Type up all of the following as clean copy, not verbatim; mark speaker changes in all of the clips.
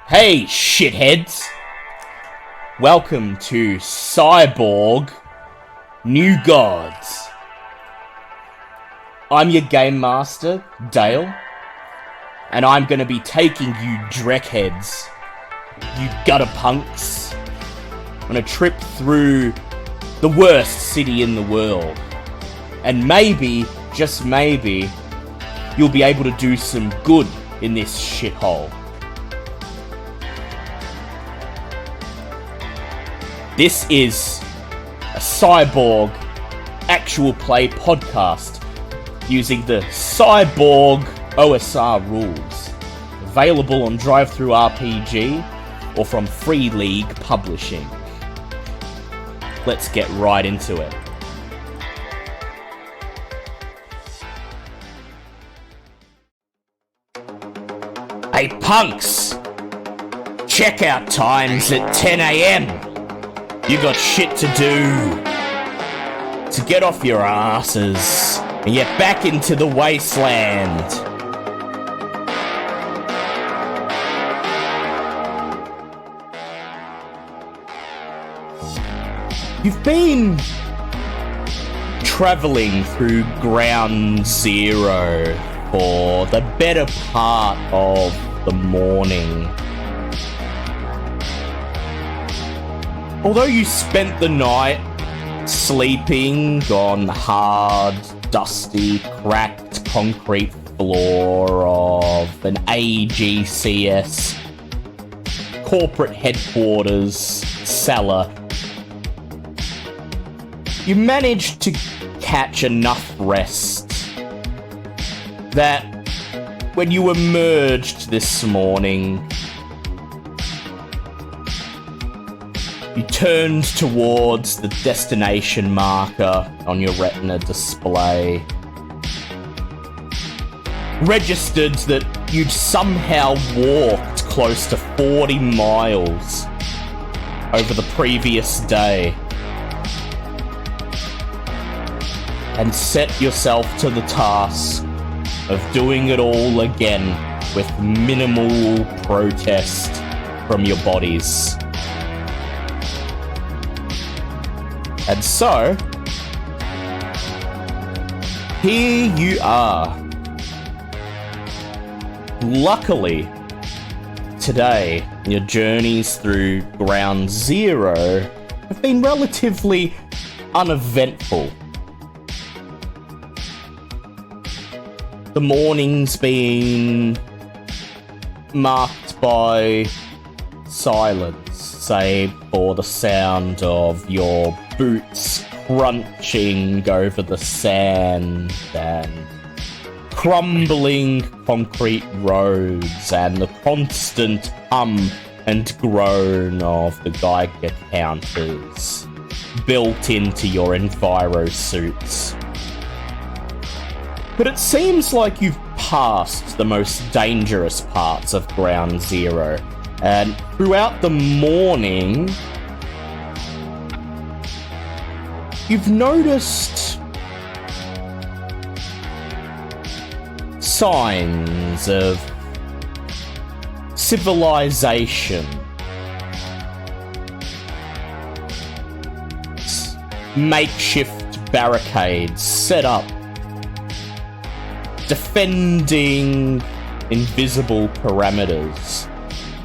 Speaker 1: Hey, shitheads! Welcome to Cyborg New Gods. I'm your game master, Dale, and I'm gonna be taking you dreckheads, you gutter punks, on a trip through the worst city in the world. And maybe, just maybe, you'll be able to do some good in this shithole. This is a Cyborg actual play podcast using the Cyborg OSR rules, available on DriveThruRPG or from Free League Publishing. Let's get right into it. Hey punks! Checkout time's at 10 AM. You got shit to do. To get off your asses and get back into the wasteland. You've been travelling through Ground Zero for the better part of the morning. Although you spent the night sleeping on the hard, dusty, cracked concrete floor of an AGCS corporate headquarters cellar, you managed to catch enough rest that when you emerged this morning, you turned towards the destination marker on your retina display, registered that you'd somehow walked close to 40 miles over the previous day, and set yourself to the task of doing it all again with minimal protest from your bodies. And so, here you are. Luckily, today, your journeys through Ground Zero have been relatively uneventful. The morning's been marked by silence, save for the sound of your boots crunching over the sand and crumbling concrete roads and the constant hum and groan of the Geiger counters built into your enviro suits. But it seems like you've passed the most dangerous parts of Ground Zero, and throughout the morning, you've noticed signs of civilization. Makeshift barricades set up, defending invisible perimeters.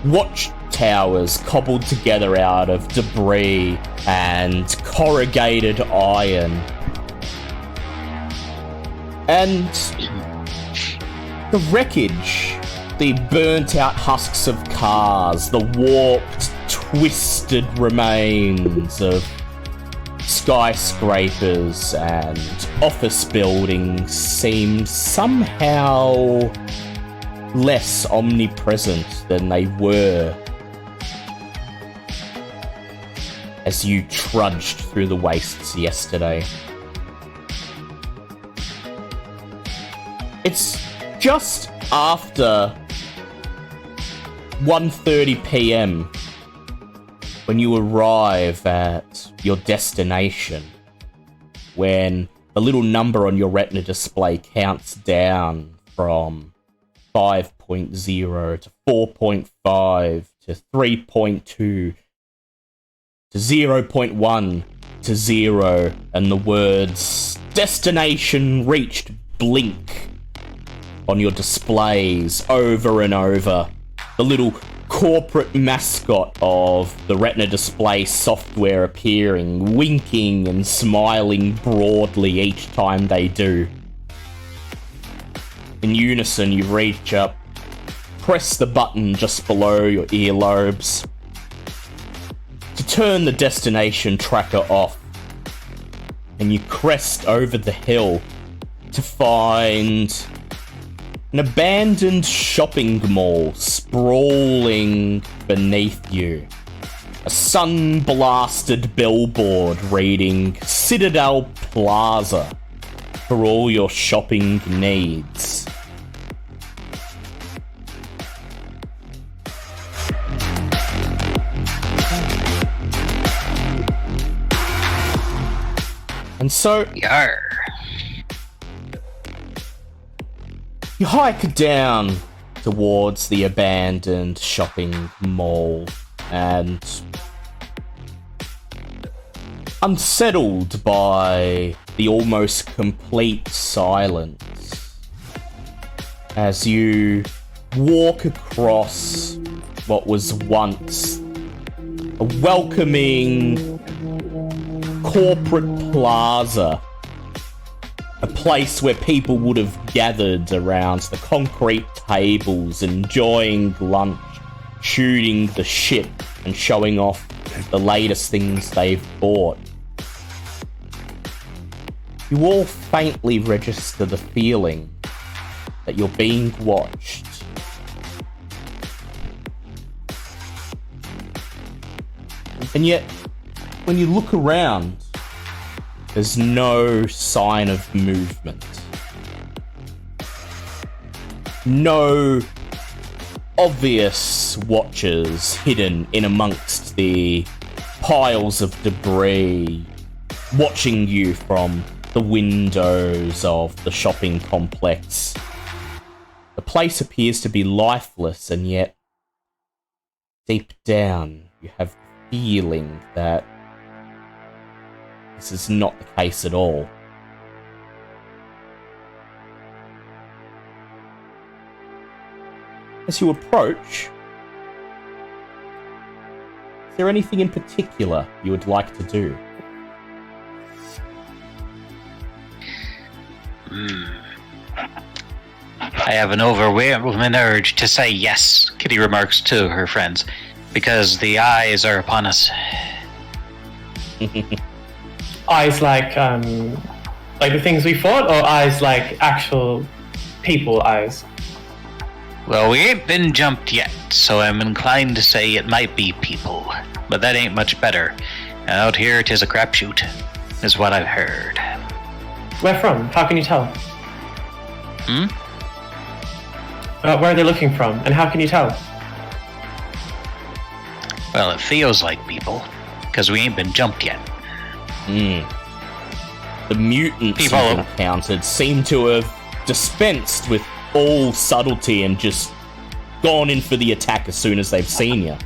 Speaker 1: Watchtowers cobbled together out of debris and corrugated iron. And the wreckage, the burnt-out husks of cars, the warped, twisted remains of skyscrapers and office buildings seem somehow less omnipresent than they were as you trudged through the wastes yesterday. It's just after 1:30 PM when you arrive at your destination, when the little number on your retina display counts down from 5.0 to 4.5 to 3.2 to 0.1 to 0, and the words "destination reached" blink on your displays over and over. The little corporate mascot of the Retina display software appearing, winking and smiling broadly each time they do. In unison, you reach up, press the button just below your earlobes to turn the destination tracker off, and you crest over the hill to find an abandoned shopping mall sprawling beneath you. A sun-blasted billboard reading Citadel Plaza for all your shopping needs. And so,
Speaker 2: Yarr.
Speaker 1: You hike down towards the abandoned shopping mall, and unsettled by the almost complete silence as you walk across what was once a welcoming corporate plaza, a place where people would have gathered around the concrete tables, enjoying lunch, shooting the shit, and showing off the latest things they've bought. You all faintly register the feeling that you're being watched. And yet, when you look around, there's no sign of movement. No obvious watchers hidden in amongst the piles of debris, watching you from the windows of the shopping complex. The place appears to be lifeless, and yet, deep down, you have the feeling that this is not the case at all. As you approach, is there anything in particular you would like to do?
Speaker 2: I have an overwhelming urge to say yes, Kitty remarks to her friends, because the eyes are upon us.
Speaker 3: Eyes like the things we fought, or eyes like actual people eyes?
Speaker 2: Well, we ain't been jumped yet, so I'm inclined to say it might be people, but that ain't much better. Out here, 'tis a crapshoot, is what I've heard.
Speaker 3: Where from? How can you tell? Where are they looking from, and how can you tell?
Speaker 2: Well, it feels like people, because we ain't been jumped yet.
Speaker 1: The mutants you've encountered seem to have dispensed with all subtlety and just gone in for the attack as soon as they've seen you.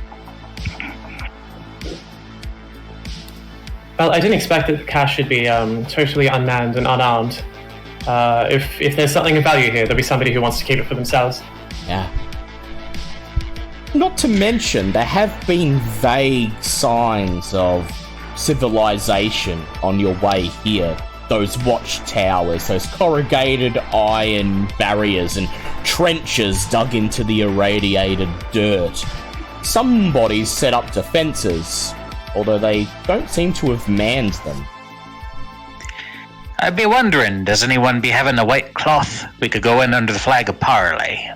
Speaker 3: Well, I didn't expect that the cache should be totally unmanned and unarmed. If there's something of value here, there'll be somebody who wants to keep it for themselves.
Speaker 1: Yeah. Not to mention, there have been vague signs of civilization on your way here. Those watchtowers, those corrugated iron barriers and trenches dug into the irradiated dirt. Somebody's set up defenses, although they don't seem to have manned them.
Speaker 2: I'd be wondering, does anyone be having a white cloth? We could go in under the flag of parley.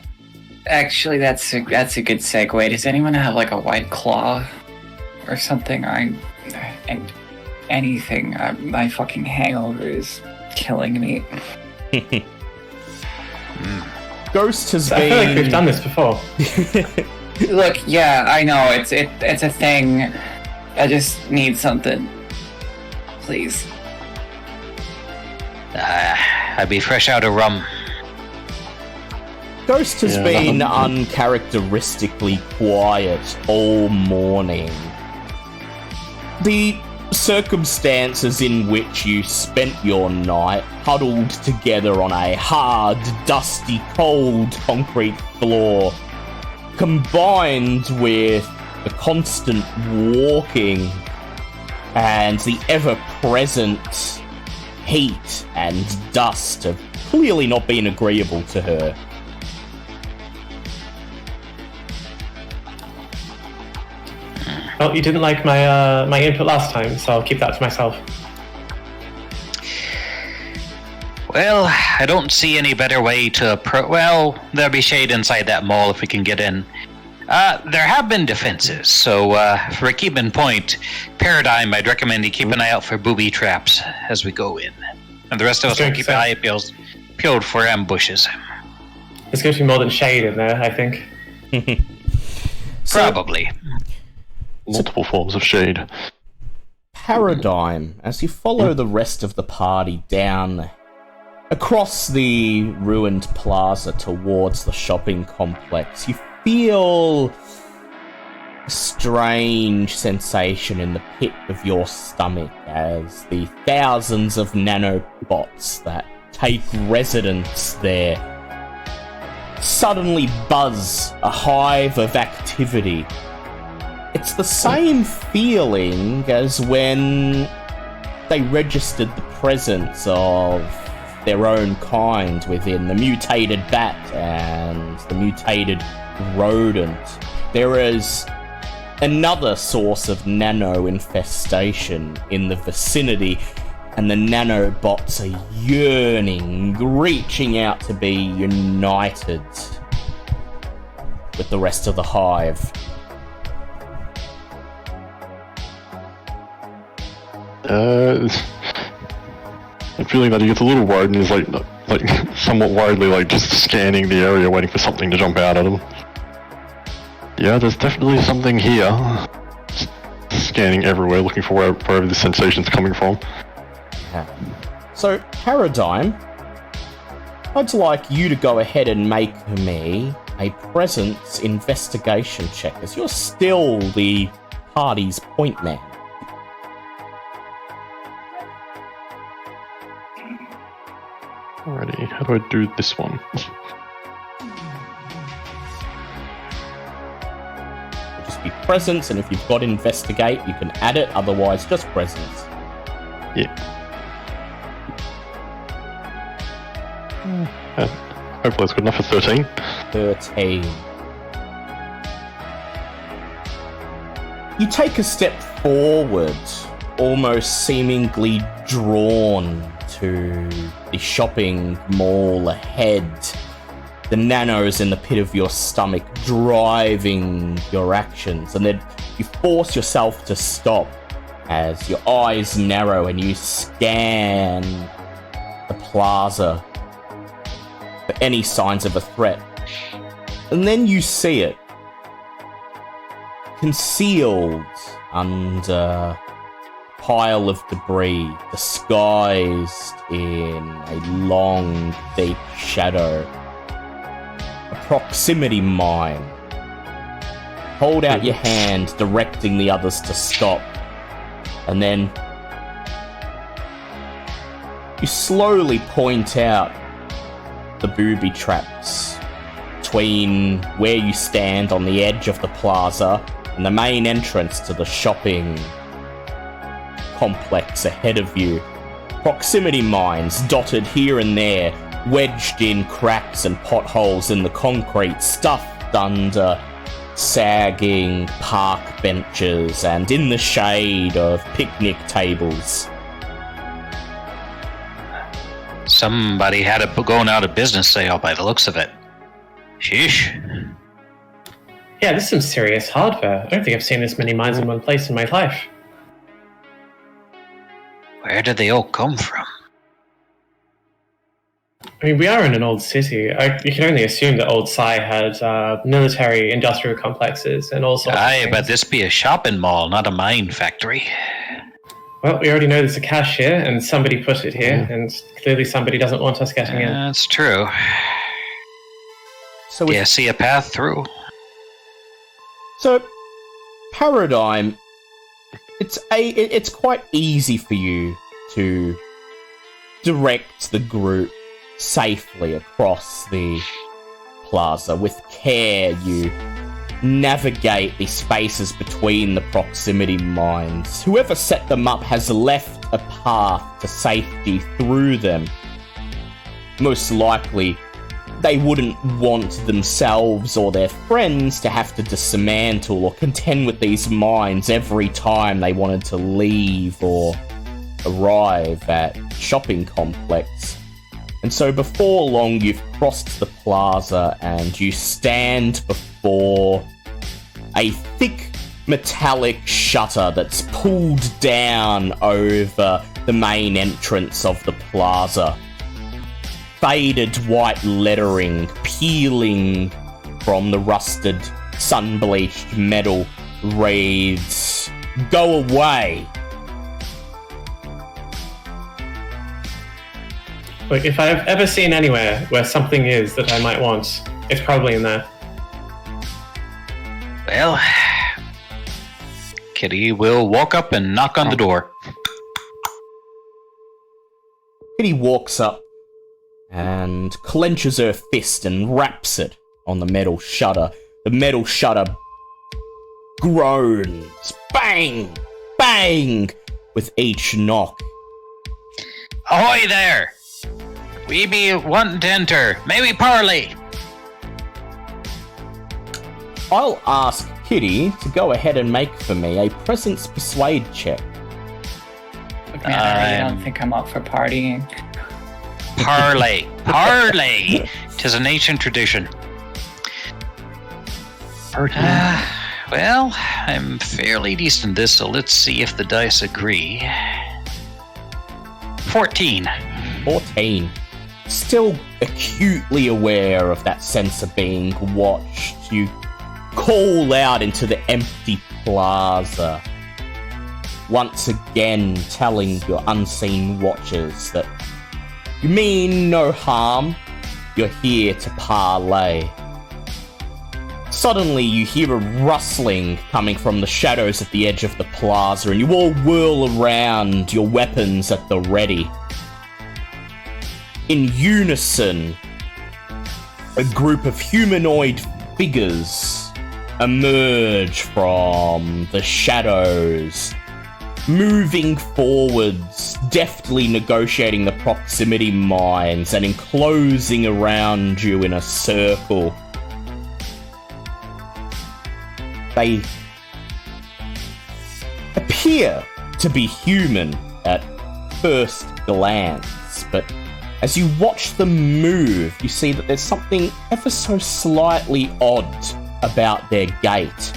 Speaker 4: Actually, that's a good segue. Does anyone have like a white claw or something? Anything. My fucking hangover is killing me.
Speaker 1: Ghost has
Speaker 3: I feel like we've done this before.
Speaker 4: Look, yeah, I know it's a thing. I just need something, please.
Speaker 2: I'd be fresh out of rum.
Speaker 1: Ghost has been uncharacteristically quiet all morning. The circumstances in which you spent your night huddled together on a hard, dusty, cold concrete floor, combined with the constant walking and the ever-present heat and dust have clearly not been agreeable to her.
Speaker 3: Well, you didn't like my input last time, so I'll keep that to myself.
Speaker 2: Well, I don't see any better way to well, there'll be shade inside that mall if we can get in. There have been defenses, so for a keeping point, Paradigm, I'd recommend you keep an eye out for booby traps as we go in. And the rest of us will keep an eye peeled for ambushes.
Speaker 3: There's going to be more than shade in there, I think.
Speaker 2: Probably.
Speaker 5: Multiple forms of shade.
Speaker 1: Paradigm, as you follow the rest of the party down across the ruined plaza towards the shopping complex, you feel a strange sensation in the pit of your stomach as the thousands of nanobots that take residence there suddenly buzz, a hive of activity. It's the same feeling as when they registered the presence of their own kind within the mutated bat and the mutated rodent. There is another source of nano infestation in the vicinity, and the nanobots are yearning, reaching out to be united with the rest of the hive.
Speaker 5: I'm feeling that he gets a little worried and he's like somewhat worriedly just scanning the area, waiting for something to jump out at him. Yeah, there's definitely something here. Scanning everywhere, looking for wherever the sensation's coming from.
Speaker 1: Yeah. So, Paradigm, I'd like you to go ahead and make me a presence investigation check, as you're still the party's point man.
Speaker 5: Alrighty, how do I do this one?
Speaker 1: Just be presence, and if you've got investigate, you can add it, otherwise just presence.
Speaker 5: Yeah. Hopefully that's good enough for 13.
Speaker 1: 13. You take a step forward, almost seemingly drawn to the shopping mall ahead. The nanos in the pit of your stomach driving your actions, and then you force yourself to stop as your eyes narrow and you scan the plaza for any signs of a threat. And then you see it, concealed under a pile of debris, disguised in a long, deep shadow. A proximity mine. Hold out your hand, directing the others to stop. And then you slowly point out the booby traps between where you stand on the edge of the plaza and the main entrance to the shopping complex ahead of you. Proximity mines dotted here and there, wedged in cracks and potholes in the concrete, stuffed under sagging park benches and in the shade of picnic tables.
Speaker 2: Somebody had a going out of business sale by the looks of it. Sheesh.
Speaker 3: Yeah, this is some serious hardware. I don't think I've seen this many mines in one place in my life.
Speaker 2: Where did they all come from?
Speaker 3: I mean, we are in an old city. You can only assume that Old Sai had military industrial complexes and all sorts of things.
Speaker 2: But this be a shopping mall, not a mine factory.
Speaker 3: Well, we already know there's a cache here, and somebody put it here, and clearly somebody doesn't want us getting in.
Speaker 2: That's true.
Speaker 1: So
Speaker 2: Yeah, see a path through.
Speaker 1: So, Paradigm, it's quite easy for you to direct the group safely across the plaza. With care, you navigate the spaces between the proximity mines. Whoever set them up has left a path to safety through them. Most likely, they wouldn't want themselves or their friends to have to dismantle or contend with these mines every time they wanted to leave or arrive at shopping complex. And so before long, you've crossed the plaza and you stand before a thick metallic shutter that's pulled down over the main entrance of the plaza. Faded white lettering peeling from the rusted, sun-bleached metal reads, "Go away."
Speaker 3: Look, if I've ever seen anywhere where something is that I might want, it's probably in there.
Speaker 2: Well, Kitty will walk up and knock on the door.
Speaker 1: Kitty walks up and clenches her fist and raps it on the metal shutter. The metal shutter groans, bang, bang, with each knock.
Speaker 2: Ahoy there! We be wanting to enter. May we parley?
Speaker 1: I'll ask Kitty to go ahead and make for me a presence persuade check.
Speaker 4: Look, man, I really don't think I'm up for partying.
Speaker 2: Parley. Parley! 'Tis an ancient tradition. Well, I'm fairly decent at this, so let's see if the dice agree. 14.
Speaker 1: 14. Still acutely aware of that sense of being watched, you call out into the empty plaza, once again telling your unseen watchers that you mean no harm, you're here to parley. Suddenly you hear a rustling coming from the shadows at the edge of the plaza, and you all whirl around, your weapons at the ready. In unison, a group of humanoid figures emerge from the shadows, moving forwards, deftly negotiating the proximity mines and enclosing around you in a circle. They appear to be human at first glance, but as you watch them move, you see that there's something ever so slightly odd about their gait.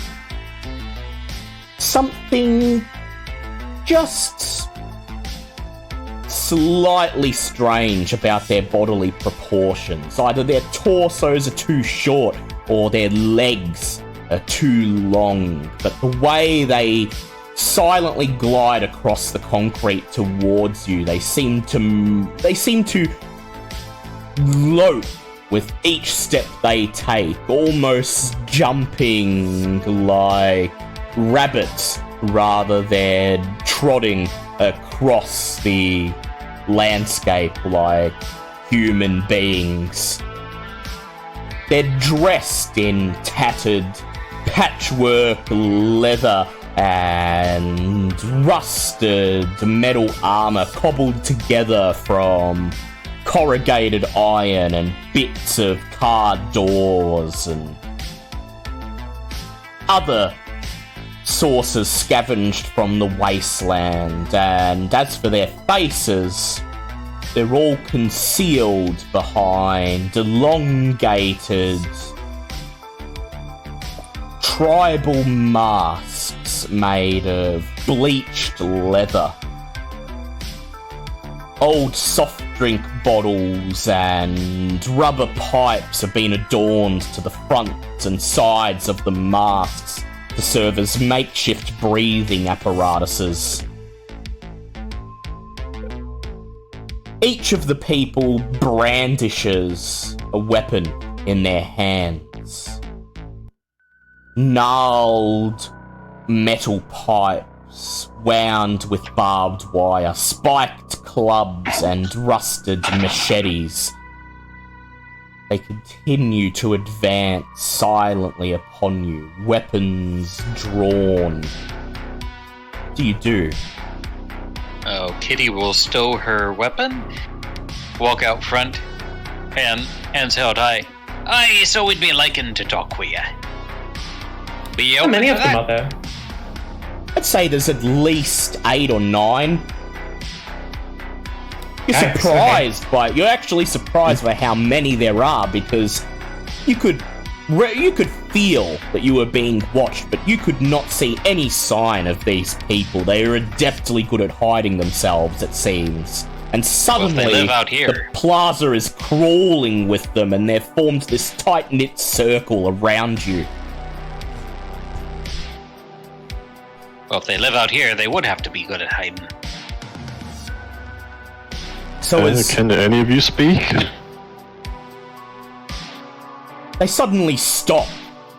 Speaker 1: Something just slightly strange about their bodily proportions. Either their torsos are too short or their legs are too long, but the way they silently glide across the concrete towards you, they seem to gloat with each step they take, almost jumping like rabbits rather than trotting across the landscape like human beings. They're dressed in tattered patchwork leather and rusted metal armor cobbled together from corrugated iron and bits of car doors and other sources scavenged from the wasteland. And as for their faces, they're all concealed behind elongated tribal masks made of bleached leather. Old soft drink bottles and rubber pipes have been adorned to the front and sides of the masks to serve as makeshift breathing apparatuses. Each of the people brandishes a weapon in their hands. Gnarled metal pipes wound with barbed wire, spiked clubs and rusted machetes. They continue to advance silently upon you, weapons drawn. What do you do?
Speaker 2: Oh, Kitty will stow her weapon, walk out front, and hands held high. Aye, so we'd be liking to talk with ya. Be
Speaker 3: How
Speaker 2: open
Speaker 3: many
Speaker 2: to
Speaker 3: of them
Speaker 2: that?
Speaker 3: are there?
Speaker 1: I'd say there's at least 8 or 9. You're
Speaker 3: Yikes,
Speaker 1: surprised by you're actually surprised by how many there are, because you could feel that you were being watched, but you could not see any sign of these people. They are adeptly good at hiding themselves, it seems. And suddenly,
Speaker 2: Well, if they live out here.
Speaker 1: the plaza is crawling with them, and they've formed this tight-knit circle around you.
Speaker 2: Well, if they live out here, they would have to be good at hiding.
Speaker 1: So as
Speaker 5: Can any of you speak?
Speaker 1: they suddenly stop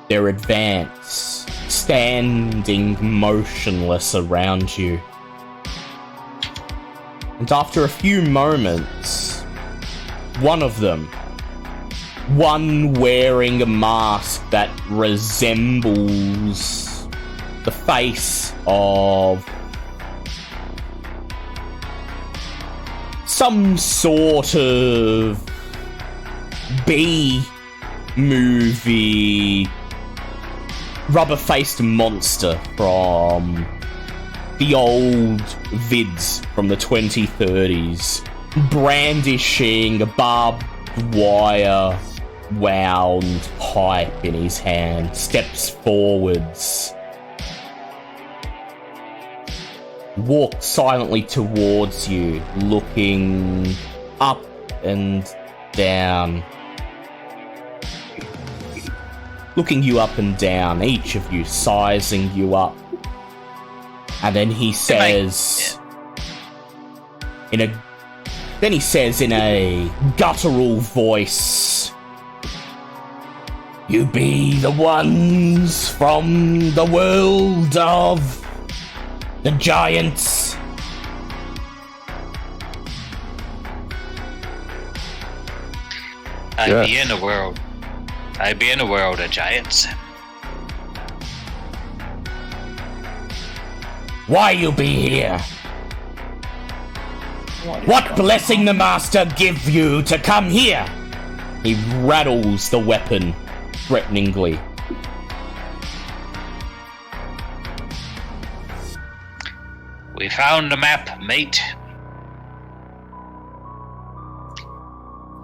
Speaker 1: their advance, standing motionless around you. And after a few moments, one of them, one wearing a mask that resembles the face of some sort of B-movie rubber-faced monster from the old vids from the 2030s, brandishing a barbed wire wound pipe in his hand, steps forwards, walks silently towards you, looking up and down. Looking you up and down, each of you sizing you up. And then he says in a guttural voice, "You be the ones from the world of the giants."
Speaker 2: I'd
Speaker 5: Yes.
Speaker 2: be in a world of giants.
Speaker 1: Why you be here? What blessing the master give you to come here? He rattles the weapon threateningly.
Speaker 2: We found a map, mate.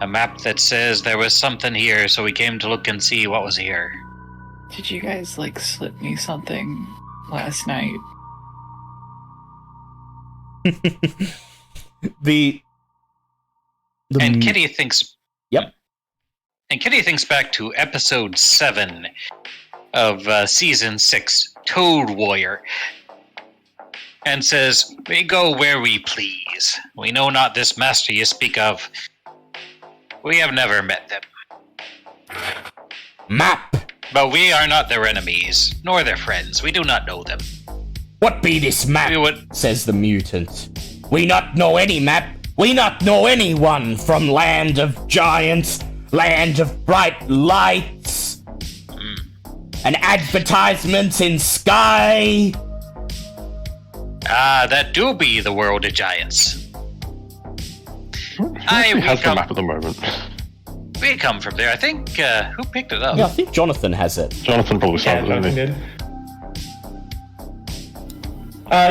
Speaker 2: A map that says there was something here, so we came to look and see what was here.
Speaker 4: Did you guys slip me something last night?
Speaker 1: The
Speaker 2: And Kitty thinks.
Speaker 1: Yep.
Speaker 2: And Kitty thinks back to episode 7 of season 6, Toad Warrior, and says, "We go where we please. We know not this master you speak of. We have never met them.
Speaker 1: map.
Speaker 2: But we are not their enemies, nor their friends. We do not know them.
Speaker 1: What be this map?
Speaker 2: We would-
Speaker 1: Says the mutant. We not know any map. We not know anyone from land of giants, land of bright lights, and advertisements in sky.
Speaker 2: Ah, that do be the world of giants.
Speaker 5: Who actually has the map at the moment?
Speaker 2: We come from there. I think, who picked it up?
Speaker 1: Yeah, I think Jonathan has it.
Speaker 5: Jonathan probably
Speaker 3: Yeah,
Speaker 5: started,
Speaker 3: Jonathan
Speaker 5: didn't he?
Speaker 3: did.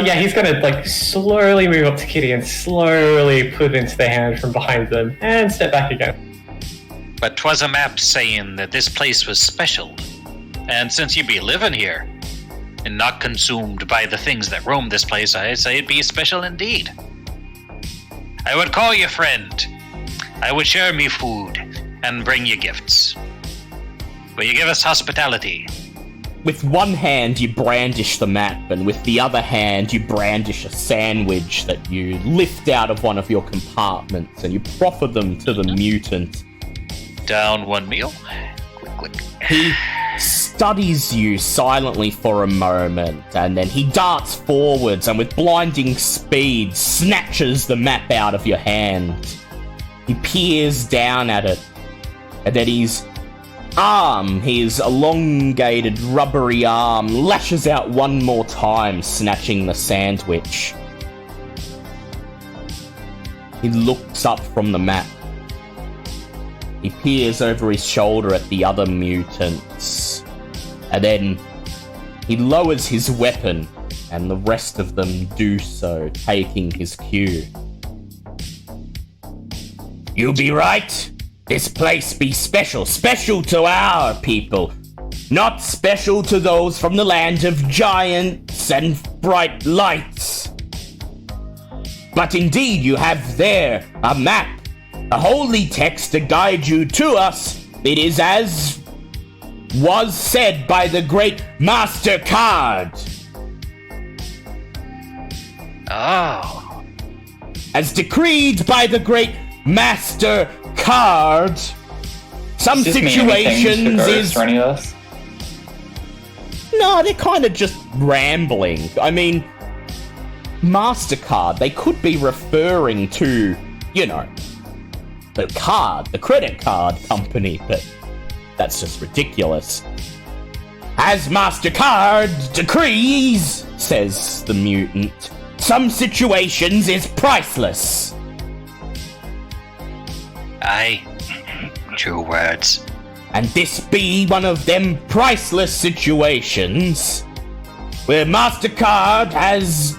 Speaker 3: Yeah, he's gonna slowly move up to Kitty and slowly put it into their hand from behind them and step back again.
Speaker 2: But 'twas a map saying that this place was special. And since you be living here, and not consumed by the things that roam this place, I say it be special indeed. I would call you friend. I would share me food, and bring you gifts. Will you give us hospitality?
Speaker 1: With one hand, you brandish the map, and with the other hand, you brandish a sandwich that you lift out of one of your compartments, and you proffer them to the mutant.
Speaker 2: Down 1 meal. Click.
Speaker 1: He studies you silently for a moment, and then he darts forwards and with blinding speed snatches the map out of your hand. He peers down at it, and then his elongated rubbery arm, lashes out one more time, snatching the sandwich. He looks up from the map. He peers over his shoulder at the other mutants, and then he lowers his weapon, and the rest of them do so, taking his cue. You be right. This place be special to our people, not special to those from the land of giants and bright lights. But indeed you have there a map, a holy text to guide you to us. It is as was said by the great Mastercard.
Speaker 2: Oh.
Speaker 1: As decreed by the great Mastercard, some
Speaker 4: Does this mean anything
Speaker 1: situations
Speaker 4: to Ghost
Speaker 1: is...
Speaker 4: or any of us?
Speaker 1: No, they're kind of just rambling. I mean, Mastercard, they could be referring to, the credit card company, but that's just ridiculous. As Mastercard decrees, says the mutant, some situations is priceless.
Speaker 2: Aye. True words.
Speaker 1: And this be one of them priceless situations where Mastercard has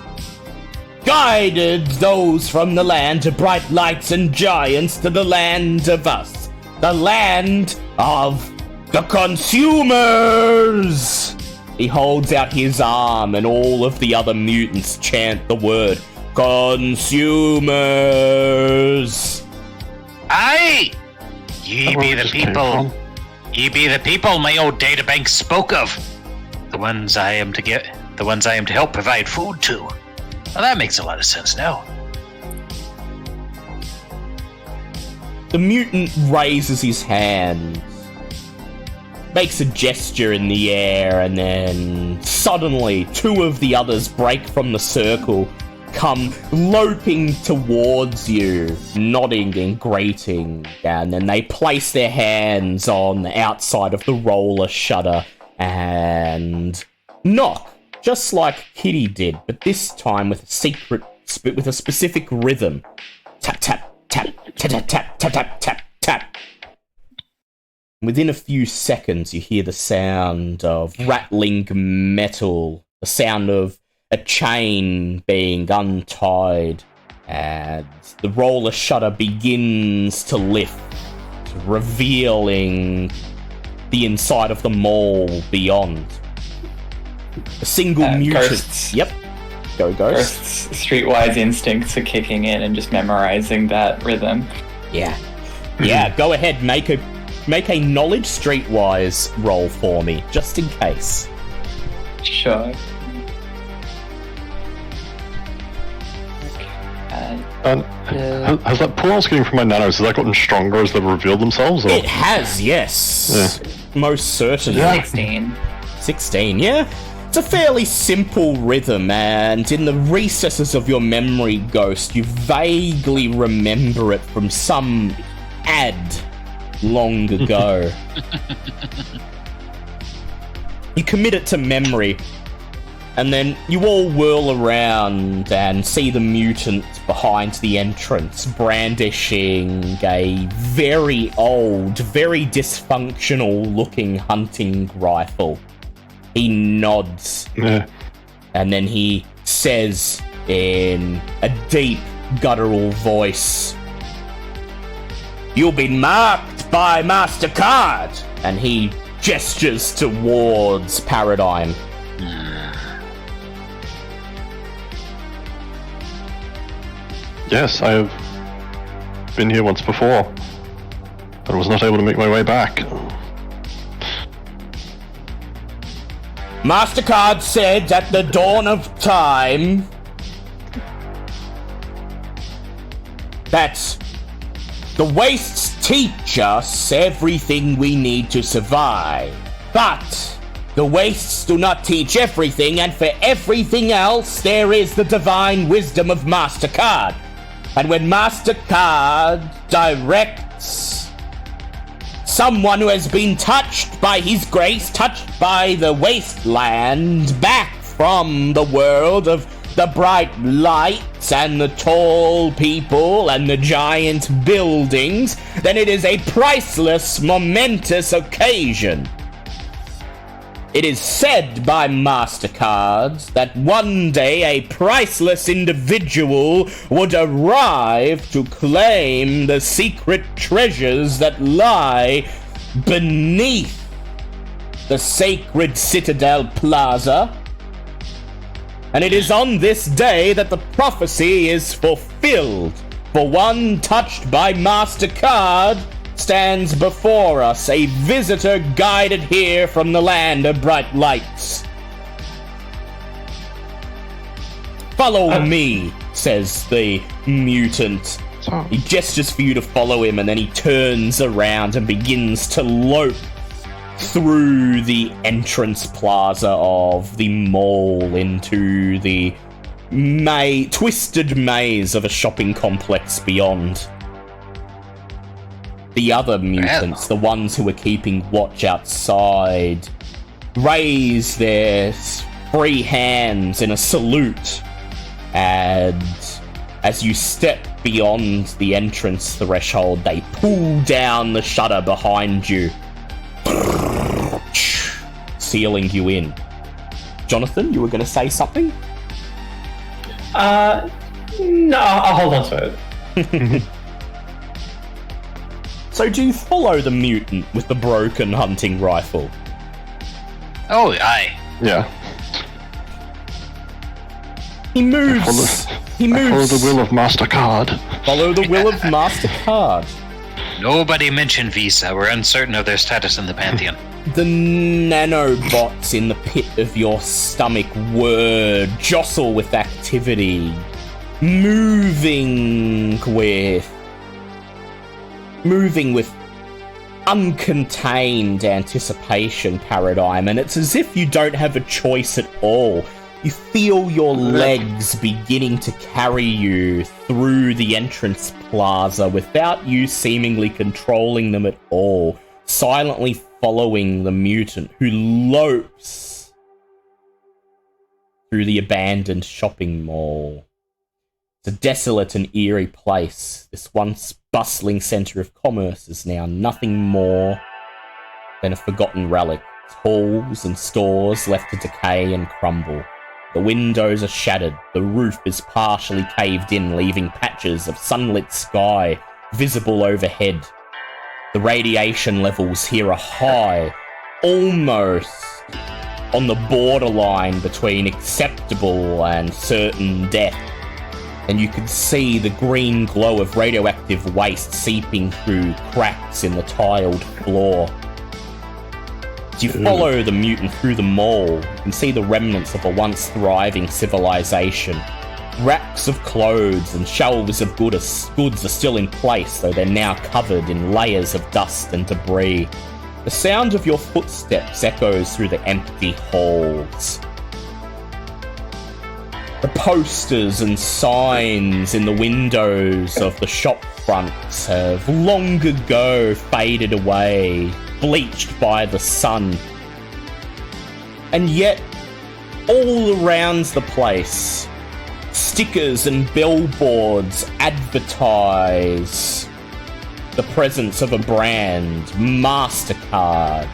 Speaker 1: guided those from the land of bright lights and giants to the land of us, the land of the consumers. He holds out his arm and all of the other mutants chant the word consumers.
Speaker 2: Aye! Ye be the people. Ye be the people my old databank spoke of. The ones I am to help provide food to. Well, that makes a lot of sense now.
Speaker 1: The mutant raises his hand, makes a gesture in the air, and then suddenly two of the others break from the circle, come loping towards you, nodding and grating, and then they place their hands on the outside of the roller shutter and knock, just like Kitty did, but this time with a specific rhythm. Tap, tap, tap, tap, tap, tap, tap, tap, tap, tap. Within a few seconds, you hear the sound of rattling metal, the sound of a chain being untied, and the roller shutter begins to lift, revealing the inside of the mall beyond. A single mutant.
Speaker 4: Ghosts.
Speaker 1: Yep. Go Ghost.
Speaker 4: Ghost's streetwise instincts are kicking in and just memorizing that rhythm.
Speaker 1: Yeah. Yeah, go ahead, make a knowledge streetwise roll for me, just in case.
Speaker 4: Sure.
Speaker 5: Has that pull I was getting from my nanos, has that gotten stronger as they've revealed themselves? Or?
Speaker 1: It has, yes.
Speaker 5: Yeah.
Speaker 1: Most certainly.
Speaker 4: 16.
Speaker 1: 16, yeah. It's a fairly simple rhythm, and in the recesses of your memory, Ghost, you vaguely remember it from some ad long ago. You commit it to memory, and then you all whirl around and see the mutant behind the entrance brandishing a very old, very dysfunctional looking hunting rifle. He nods, and then he says in a deep, guttural voice, "You've been marked by Mastercard!" And he gestures towards Paradigm.
Speaker 5: Yes, I have been here once before, but I was not able to make my way back.
Speaker 1: Mastercard said at the dawn of time that the wastes teach us everything we need to survive. But the wastes do not teach everything, and for everything else, there is the divine wisdom of Mastercard. And when Mastercard directs someone who has been touched by his grace, touched by the wasteland, back from the world of the bright lights and the tall people and the giant buildings, then it is a priceless, momentous occasion. It is said by Mastercards that one day a priceless individual would arrive to claim the secret treasures that lie beneath the sacred Citadel Plaza. And it is on this day that the prophecy is fulfilled. For one touched by Mastercard stands before us, a visitor guided here from the land of bright lights. Follow me, says the mutant. He gestures for you to follow him, and then he turns around and begins to lope through the entrance plaza of the mall into the twisted maze of a shopping complex beyond. The other mutants, the ones who are keeping watch outside, raise their free hands in a salute, and as you step beyond the entrance threshold, they pull down the shutter behind you, sealing you in. Jonathan, you were going to say something?
Speaker 3: No, I'll hold on to it.
Speaker 1: So do you follow the mutant with the broken hunting rifle?
Speaker 2: Oh, aye.
Speaker 5: Yeah.
Speaker 1: He moves. He moves.
Speaker 5: Follow the will of Mastercard.
Speaker 1: Follow the will of Mastercard.
Speaker 2: Nobody mentioned Visa. We're uncertain of their status in the Pantheon.
Speaker 1: The nanobots in the pit of your stomach whir, jostle with activity, moving with uncontained anticipation, Paradigm, and it's as if you don't have a choice at all. You feel your legs beginning to carry you through the entrance plaza without you seemingly controlling them at all, silently following the mutant who lopes through the abandoned shopping mall. It's a desolate and eerie place. This once bustling centre of commerce is now nothing more than a forgotten relic. Halls and stores left to decay and crumble. The windows are shattered. The roof is partially caved in, leaving patches of sunlit sky visible overhead. The radiation levels here are high, almost on the borderline between acceptable and certain death. And you can see the green glow of radioactive waste seeping through cracks in the tiled floor. As you follow the mutant through the mall, you can see the remnants of a once thriving civilization. Racks of clothes and shelves of goods are still in place, though they're now covered in layers of dust and debris. The sound of your footsteps echoes through the empty halls. The posters and signs in the windows of the shop fronts have long ago faded away, bleached by the sun. And yet, all around the place, stickers and billboards advertise the presence of a brand, Mastercard,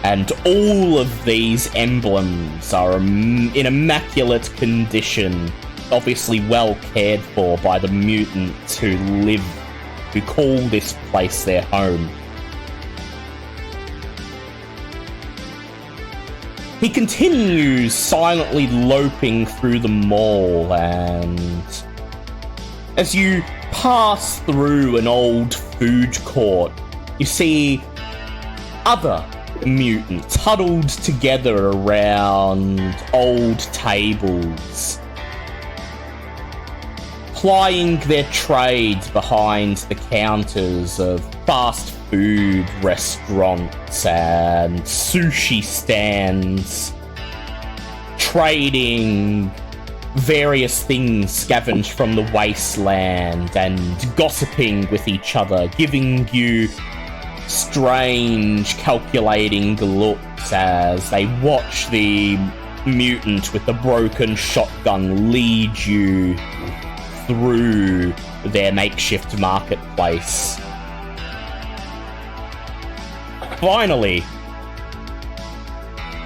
Speaker 1: and all of these emblems are in immaculate condition, obviously well cared for by the mutants who call this place their home. He continues silently loping through the mall, and as you pass through an old food court, you see other mutants huddled together around old tables, plying their trades behind the counters of fast food restaurants and sushi stands, trading various things scavenged from the wasteland and gossiping with each other, giving you strange calculating looks as they watch the mutant with the broken shotgun lead you through their makeshift marketplace. Finally,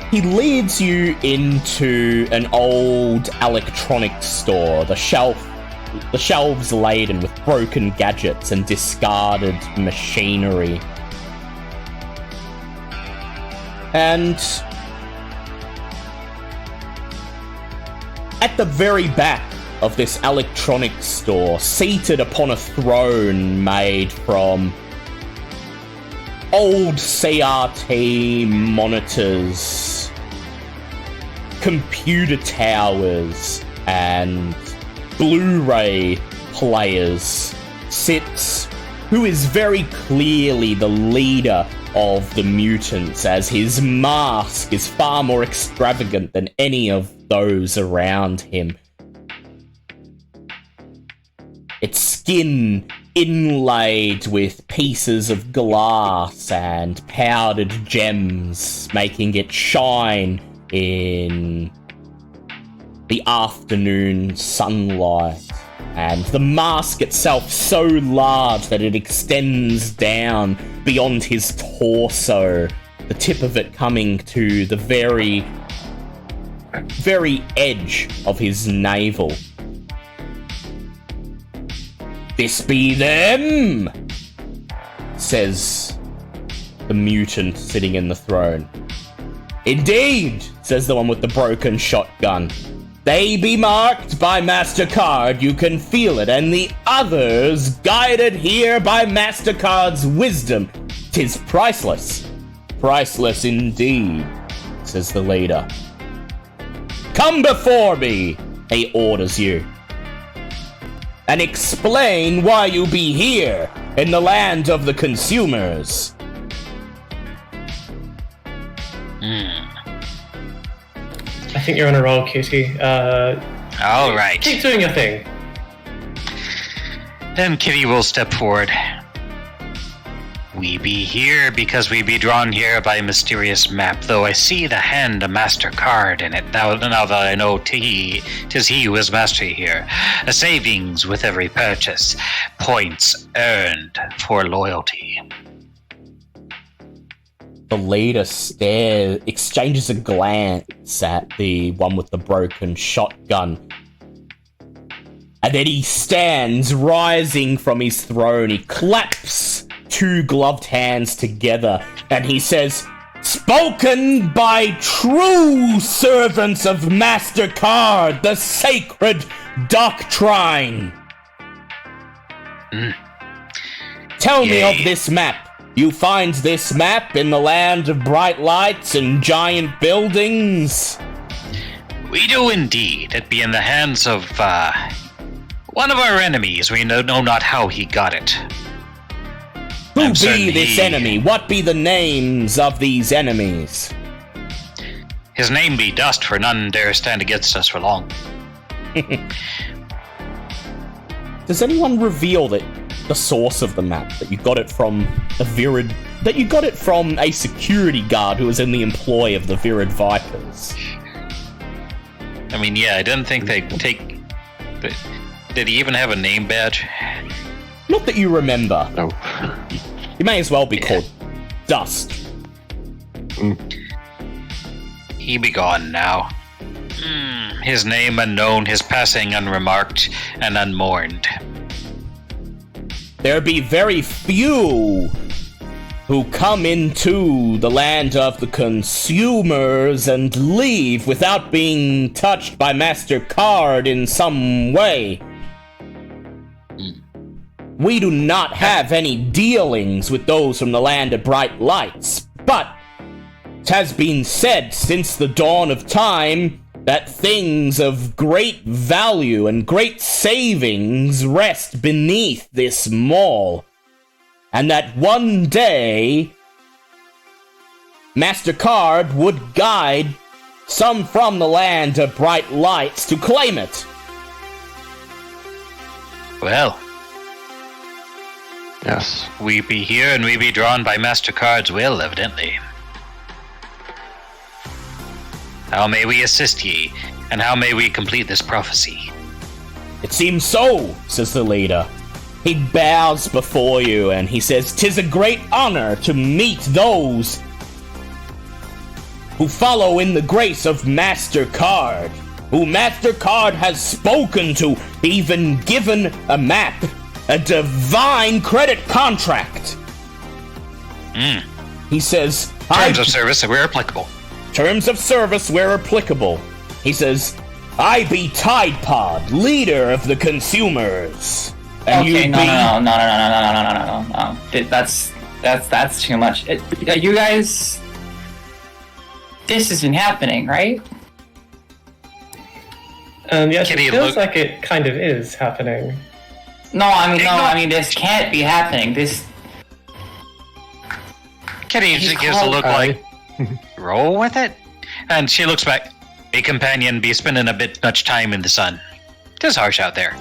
Speaker 1: he leads you into an old electronics store, the shelves laden with broken gadgets and discarded machinery. And at the very back of this electronics store, seated upon a throne made from old CRT monitors, computer towers, and Blu-ray players, sits who is very clearly the leader of the mutants, as his mask is far more extravagant than any of those around him. Its skin inlaid with pieces of glass and powdered gems, making it shine in the afternoon sunlight. And the mask itself so large that it extends down beyond his torso, the tip of it coming to the very, very edge of his navel. "This be them," says the mutant sitting in the throne. "Indeed," says the one with the broken shotgun. "They be marked by Mastercard, you can feel it, and the others guided here by Mastercard's wisdom. 'Tis priceless. Priceless indeed," says the leader. "Come before me," he orders you, "and explain why you be here in the land of the consumers."
Speaker 3: I think you're on a roll, Kitty.
Speaker 2: All right.
Speaker 3: Keep doing your thing.
Speaker 2: Then Kitty will step forward. "We be here because we be drawn here by a mysterious map, though I see the hand of Mastercard in it. Now that I know 'tis he who is master here. A savings with every purchase. Points earned for loyalty."
Speaker 1: The leader exchanges a glance at the one with the broken shotgun. And then he stands, rising from his throne. He claps two gloved hands together, and he says, "Spoken by true servants of Mastercard, the sacred doctrine. Tell me of this map. You find this map in the land of bright lights and giant buildings?"
Speaker 2: "We do indeed. It be in the hands of, one of our enemies. We know not how he got it."
Speaker 1: "Who
Speaker 2: I'm
Speaker 1: be
Speaker 2: certain
Speaker 1: this enemy? What be the names of these enemies?"
Speaker 2: "His name be Dust, for none dare stand against us for long."
Speaker 1: Does anyone reveal the source of the map, that you got it from that you got it from a security guard who was in the employ of the Virid Vipers?
Speaker 2: I mean, yeah, I didn't think they'd take... Did he even have a name badge?
Speaker 1: Not that you remember.
Speaker 5: No.
Speaker 1: He may as well be called Dust.
Speaker 2: He be gone now. His name unknown, his passing unremarked and unmourned.
Speaker 1: There be very few who come into the land of the consumers and leave without being touched by Mastercard in some way. We do not have any dealings with those from the land of bright lights, but it has been said since the dawn of time that things of great value and great savings rest beneath this mall, and that one day Mastercard would guide some from the land of bright lights to claim it.
Speaker 2: Well,
Speaker 5: Yes.
Speaker 2: we be here and we be drawn by Mastercard's will, evidently. How may we assist ye, and how may we complete this prophecy?
Speaker 1: It seems so, says the leader. He bows before you and he says, "'Tis a great honor to meet those who follow in the grace of Mastercard, who Mastercard has spoken to, even given a map, a divine credit contract." He says,
Speaker 2: Terms of service where applicable.
Speaker 1: Terms of service where applicable. He says, "I be Tide Pod, leader of the consumers." And
Speaker 4: Okay,
Speaker 1: you
Speaker 4: no.
Speaker 1: be...
Speaker 4: That's too much. You guys, this has been happening, right?
Speaker 3: Yes,
Speaker 2: Kitty,
Speaker 3: it feels
Speaker 2: look-
Speaker 3: like it kind of is happening.
Speaker 4: I mean, this can't be happening. This.
Speaker 2: Kitty
Speaker 4: He's
Speaker 2: gives a
Speaker 4: called-
Speaker 2: look like, roll with it? And she looks back. A companion be spending a bit much time in the sun. 'Tis harsh out there.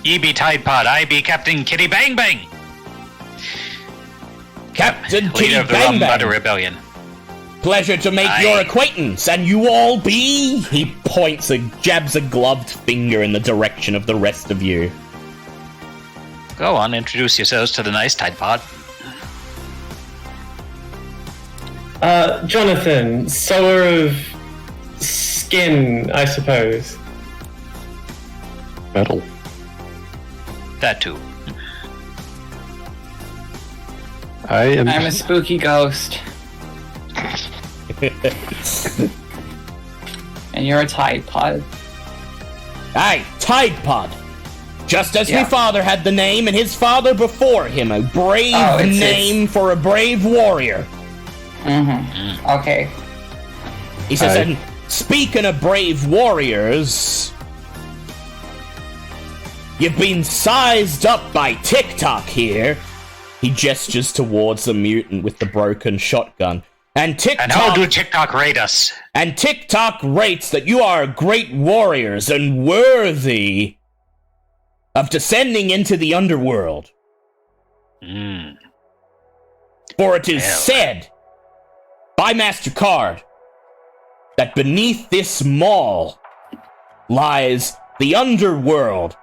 Speaker 2: Ye be Tide Pod, I be Captain Kitty Bang Bang.
Speaker 1: Captain Kitty
Speaker 2: Leader of the
Speaker 1: Bang
Speaker 2: Rum
Speaker 1: Bang.
Speaker 2: Butter Rebellion.
Speaker 1: Pleasure to make
Speaker 2: Aye.
Speaker 1: your acquaintance, and you all be... He jabs a gloved finger in the direction of the rest of you.
Speaker 2: Go on, introduce yourselves to the nice Tide Pod.
Speaker 3: Jonathan, sewer of skin, I suppose.
Speaker 5: Metal.
Speaker 2: That too.
Speaker 4: I'm a spooky ghost. And you're a Tide Pod.
Speaker 1: Aye, Tide Pod. Just as
Speaker 4: Yeah.
Speaker 1: my father had the name, and his father before him, a brave
Speaker 4: it's-
Speaker 1: name for a brave warrior.
Speaker 4: Okay.
Speaker 1: He says,
Speaker 5: Aye.
Speaker 1: and speaking of brave warriors, you've been sized up by TikTok here. He gestures towards the mutant with the broken shotgun. And
Speaker 2: And how do
Speaker 1: TikTok,
Speaker 2: TikTok rate us?
Speaker 1: and TikTok rates that you are great warriors and worthy of descending into the underworld. For it is
Speaker 2: Well.
Speaker 1: said by Mastercard that beneath this mall lies the underworld.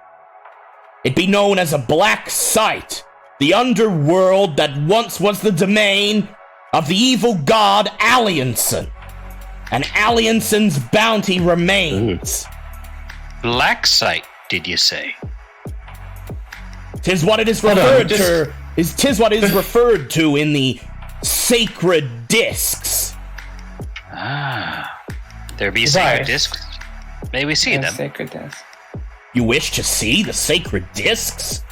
Speaker 1: It be known as a black site, the underworld that once was the domain of the evil god Alliansen. And Alliansen's bounty remains.
Speaker 2: Black site, did you say?
Speaker 1: Tis what it is
Speaker 3: Hold on,
Speaker 1: referred
Speaker 3: just-
Speaker 1: to. Tis what is referred to in the sacred discs.
Speaker 2: There be sacred
Speaker 3: Right.
Speaker 2: discs. May we see them?
Speaker 4: Sacred death.
Speaker 1: You wish to see the sacred discs?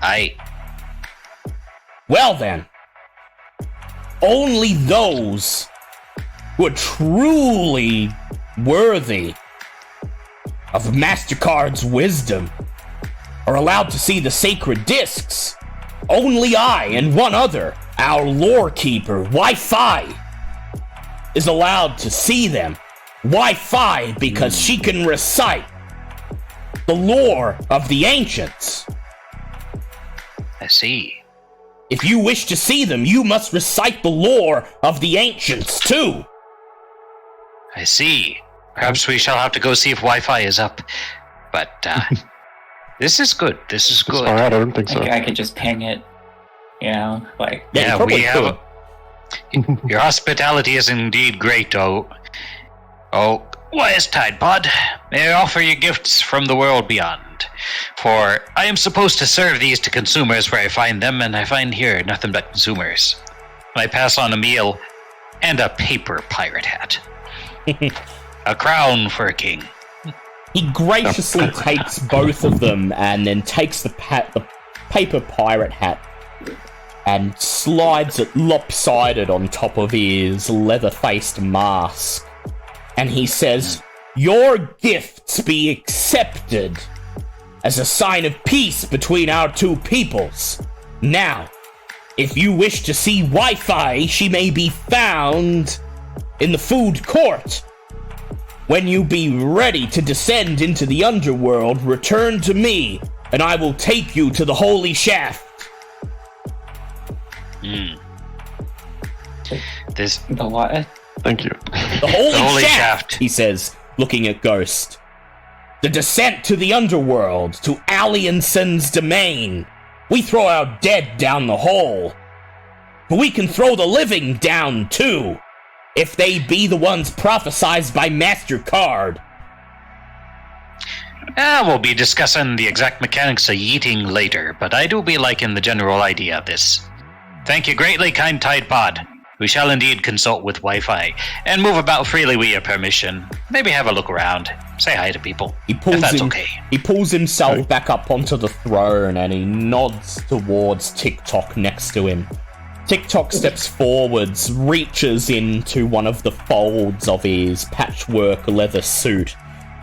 Speaker 2: Aye.
Speaker 1: Well then, only those who are truly worthy of Mastercard's wisdom are allowed to see the sacred discs. Only I and one other, our lore keeper, Wi-Fi, is allowed to see them. Wi-Fi because she can recite the lore of the ancients.
Speaker 2: I see.
Speaker 1: If you wish to see them, you must recite the lore of the ancients too.
Speaker 2: I see. Perhaps we shall have to go see if Wi-Fi is up. But, this is good. This is good.
Speaker 5: Alright, I don't think so.
Speaker 4: I could just ping it. You know, like.
Speaker 1: Yeah, you
Speaker 2: Yeah,
Speaker 1: probably
Speaker 2: we have.
Speaker 1: could.
Speaker 2: Your hospitality is indeed great, Oh, wise Tide Pod, may I offer you gifts from the world beyond? For I am supposed to serve these to consumers where I find them, and I find here nothing but consumers. I pass on a meal and a paper pirate hat. A crown for a king.
Speaker 1: He graciously takes both of them and then takes the paper pirate hat and slides it lopsided on top of his leather-faced mask. And he says, "Your gifts be accepted as a sign of peace between our two peoples. Now, if you wish to see Wi-Fi, she may be found in the food court. When you be ready to descend into the underworld, return to me, and I will take you to the holy shaft."
Speaker 4: The what?
Speaker 5: Thank you.
Speaker 1: The holy,
Speaker 2: holy
Speaker 1: shaft,
Speaker 2: shaft,
Speaker 1: he says, looking at Ghost. "The descent to the underworld, to Alliansen's domain. We throw our dead down the hole. But we can throw the living down, too, if they be the ones prophesized by Mastercard."
Speaker 2: We'll be discussing the exact mechanics of yeeting later, but I do be liking the general idea of this. Thank you greatly, kind Tide Pod. We shall indeed consult with Wi-Fi, and move about freely with your permission. Maybe have a look around. Say hi to people, if that's okay.
Speaker 1: He pulls himself back up onto the throne and he nods towards TikTok next to him. TikTok steps forwards, reaches into one of the folds of his patchwork leather suit,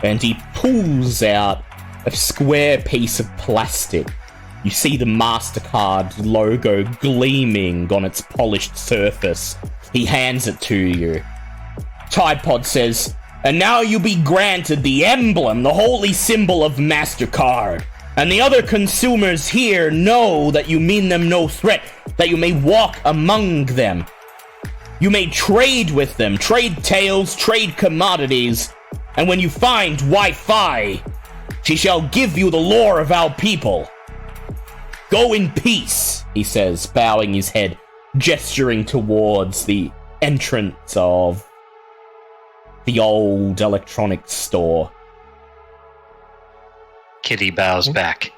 Speaker 1: and he pulls out a square piece of plastic. You see the Mastercard logo gleaming on its polished surface. He hands it to you. Tide Pod says, "And now you be granted the emblem, the holy symbol of Mastercard. And the other consumers here know that you mean them no threat, that you may walk among them. You may trade with them, trade tales, trade commodities, and when you find Wi-Fi, she shall give you the lore of our people. Go in peace," he says, bowing his head, gesturing towards the entrance of the old electronics store.
Speaker 2: Kitty bows back.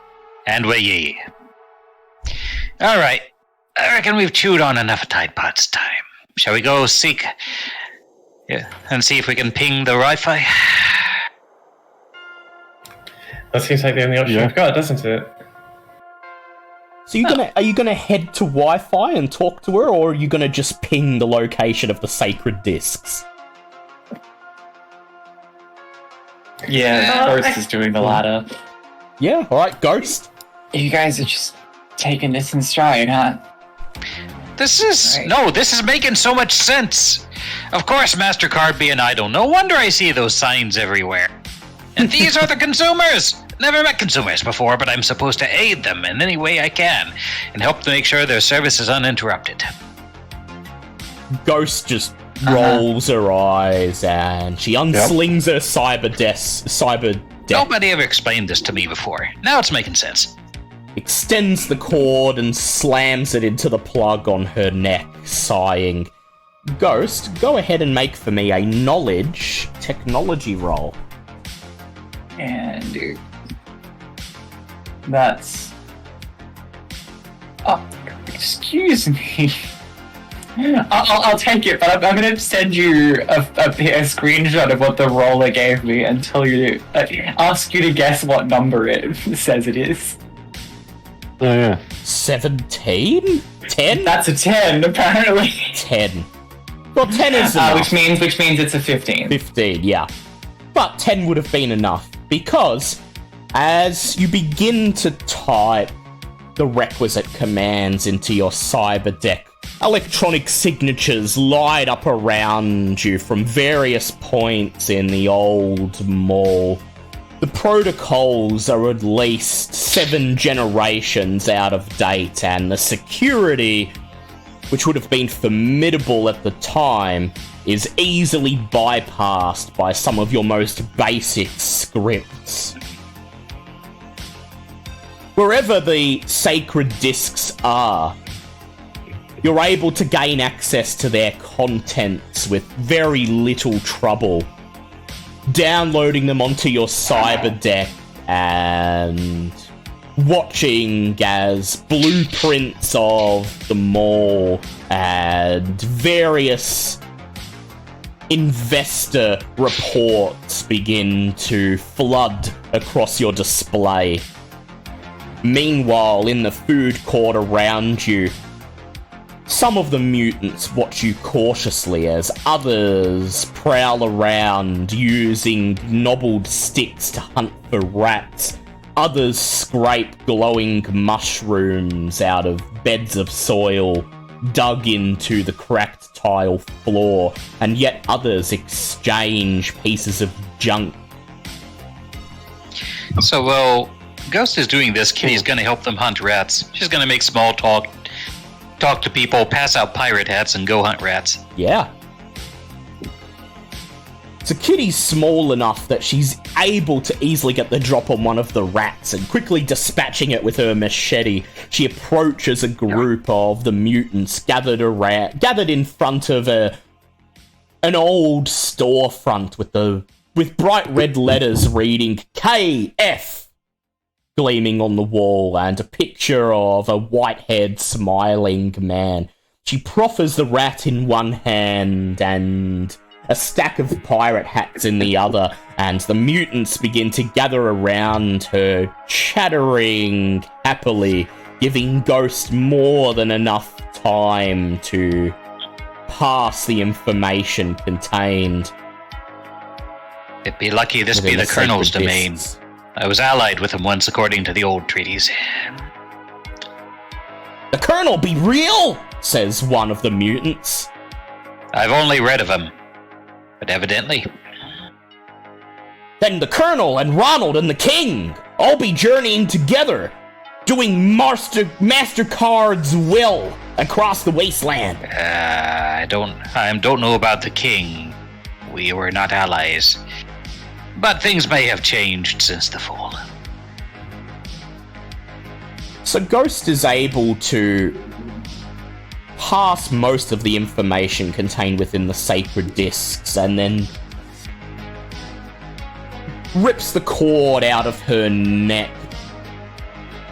Speaker 2: "And we ye." Alright, I reckon we've chewed on enough of Tide Pod's time. Shall we go seek... and see if we can ping the Wi-Fi?
Speaker 3: That seems like the only option we've got, doesn't it?
Speaker 1: So are you gonna head to Wi-Fi and talk to her, or are you gonna just ping the location of the sacred discs?
Speaker 4: Yeah, Ghost is doing the latter.
Speaker 1: Yeah, alright, Ghost.
Speaker 4: You guys are just taking this in stride, huh?
Speaker 2: This is...
Speaker 4: Right.
Speaker 2: No, this is making so much sense. Of course, MasterCard being idle. No wonder I see those signs everywhere. And these are the consumers! Never met consumers before, but I'm supposed to aid them in any way I can and help to make sure their service is uninterrupted.
Speaker 1: Ghost just rolls her eyes and she unslings her cyber deck.
Speaker 2: Nobody ever explained this to me before. Now it's making sense.
Speaker 1: Extends the cord and slams it into the plug on her neck, sighing. Ghost, go ahead and make for me a knowledge technology roll.
Speaker 4: And that's... Oh, excuse me. I'll take it, but I'm going to send you a screenshot of what the roller gave me and tell you, ask you to guess what number it says it is.
Speaker 5: Oh, yeah.
Speaker 1: 17? 10?
Speaker 4: That's a 10, apparently.
Speaker 1: 10. Well, 10 is enough.
Speaker 4: Which means it's a 15.
Speaker 1: 15, yeah. But 10 would have been enough, because as you begin to type the requisite commands into your cyber deck, electronic signatures light up around you from various points in the old mall. The protocols are at least 7 generations out of date, and the security, which would have been formidable at the time, is easily bypassed by some of your most basic scripts. Wherever the sacred discs are, you're able to gain access to their contents with very little trouble, downloading them onto your cyber deck and watching as blueprints of the mall and various investor reports begin to flood across your display. Meanwhile, in the food court around you, Some of the mutants watch you cautiously as others prowl around using knobbled sticks to hunt for rats. Others scrape glowing mushrooms out of beds of soil dug into the cracked tile floor, and yet others exchange pieces of junk.
Speaker 2: So while Ghost is doing this, Kitty's going to help them hunt rats. She's going to make small talk to people, pass out pirate hats, and go hunt rats.
Speaker 1: Yeah. So Kitty's small enough that she's able to easily get the drop on one of the rats, and quickly dispatching it with her machete, she approaches a group of the mutants gathered in front of an old storefront with bright red letters reading KF gleaming on the wall, and a picture of a white-haired smiling man. She proffers the rat in one hand and a stack of pirate hats in the other, and the mutants begin to gather around her, chattering happily, giving Ghost more than enough time to pass the information contained.
Speaker 2: It'd be lucky this be the Colonel's domain. I was allied with him once, according to the old treaties.
Speaker 1: The Colonel be real, says one of the mutants.
Speaker 2: I've only read of him, but evidently.
Speaker 1: Then the Colonel and Ronald and the King all be journeying together, doing Mastercards' will across the wasteland.
Speaker 2: I don't know about the King. We were not allies. But things may have changed since the fall.
Speaker 1: So Ghost is able to pass most of the information contained within the sacred discs, and then rips the cord out of her neck,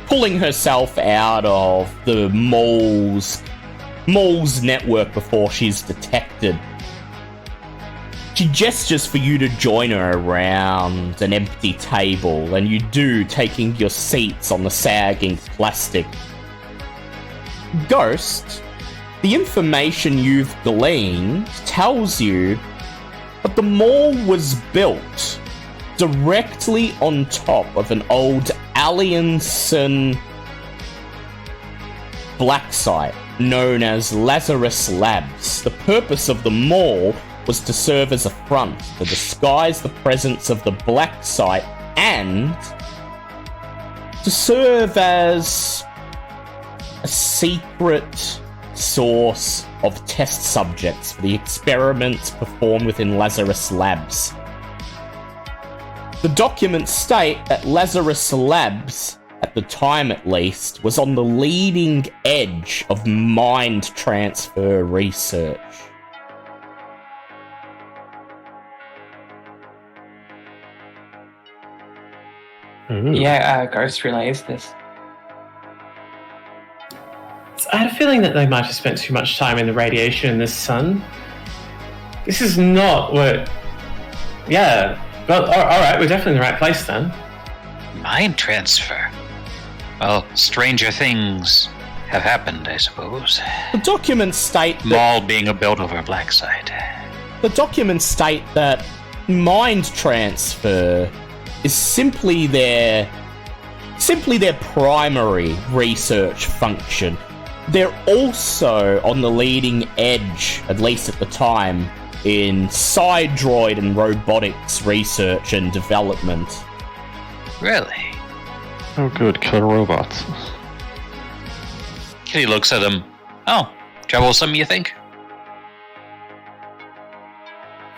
Speaker 1: pulling herself out of the mole's network before she's detected. She gestures for you to join her around an empty table, and you do, taking your seats on the sagging plastic. Ghost, the information you've gleaned tells you that the mall was built directly on top of an old Alliansen black site known as Lazarus Labs. The purpose of the mall was to serve as a front to disguise the presence of the black site and to serve as a secret source of test subjects for the experiments performed within Lazarus Labs. The documents state that Lazarus Labs, at the time at least, was on the leading edge of mind transfer research.
Speaker 4: Yeah, Ghost relays this.
Speaker 3: I had a feeling that they might have spent too much time in the radiation in the sun. This is not what... Yeah. Well, alright, we're definitely in the right place then.
Speaker 2: Mind transfer? Well, stranger things have happened, I suppose.
Speaker 1: The documents state
Speaker 2: Mall being a built over black site.
Speaker 1: The documents state that mind transfer is simply their primary research function. They're also on the leading edge, at least at the time, in side droid and robotics research and development.
Speaker 2: Really?
Speaker 5: Oh good, killer robots.
Speaker 2: Kitty looks at him. Oh, troublesome, you think?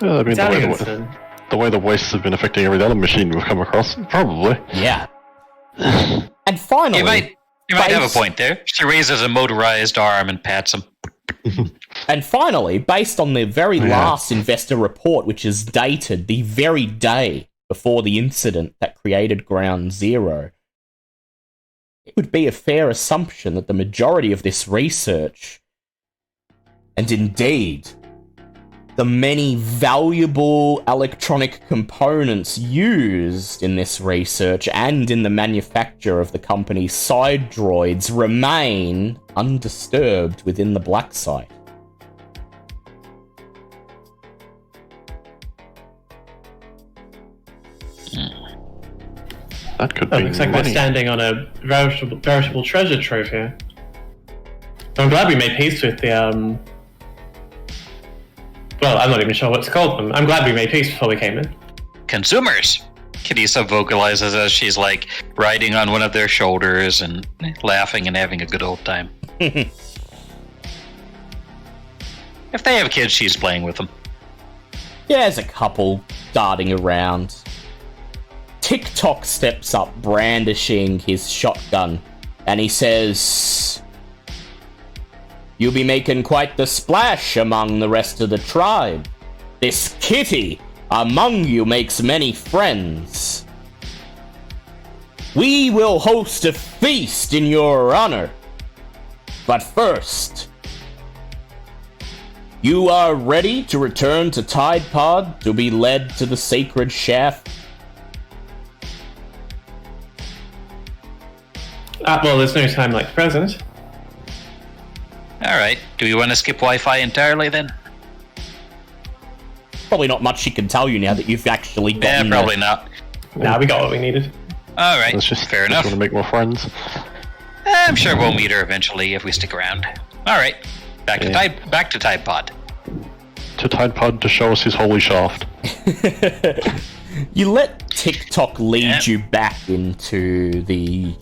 Speaker 5: Yeah, I mean,
Speaker 3: Alliansen.
Speaker 5: the way the wastes have been affecting every other machine we've come across, probably.
Speaker 1: Yeah. And finally...
Speaker 2: You might have a point there. She raises a motorized arm and pats him.
Speaker 1: And finally, based on the very last investor report, which is dated the very day before the incident that created Ground Zero, it would be a fair assumption that the majority of this research, and indeed the many valuable electronic components used in this research and in the manufacture of the company's side droids remain undisturbed within the black site.
Speaker 5: That could be
Speaker 3: Looks like we're
Speaker 5: money.
Speaker 3: standing on a veritable treasure trove here. I'm glad we made peace with the, well, I'm not even sure what to call them. I'm glad we made peace before we came in.
Speaker 2: Consumers! Kadisa vocalizes as she's like riding on one of their shoulders and laughing and having a good old time. If they have kids, she's playing with them.
Speaker 1: Yeah, there's a couple darting around. TikTok steps up, brandishing his shotgun, and he says, "You'll be making quite the splash among the rest of the tribe. This kitty among you makes many friends. We will host a feast in your honor. But first, you are ready to return to Tide Pod to be led to the sacred shaft?"
Speaker 3: Well, there's no time like the present.
Speaker 2: Alright, do we want to skip Wi-Fi entirely then?
Speaker 1: Probably not much she can tell you now that you've actually
Speaker 2: Yeah,
Speaker 1: gotten
Speaker 2: probably not.
Speaker 3: Nah, we got what we needed.
Speaker 2: Alright,
Speaker 5: Let's just
Speaker 2: fair enough.
Speaker 5: want to make more friends.
Speaker 2: I'm sure we'll meet her eventually if we stick around. Alright, back to Tide Pod.
Speaker 5: To Tide Pod to show us his holy shaft.
Speaker 1: You let TikTok lead you back into the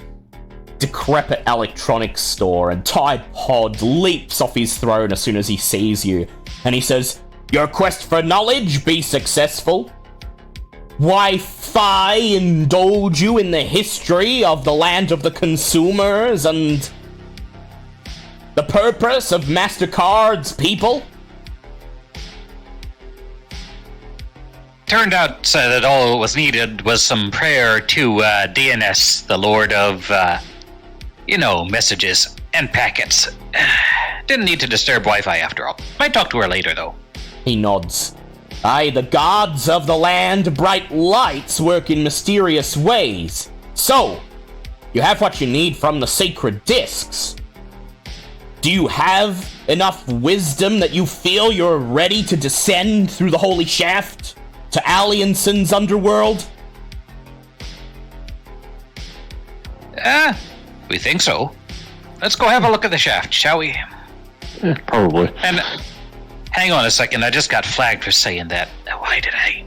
Speaker 1: decrepit electronics store, and Tide Pod leaps off his throne as soon as he sees you, and he says, "Your quest for knowledge be successful. Wi-Fi indulge you in the history of the land of the consumers and the purpose of Mastercards, people?"
Speaker 2: Turned out that all was needed was some prayer to DNS, the Lord of, messages and packets. Didn't need to disturb Wi-Fi after all. Might talk to her later, though.
Speaker 1: He nods. "Aye, the gods of the land, bright lights work in mysterious ways. So, you have what you need from the sacred discs. Do you have enough wisdom that you feel you're ready to descend through the holy shaft to Alliansen's underworld?"
Speaker 2: We think so. Let's go have a look at the shaft, shall we?
Speaker 5: Probably.
Speaker 2: And hang on a second, I just got flagged for saying that. Why did I?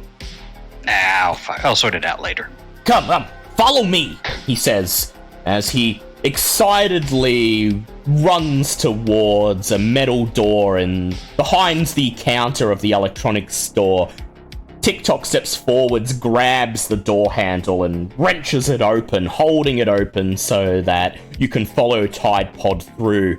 Speaker 2: I'll sort it out later.
Speaker 1: Come, follow me, he says, as he excitedly runs towards a metal door and behind the counter of the electronics store. TikTok steps forwards, grabs the door handle and wrenches it open, holding it open so that you can follow Tide Pod through.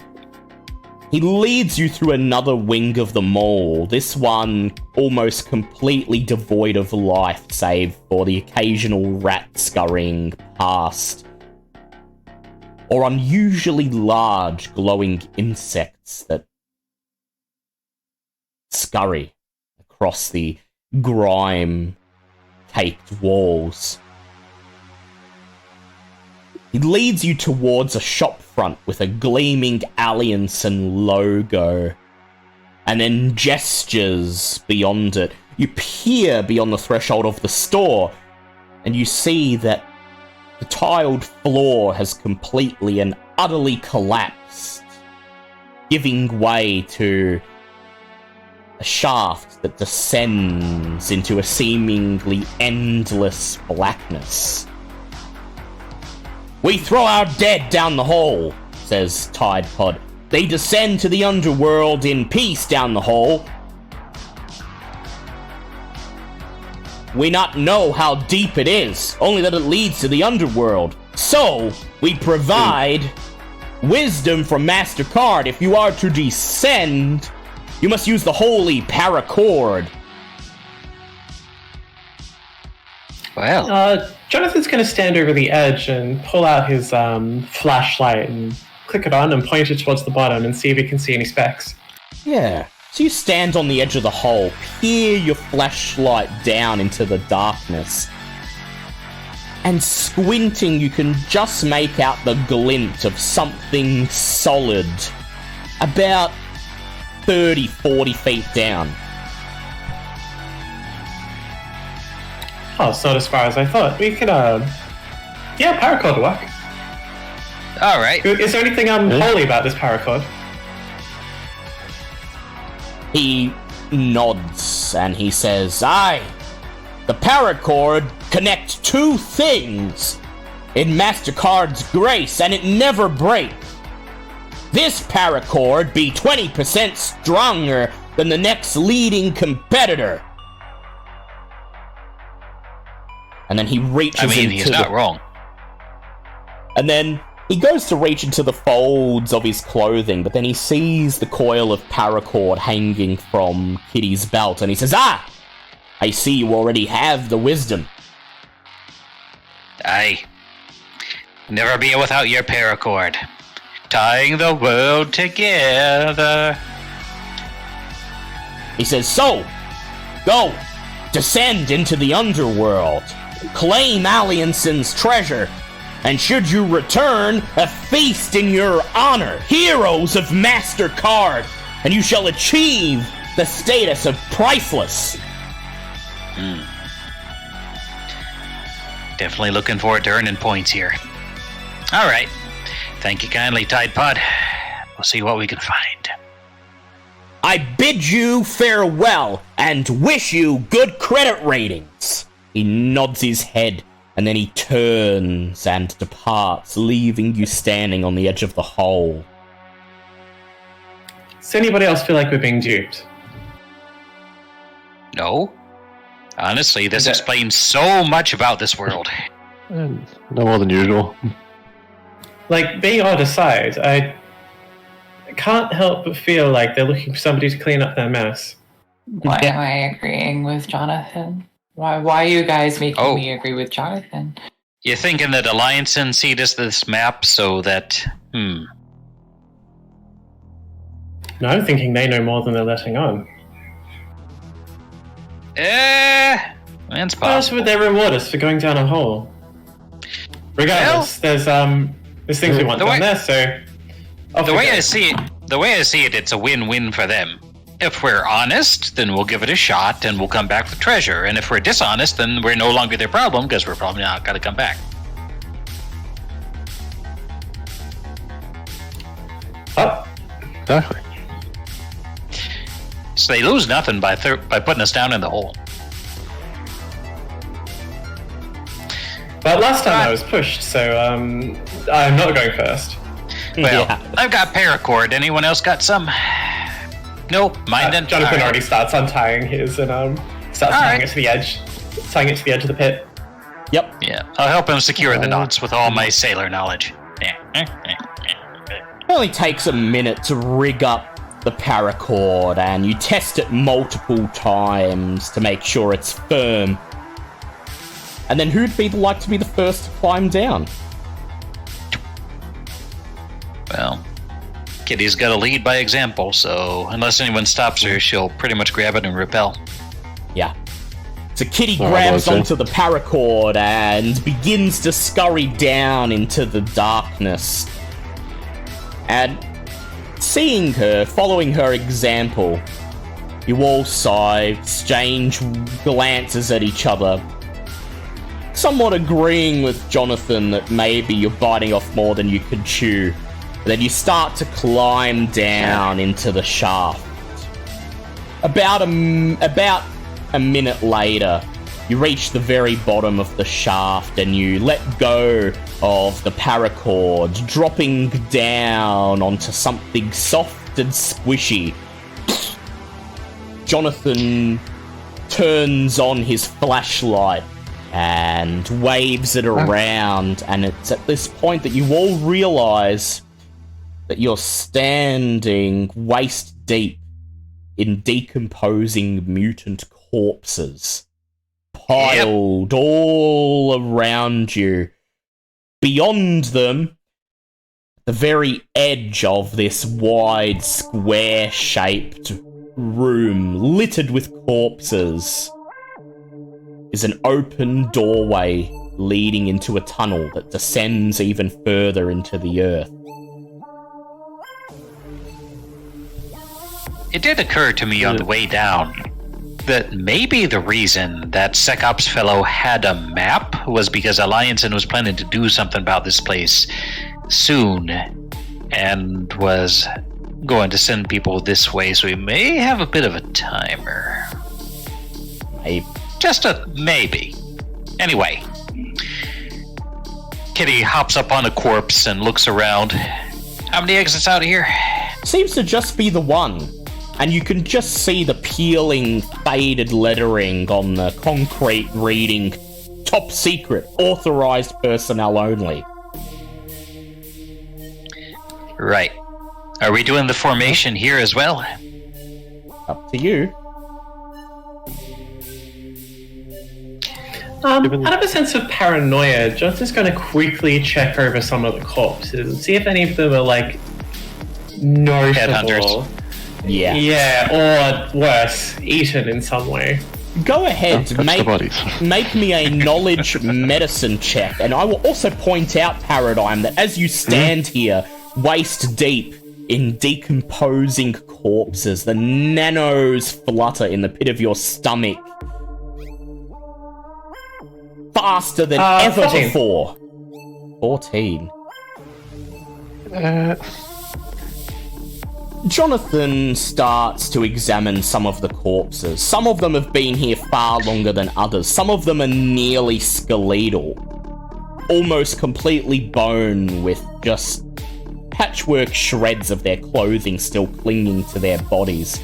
Speaker 1: He leads you through another wing of the mall, this one almost completely devoid of life save for the occasional rat scurrying past, or unusually large glowing insects that scurry across the grime-caked walls. He leads you towards a shop front with a gleaming Alliansen logo, and then gestures beyond it. You peer beyond the threshold of the store, and you see that the tiled floor has completely and utterly collapsed, giving way to a shaft that descends into a seemingly endless blackness. "We throw our dead down the hole," says Tide Pod. "They descend to the underworld in peace down the hole. We not know how deep it is, only that it leads to the underworld. So, we provide wisdom from Mastercard. If you are to descend, you must use the holy paracord."
Speaker 2: Well,
Speaker 3: Jonathan's going to stand over the edge and pull out his flashlight and click it on and point it towards the bottom and see if he can see any specks.
Speaker 1: Yeah, So you stand on the edge of the hole, peer your flashlight down into the darkness, and squinting you can just make out the glint of something solid about 30, 40 feet down.
Speaker 3: Oh, it's not as far as I thought. We could, yeah, paracord will work.
Speaker 2: All right.
Speaker 3: Is there anything unholy about this paracord?
Speaker 1: He nods and he says, "Aye, the paracord connects two things. In Mastercards grace, and it never break. This paracord be 20% stronger than the next leading competitor." And then he reaches into
Speaker 2: he's not wrong.
Speaker 1: And then he goes to reach into the folds of his clothing, but then he sees the coil of paracord hanging from Kitty's belt, and he says, "Ah! I see you already have the wisdom."
Speaker 2: Aye. Never be without your paracord. Tying the world together.
Speaker 1: He says, "So, go, descend into the underworld, claim Alliansen's treasure, and should you return, a feast in your honor, heroes of Mastercard, and you shall achieve the status of priceless."
Speaker 2: Definitely looking forward to earning points here. All right. Thank you kindly, Tide Pod. We'll see what we can find.
Speaker 1: "I bid you farewell and wish you good credit ratings." He nods his head, and then he turns and departs, leaving you standing on the edge of the hole.
Speaker 3: Does anybody else feel like we're being duped?
Speaker 2: No. Honestly, this explains so much about this world.
Speaker 5: No more than usual.
Speaker 3: Like, being on the side, I can't help but feel like they're looking for somebody to clean up their mess.
Speaker 6: Why am I agreeing with Jonathan? Why are you guys making me agree with Jonathan?
Speaker 2: You're thinking that Alliansen seed us this map so that...
Speaker 3: No, I'm thinking they know more than they're letting on.
Speaker 2: That's
Speaker 3: How else
Speaker 2: possible.
Speaker 3: would they reward us for going down a hole? Regardless, there's things we want
Speaker 2: the
Speaker 3: down
Speaker 2: way-
Speaker 3: there, so...
Speaker 2: The way I see it, it's a win-win for them. If we're honest, then we'll give it a shot and we'll come back with treasure. And if we're dishonest, then we're no longer their problem because we're probably not going to come back.
Speaker 3: Oh,
Speaker 5: Exactly.
Speaker 2: So they lose nothing by putting us down in the hole.
Speaker 3: but last time I was pushed, so I'm not going first.
Speaker 2: Well,
Speaker 1: Yeah.
Speaker 2: I've got paracord. Anyone else got some? Nope. Mine then.
Speaker 3: Jonathan
Speaker 2: Alright.
Speaker 3: already starts untying his and starts tying it to the edge. Tying it to the edge of the pit.
Speaker 1: Yep.
Speaker 2: Yeah, I'll help him secure the knots with all my sailor knowledge. Yeah.
Speaker 1: It only takes a minute to rig up the paracord, and you test it multiple times to make sure it's firm. And then who'd be like to be the first to climb down?
Speaker 2: Well, Kitty's got to lead by example, so unless anyone stops her, she'll pretty much grab it and repel.
Speaker 1: Yeah. So Kitty
Speaker 5: Oh,
Speaker 1: grabs
Speaker 5: okay.
Speaker 1: onto the paracord and begins to scurry down into the darkness. And seeing her, following her example, you all sigh, exchange glances at each other, somewhat agreeing with Jonathan that maybe you're biting off more than you could chew. Then you start to climb down into the shaft. About a minute later, you reach the very bottom of the shaft and you let go of the paracord, dropping down onto something soft and squishy. Jonathan turns on his flashlight and waves it around, and it's at this point that you all realize that you're standing waist deep in decomposing mutant corpses piled all around you. Beyond them, the very edge of this wide, square-shaped room littered with corpses is an open doorway leading into a tunnel that descends even further into the earth.
Speaker 2: It did occur to me on the way down that maybe the reason that SecOps fellow had a map was because Alliansen was planning to do something about this place soon and was going to send people this way, so we may have a bit of a timer.
Speaker 1: Maybe.
Speaker 2: Just a maybe. Anyway, Kitty hops up on a corpse and looks around. How many exits out of here?
Speaker 1: Seems to just be the one. And you can just see the peeling, faded lettering on the concrete reading, top secret, authorized personnel only.
Speaker 2: Right. Are we doing the formation here as well?
Speaker 1: Up to you.
Speaker 3: Out of a sense of paranoia, Jonathan's going to quickly check over some of the corpses and see if any of them are, like, noticeable.
Speaker 2: Headhunters.
Speaker 1: Yeah.
Speaker 3: Yeah, or worse, eaten in some way.
Speaker 1: Go ahead,
Speaker 5: Touch the bodies.
Speaker 1: make me a knowledge medicine check, and I will also point out, Paradigm, that as you stand here, waist deep in decomposing corpses, the nanos flutter in the pit of your stomach faster than ever
Speaker 3: 14.
Speaker 1: before. 14. Jonathan starts to examine some of the corpses. Some of them have been here far longer than others. Some of them are nearly skeletal. Almost completely bone with just patchwork shreds of their clothing still clinging to their bodies.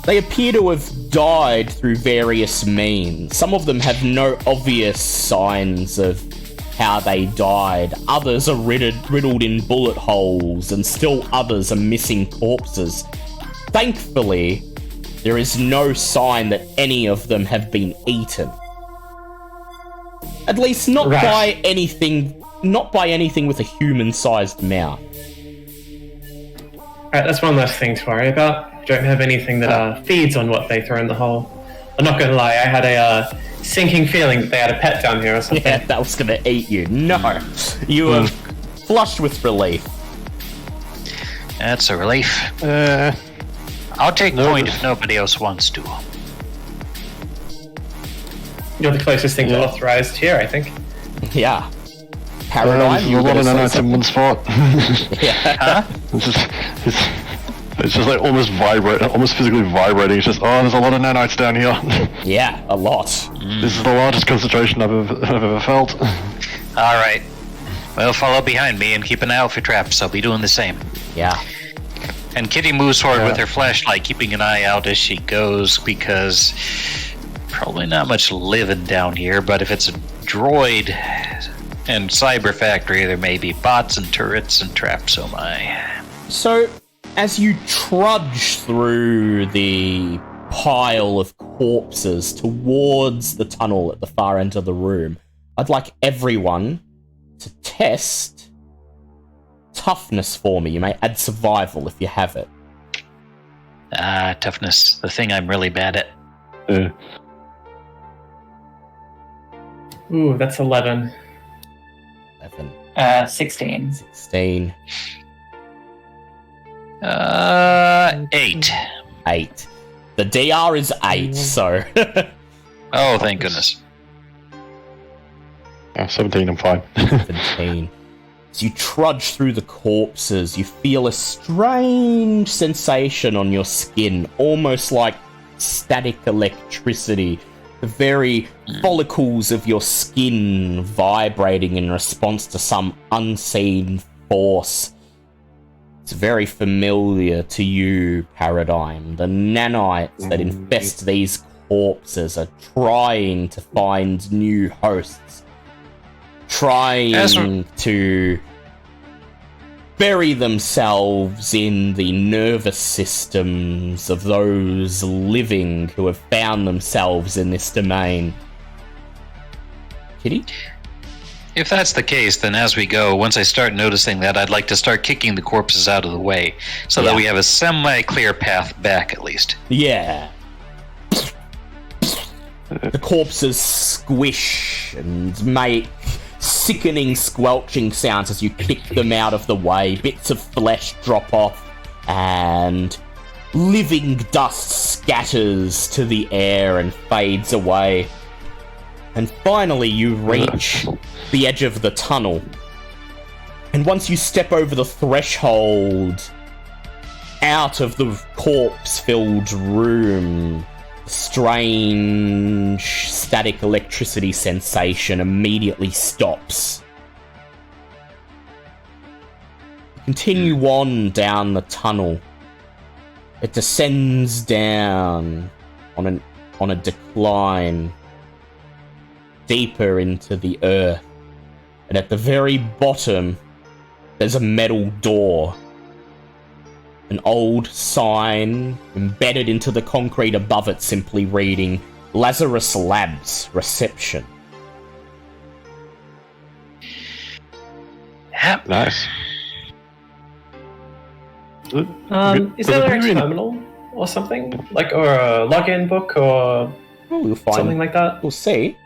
Speaker 1: They appear to have died through various means. Some of them have no obvious signs of how they died. Others are riddled in bullet holes, and still others are missing corpses. Thankfully, there is no sign that any of them have been eaten. At least not by anything with a human-sized mouth.
Speaker 3: Alright, that's one less thing to worry about. Don't have anything that feeds on what they throw in the hole. I'm not gonna lie, I had a sinking feeling that they had a pet down here or something.
Speaker 1: Yeah, that was gonna eat you. No. You were flushed with relief.
Speaker 2: That's a relief. I'll take point if nobody else wants to.
Speaker 3: You're the closest thing to authorized here, I think.
Speaker 1: Yeah. Paradigm, you
Speaker 5: a lot of
Speaker 1: gonna
Speaker 5: nanites
Speaker 1: say
Speaker 5: in one spot.
Speaker 1: Yeah.
Speaker 5: It's just like almost physically vibrating. It's just, there's a lot of nanites down here.
Speaker 1: Yeah, a lot.
Speaker 5: This is the largest concentration I've ever felt.
Speaker 2: Alright. Well, follow behind me and keep an eye out for traps. I'll be doing the same.
Speaker 1: Yeah.
Speaker 2: And Kitty moves forward with her flashlight, keeping an eye out as she goes, because probably not much living down here, but if it's a droid and cyber factory, there may be bots and turrets and traps, oh my.
Speaker 1: So, as you trudge through the pile of corpses towards the tunnel at the far end of the room, I'd like everyone to test toughness for me. You may add survival if you have it.
Speaker 2: Toughness, the thing I'm really bad at.
Speaker 3: Ooh, that's 11.
Speaker 1: 11.
Speaker 6: 16.
Speaker 1: 16.
Speaker 2: 8.
Speaker 1: 8. The DR is 8, so...
Speaker 2: Oh, thank goodness.
Speaker 5: 17, I'm fine.
Speaker 1: 17. As you trudge through the corpses, you feel a strange sensation on your skin, almost like static electricity. The very follicles of your skin vibrating in response to some unseen force. It's very familiar to you, Paradigm. The nanites that infest these corpses are trying to find new hosts. Trying to bury themselves in the nervous systems of those living who have found themselves in this domain. Kitty?
Speaker 2: If that's the case, then as we go, once I start noticing that, I'd like to start kicking the corpses out of the way, so that we have a semi-clear path back, at least.
Speaker 1: Yeah. The corpses squish and make sickening squelching sounds as you kick them out of the way. Bits of flesh drop off, and living dust scatters to the air and fades away. And finally, you reach the edge of the tunnel. And once you step over the threshold out of the corpse-filled room, strange static electricity sensation immediately stops. Continue on down the tunnel. It descends down on a decline deeper into the earth, and at the very bottom there's a metal door. An old sign embedded into the concrete above it simply reading Lazarus Labs Reception.
Speaker 2: Yep.
Speaker 5: Nice.
Speaker 3: Is there a terminal or something? Or a login book or
Speaker 1: We'll find,
Speaker 3: something like that?
Speaker 1: We'll see.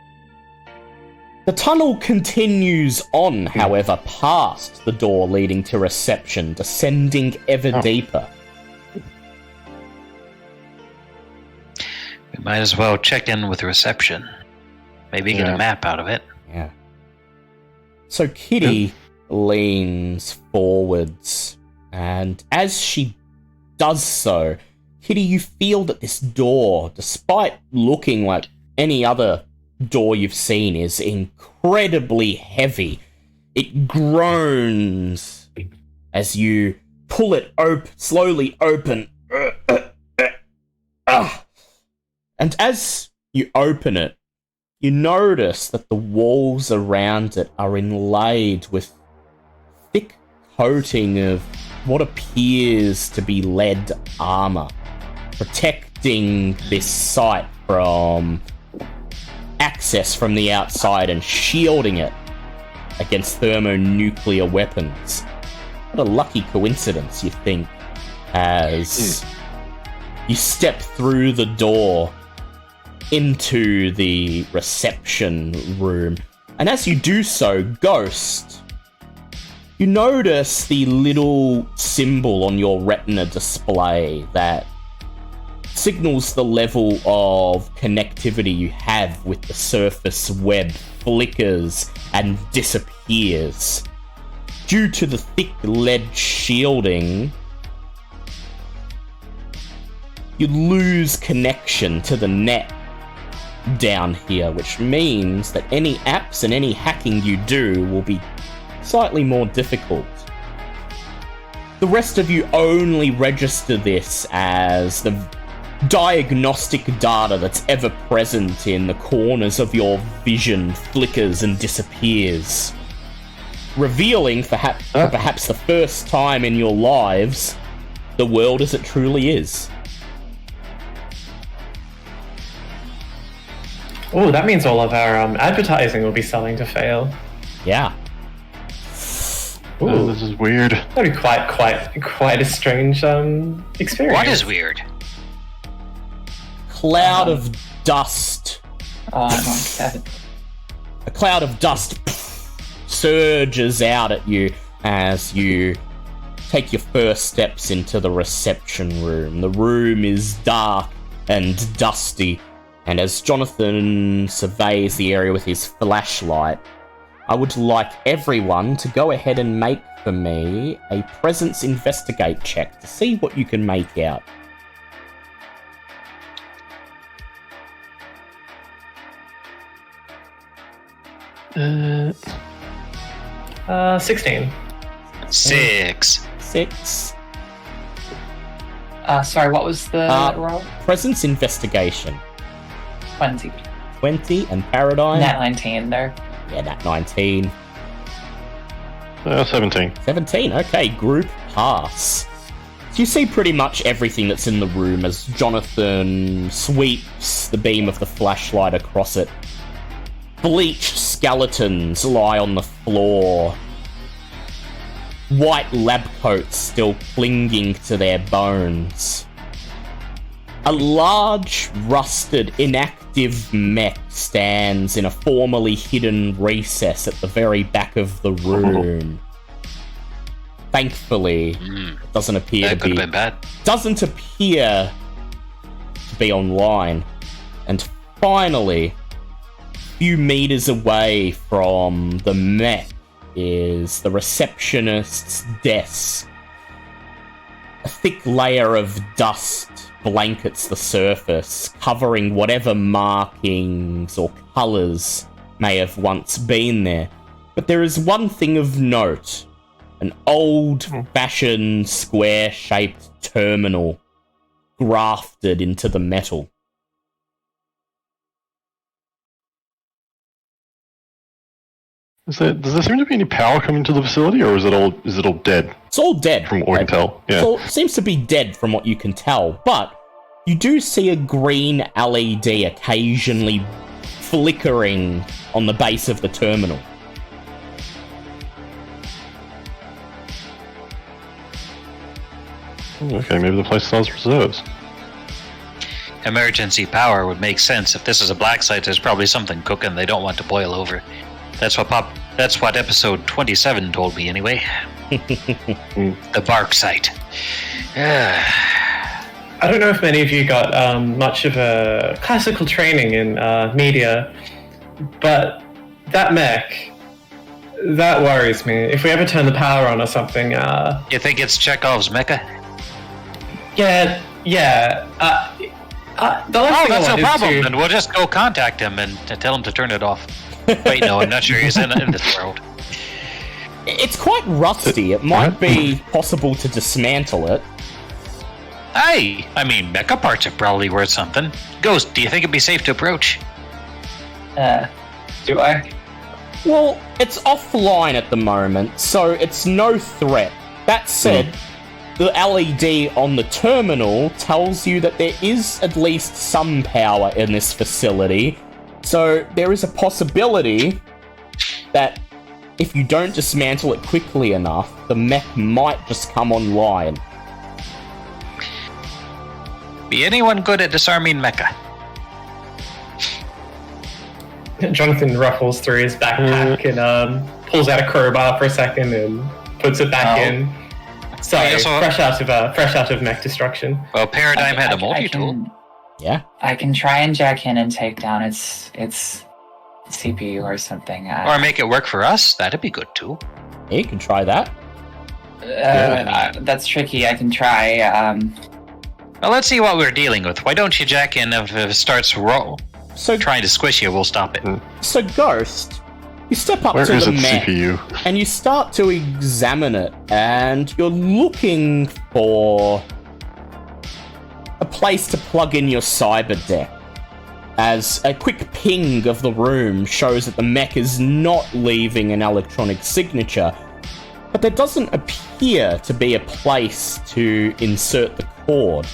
Speaker 1: The tunnel continues on, however, past the door leading to reception, descending ever deeper.
Speaker 2: We might as well check in with reception. Maybe get a map out of it.
Speaker 1: Yeah. So Kitty leans forwards, and as she does so, Kitty, you feel that this door, despite looking like any other door you've seen, is incredibly heavy. It groans as you pull it slowly open. And as you open it, you notice that the walls around it are inlaid with thick coating of what appears to be lead armor, protecting this site from access from the outside and shielding it against thermonuclear weapons. What a lucky coincidence, you think, as you step through the door into the reception room. And as you do so, Ghost, you notice the little symbol on your retina display that signals the level of connectivity you have with the surface web flickers and disappears. Due to the thick lead shielding, you lose connection to the net down here, which means that any apps and any hacking you do will be slightly more difficult. The rest of you only register this as the diagnostic data that's ever present in the corners of your vision flickers and disappears, revealing for perhaps the first time in your lives the world as it truly is.
Speaker 3: Oh, that means all of our advertising will be starting to fail.
Speaker 1: Yeah.
Speaker 3: Ooh,
Speaker 5: This is weird.
Speaker 3: that'd be quite a strange experience.
Speaker 2: What is weird?
Speaker 1: Cloud of dust.
Speaker 6: Oh my god.
Speaker 1: A cloud of dust surges out at you as you take your first steps into the reception room. The room is dark and dusty, and as Jonathan surveys the area with his flashlight, I would like everyone to go ahead and make for me a presence investigate check to see what you can make out.
Speaker 3: Uh, 16.
Speaker 2: 6.
Speaker 1: 6.
Speaker 6: Sorry, what was the roll?
Speaker 1: Presence investigation.
Speaker 6: 20.
Speaker 1: 20 and paradigm.
Speaker 6: Nat 19 there.
Speaker 1: Yeah, that 19.
Speaker 5: 17.
Speaker 1: 17, okay, group pass. So you see pretty much everything that's in the room as Jonathan sweeps the beam of the flashlight across it. Bleached skeletons lie on the floor. White lab coats still clinging to their bones. A large, rusted, inactive mech stands in a formerly hidden recess at the very back of the room. Thankfully, it doesn't appear
Speaker 2: That
Speaker 1: to
Speaker 2: could
Speaker 1: be...
Speaker 2: have been bad.
Speaker 1: Doesn't appear to be online. And finally, a few meters away from the mech is the receptionist's desk. A thick layer of dust blankets the surface, covering whatever markings or colours may have once been there. But there is one thing of note. An old-fashioned square-shaped terminal grafted into the metal.
Speaker 5: Does there seem to be any power coming to the facility, or is it all dead?
Speaker 1: It's all dead.
Speaker 5: From what we can tell, yeah.
Speaker 1: So it seems to be dead from what you can tell, but you do see a green LED occasionally flickering on the base of the terminal.
Speaker 5: Okay, maybe the place still has reserves.
Speaker 2: Emergency power would make sense. If this is a black site, there's probably something cooking they don't want to boil over. That's what episode 27 told me anyway. The bark site.
Speaker 3: I don't know if many of you got much of a classical training in media, but that mech, that worries me. If we ever turn the power on or something...
Speaker 2: You think it's Chekhov's Mecha?
Speaker 3: Yeah. The last thing
Speaker 2: That's
Speaker 3: I
Speaker 2: no
Speaker 3: want
Speaker 2: problem.
Speaker 3: is to...
Speaker 2: Then we'll just go contact him and tell him to turn it off. Wait, no, I'm not sure he's in this world.
Speaker 1: It's quite rusty. It might be possible to dismantle it.
Speaker 2: Hey, I mean, mecha parts are probably worth something. Ghost, do you think it'd be safe to approach?
Speaker 4: Do I?
Speaker 1: Well, it's offline at the moment, so it's no threat. That said, the LED on the terminal tells you that there is at least some power in this facility, so there is a possibility that if you don't dismantle it quickly enough, the mech might just come online.
Speaker 2: Be anyone good at disarming mecha?
Speaker 3: Jonathan ruffles through his backpack and pulls out a crowbar for a second and puts it back in. Sorry,
Speaker 2: Yeah, so-
Speaker 3: fresh out of mech destruction.
Speaker 2: Well, Paradigm had a
Speaker 6: I
Speaker 2: multi-tool.
Speaker 6: can-
Speaker 1: Yeah?
Speaker 6: I can try and jack in and take down its CPU or something.
Speaker 2: Or make it work for us. That'd be good too.
Speaker 1: Yeah, you can try that.
Speaker 6: That's tricky. I can try.
Speaker 2: Well, let's see what we're dealing with. Why don't you jack in if it starts
Speaker 1: So,
Speaker 2: trying to squish you, we'll stop it.
Speaker 1: so Ghost, you step up
Speaker 5: Where
Speaker 1: to
Speaker 5: is
Speaker 1: the
Speaker 5: its
Speaker 1: mech,
Speaker 5: CPU?
Speaker 1: and you start to examine it, and you're looking for a place to plug in your cyber deck, as a quick ping of the room shows that the mech is not leaving an electronic signature, but there doesn't appear to be a place to insert the cord.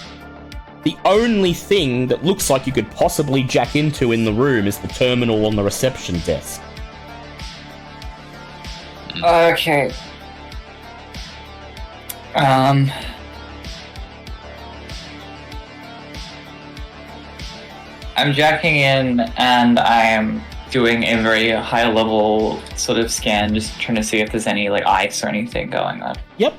Speaker 1: The only thing that looks like you could possibly jack into in the room is the terminal on the reception desk.
Speaker 6: Okay. I'm jacking in and I am doing a very high level sort of scan, just trying to see if there's any like ice or anything going on.
Speaker 1: Yep.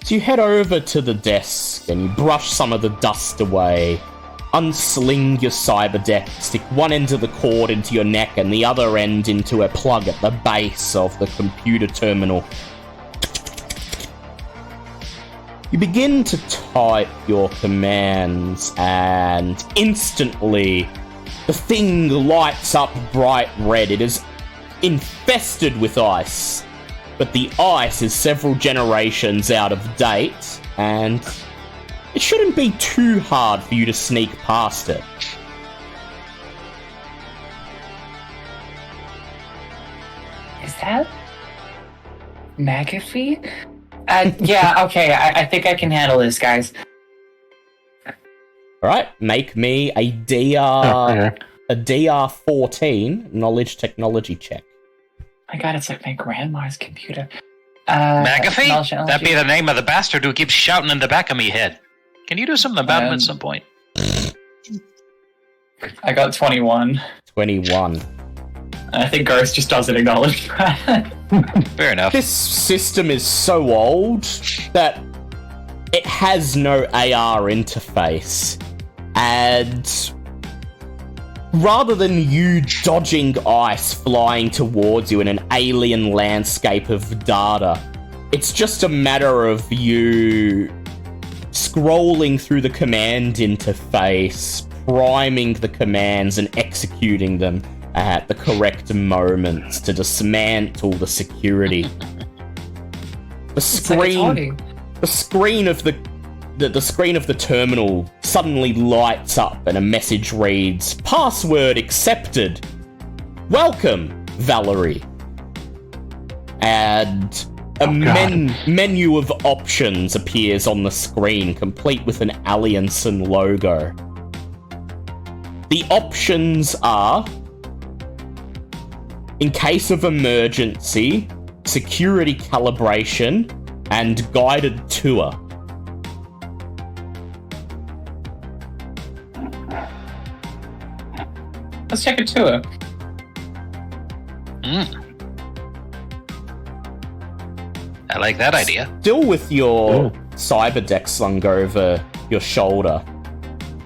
Speaker 1: So you head over to the desk and you brush some of the dust away, unsling your cyber deck, stick one end of the cord into your neck and the other end into a plug at the base of the computer terminal. You begin to type your commands and instantly the thing lights up bright red. It is infested with ice, but the ice is several generations out of date and it shouldn't be too hard for you to sneak past it.
Speaker 6: Is that McAfee? Yeah, okay, I think I can handle this, guys.
Speaker 1: Alright, make me a DR a DR14 knowledge technology check.
Speaker 6: My god, it's like my grandma's computer.
Speaker 2: McAfee?
Speaker 6: knowledge
Speaker 2: That'd be the name of the bastard who keeps shouting in the back of me head. Can you do something about him at some point?
Speaker 6: I got 21.
Speaker 1: 21.
Speaker 6: I think Ghost just doesn't acknowledge that.
Speaker 2: Fair enough.
Speaker 1: This system is so old that it has no AR interface. And rather than you dodging ice flying towards you in an alien landscape of data, it's just a matter of you scrolling through the command interface, priming the commands and executing them at the correct moments to dismantle the security. The screen of the screen of the terminal suddenly lights up and a message reads, "Password accepted. Welcome, Valerie." And a menu of options appears on the screen, complete with an Alliansen logo. The options are: in case of emergency, security calibration, and guided tour.
Speaker 6: Let's check a tour.
Speaker 2: I like that idea.
Speaker 1: Still with your cyberdeck slung over your shoulder,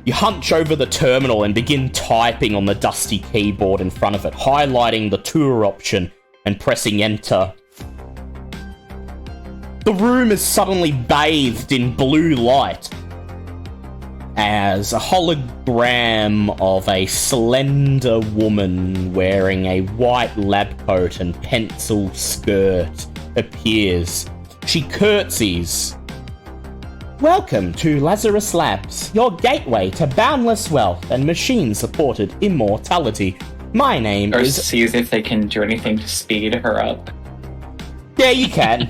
Speaker 1: you hunch over the terminal and begin typing on the dusty keyboard in front of it, highlighting the tour option and pressing enter. The room is suddenly bathed in blue light as a hologram of a slender woman wearing a white lab coat and pencil skirt appears. She curtsies. "Welcome to Lazarus Labs, your gateway to boundless wealth and machine-supported immortality. My name
Speaker 6: Or
Speaker 1: is..."
Speaker 6: sees if they can do anything to speed her up.
Speaker 1: Yeah, you can.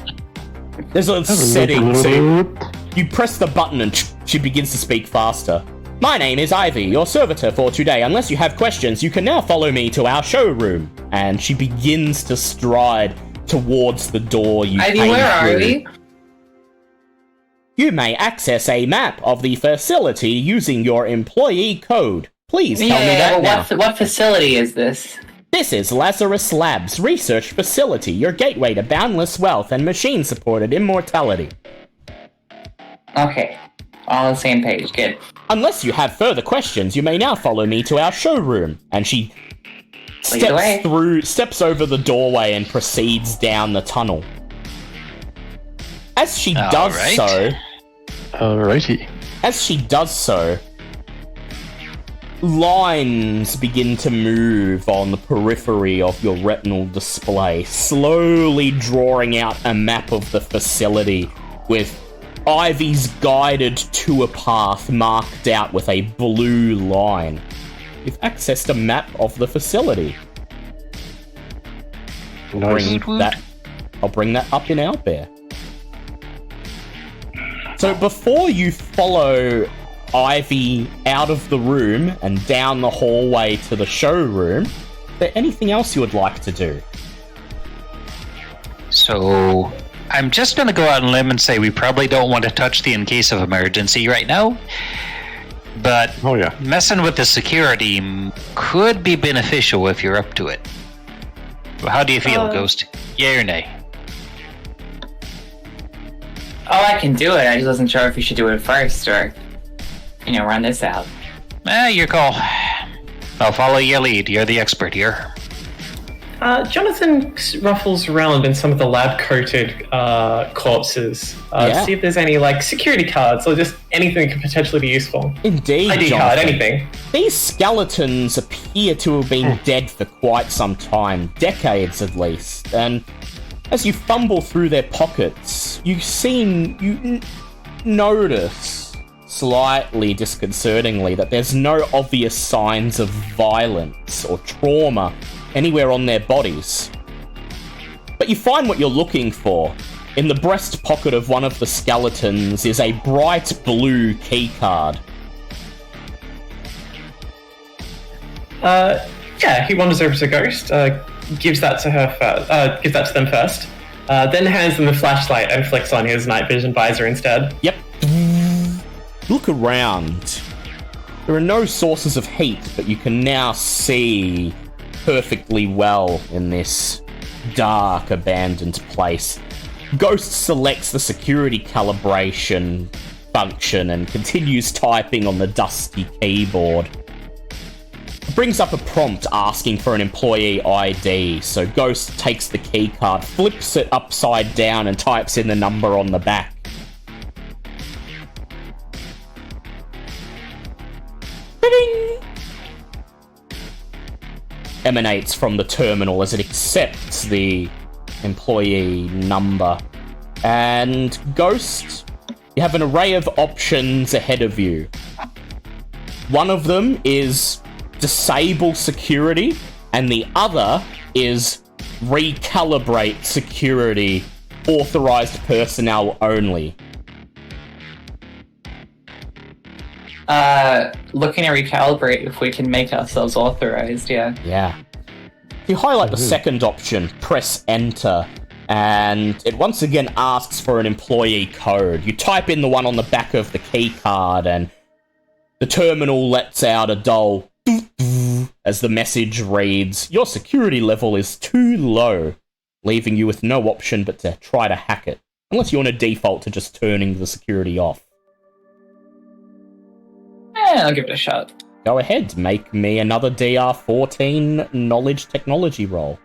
Speaker 1: There's a setting, so you press the button and she begins to speak faster. "My name is Ivy, your servitor for today. Unless you have questions, you can now follow me to our showroom." And she begins to stride towards the door you
Speaker 7: Ivy,
Speaker 1: came
Speaker 7: where are
Speaker 1: through.
Speaker 7: we?
Speaker 1: You may access a map of the facility using your employee code. Please tell me that now.
Speaker 7: What facility is this?
Speaker 1: This is Lazarus Labs Research Facility, your gateway to boundless wealth and machine-supported immortality.
Speaker 7: Okay, all on the same page. Good.
Speaker 1: Unless you have further questions, you may now follow me to our showroom. And she
Speaker 7: Lead the way.
Speaker 1: steps over the doorway and proceeds down the tunnel. As she does
Speaker 2: Alright.
Speaker 1: so,
Speaker 5: Alrighty.
Speaker 1: lines begin to move on the periphery of your retinal display, slowly drawing out a map of the facility with Ivy's guided tour path marked out with a blue line. You've accessed a map of the facility.
Speaker 5: Nice.
Speaker 1: I'll bring that up in our bear. So before you follow Ivy out of the room and down the hallway to the showroom, is there anything else you would like to do?
Speaker 2: So, I'm just gonna go out on a limb and say we probably don't want to touch the in case of emergency right now. But
Speaker 5: Oh yeah.
Speaker 2: messing with the security could be beneficial if you're up to it. How do you feel, Ghost? Yay or nay?
Speaker 7: Oh, I can do it. I just wasn't sure if you should do it first or, run this out.
Speaker 2: Your call. I'll follow your lead. You're the expert here.
Speaker 3: Jonathan ruffles around in some of the lab-coated corpses to see if there's any security cards or just anything that could potentially be useful.
Speaker 1: Indeed,
Speaker 3: ID
Speaker 1: Jonathan.
Speaker 3: card, anything.
Speaker 1: These skeletons appear to have been dead for quite some time, decades at least, and as you fumble through their pockets, you notice, slightly disconcertingly, that there's no obvious signs of violence or trauma anywhere on their bodies. But you find what you're looking for. In the breast pocket of one of the skeletons is a bright blue keycard.
Speaker 3: Yeah, he wanders over to Ghost, gives that to her gives that to them first, then hands them the flashlight and flicks on his night vision visor instead.
Speaker 1: Yep. Look around. There are no sources of heat, but you can now see perfectly well in this dark, abandoned place. Ghost selects the security calibration function and continues typing on the dusty keyboard. It brings up a prompt asking for an employee ID, so Ghost takes the keycard, flips it upside down, and types in the number on the back. Bing! Emanates from the terminal as it accepts the employee number. And Ghost, you have an array of options ahead of you. One of them is disable security, and the other is recalibrate security, authorized personnel only.
Speaker 6: Looking to recalibrate if we can make ourselves authorized, yeah.
Speaker 1: Yeah. If you highlight the second option, press enter, and it once again asks for an employee code. You type in the one on the back of the key card, and the terminal lets out a dull as the message reads, "Your security level is too low," leaving you with no option but to try to hack it, unless you want to default to just turning the security off.
Speaker 6: I'll give it a shot.
Speaker 1: Go ahead, make me another DR14 knowledge technology roll.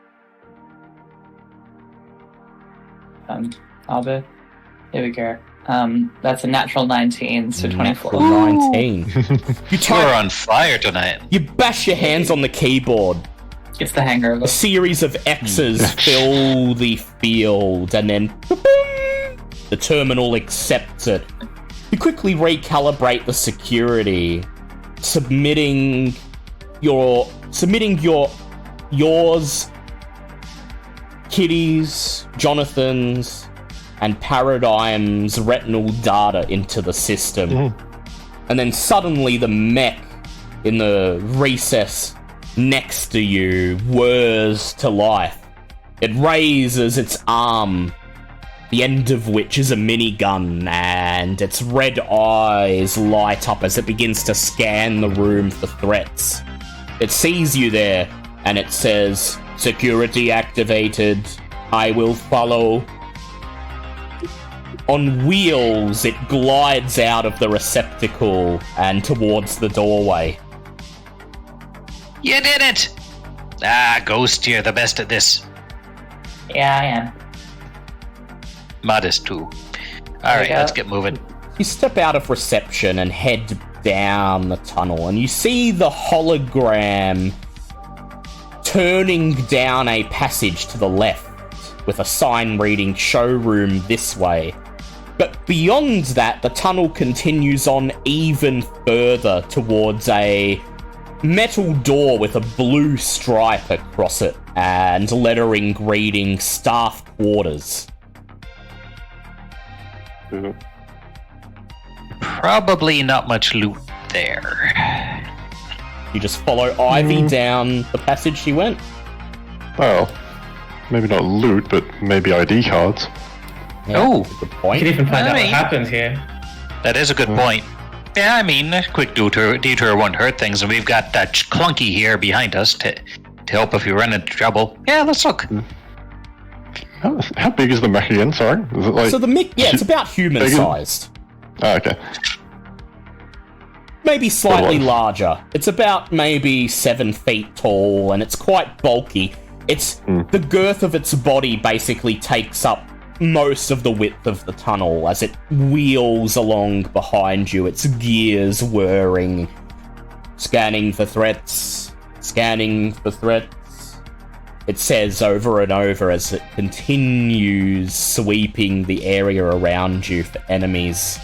Speaker 6: Here we go. That's a natural 19, so 24.
Speaker 1: Natural 19. You
Speaker 2: You're on fire tonight.
Speaker 1: You bash your hands on the keyboard.
Speaker 6: It's the hanger of
Speaker 1: A
Speaker 6: it.
Speaker 1: series of X's fill the field, and then the terminal accepts it. You quickly recalibrate the security, submitting yours, Kitty's, Jonathan's, and Paradigm's retinal data into the system. And then suddenly the mech in the recess next to you whirs to life. It raises its arm, the end of which is a minigun, and its red eyes light up as it begins to scan the room for threats. It sees you there, and it says, "Security activated. I will follow." On wheels, it glides out of the receptacle and towards the doorway.
Speaker 2: You did it! Ah, Ghost, you're the best at this.
Speaker 7: Yeah, I am.
Speaker 2: Modest, too. Alright,
Speaker 7: go.
Speaker 2: let's get moving.
Speaker 1: You step out of reception and head down the tunnel, and you see the hologram turning down a passage to the left with a sign reading "Showroom this way." But beyond that, the tunnel continues on even further towards a metal door with a blue stripe across it and lettering reading "Staff Quarters."
Speaker 2: Probably not much loot there.
Speaker 1: You just follow Ivy down the passage she went.
Speaker 5: Well, maybe not loot, but maybe ID cards.
Speaker 1: Yeah,
Speaker 2: Oh.
Speaker 1: that's a good
Speaker 3: You
Speaker 1: point.
Speaker 3: can even find out what
Speaker 2: Alright.
Speaker 3: happened here.
Speaker 2: That is a good point. Yeah, I mean, a quick detour won't hurt things, and we've got that clunky here behind us to help if you run into trouble. Yeah, let's look.
Speaker 5: How big is the mech again? Sorry, is it like?
Speaker 1: So the mic, yeah, it's about human-sized.
Speaker 5: Oh, okay.
Speaker 1: Maybe slightly
Speaker 5: What?
Speaker 1: larger. It's about maybe 7 feet tall, and it's quite bulky. It's the girth of its body basically takes up most of the width of the tunnel as it wheels along behind you, its gears whirring, scanning for threats, it says over and over as it continues sweeping the area around you for enemies.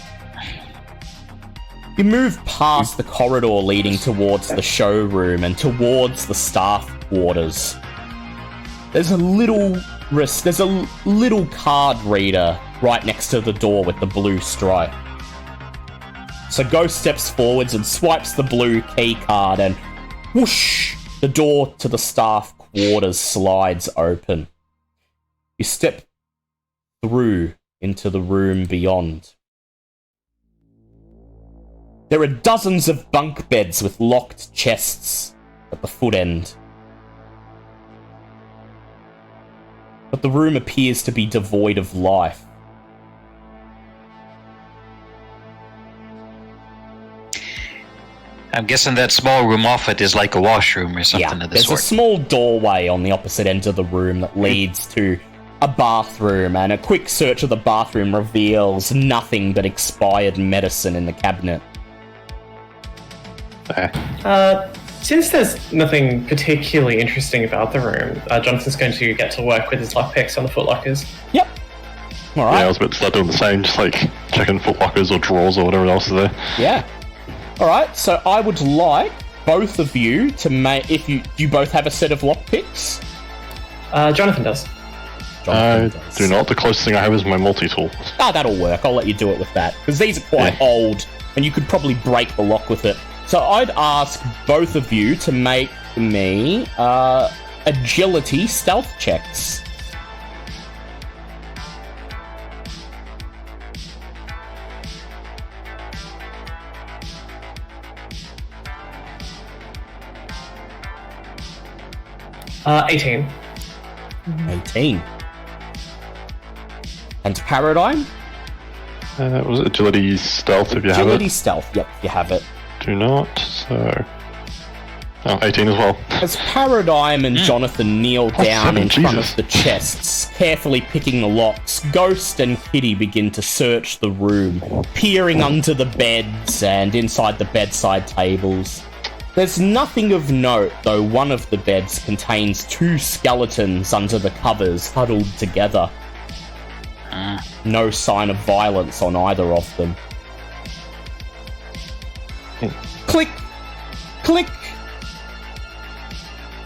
Speaker 1: You move past the corridor leading towards the showroom and towards the staff quarters. There's a little card reader right next to the door with the blue stripe. So Ghost steps forwards and swipes the blue key card, and whoosh! The door to the staff quarters slides open. You step through into the room beyond. There are dozens of bunk beds with locked chests at the foot end. But the room appears to be devoid of life.
Speaker 2: I'm guessing that small room off it is like a washroom or something of the
Speaker 1: There's
Speaker 2: sort.
Speaker 1: a small doorway on the opposite end of the room that leads to a bathroom, and a quick search of the bathroom reveals nothing but expired medicine in the cabinet.
Speaker 3: Since there's nothing particularly interesting about the room, Jonathan's going to get to work with his lockpicks on the footlockers.
Speaker 1: Yep. Alright.
Speaker 5: Yeah, I was about to start doing the same, just like checking footlockers or drawers or whatever else is there.
Speaker 1: Yeah. Alright, so I would like both of you to make... Do you both have a set of lockpicks?
Speaker 3: Jonathan does.
Speaker 5: I do not. The closest thing I have is my multi-tool.
Speaker 1: That'll work. I'll let you do it with that. Because these are quite old, and you could probably break the lock with it. So I'd ask both of you to make me agility stealth checks.
Speaker 3: Uh, 18.
Speaker 1: 18. And Paradigm?
Speaker 5: Was it agility stealth if you have it?
Speaker 1: Agility stealth, yep, you have it.
Speaker 5: Do not, so... Oh, 18 as well.
Speaker 1: As Paradigm and Jonathan kneel down
Speaker 5: 7,
Speaker 1: in front
Speaker 5: Jesus.
Speaker 1: of the chests, carefully picking the locks, Ghost and Kitty begin to search the room, peering under the beds and inside the bedside tables. There's nothing of note, though one of the beds contains 2 skeletons under the covers, huddled together. No sign of violence on either of them. Click! Click!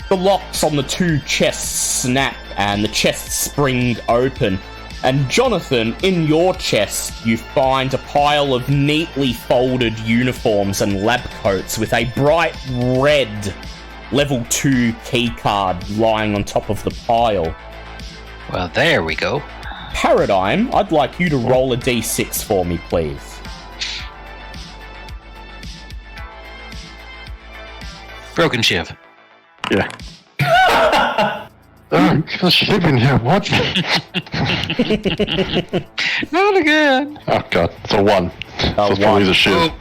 Speaker 1: The locks on the 2 chests snap, and the chests spring open. And Jonathan, in your chest, you find a pile of neatly folded uniforms and lab coats with a bright red level 2 keycard lying on top of the pile.
Speaker 2: Well, there we go.
Speaker 1: Paradigm, I'd like you to roll a d6 for me, please.
Speaker 2: Broken shiv.
Speaker 5: Yeah. Oh, you're shipping here, what?
Speaker 2: Not again.
Speaker 5: Oh god, it's a 1. So it's
Speaker 1: one.
Speaker 5: probably a shiv.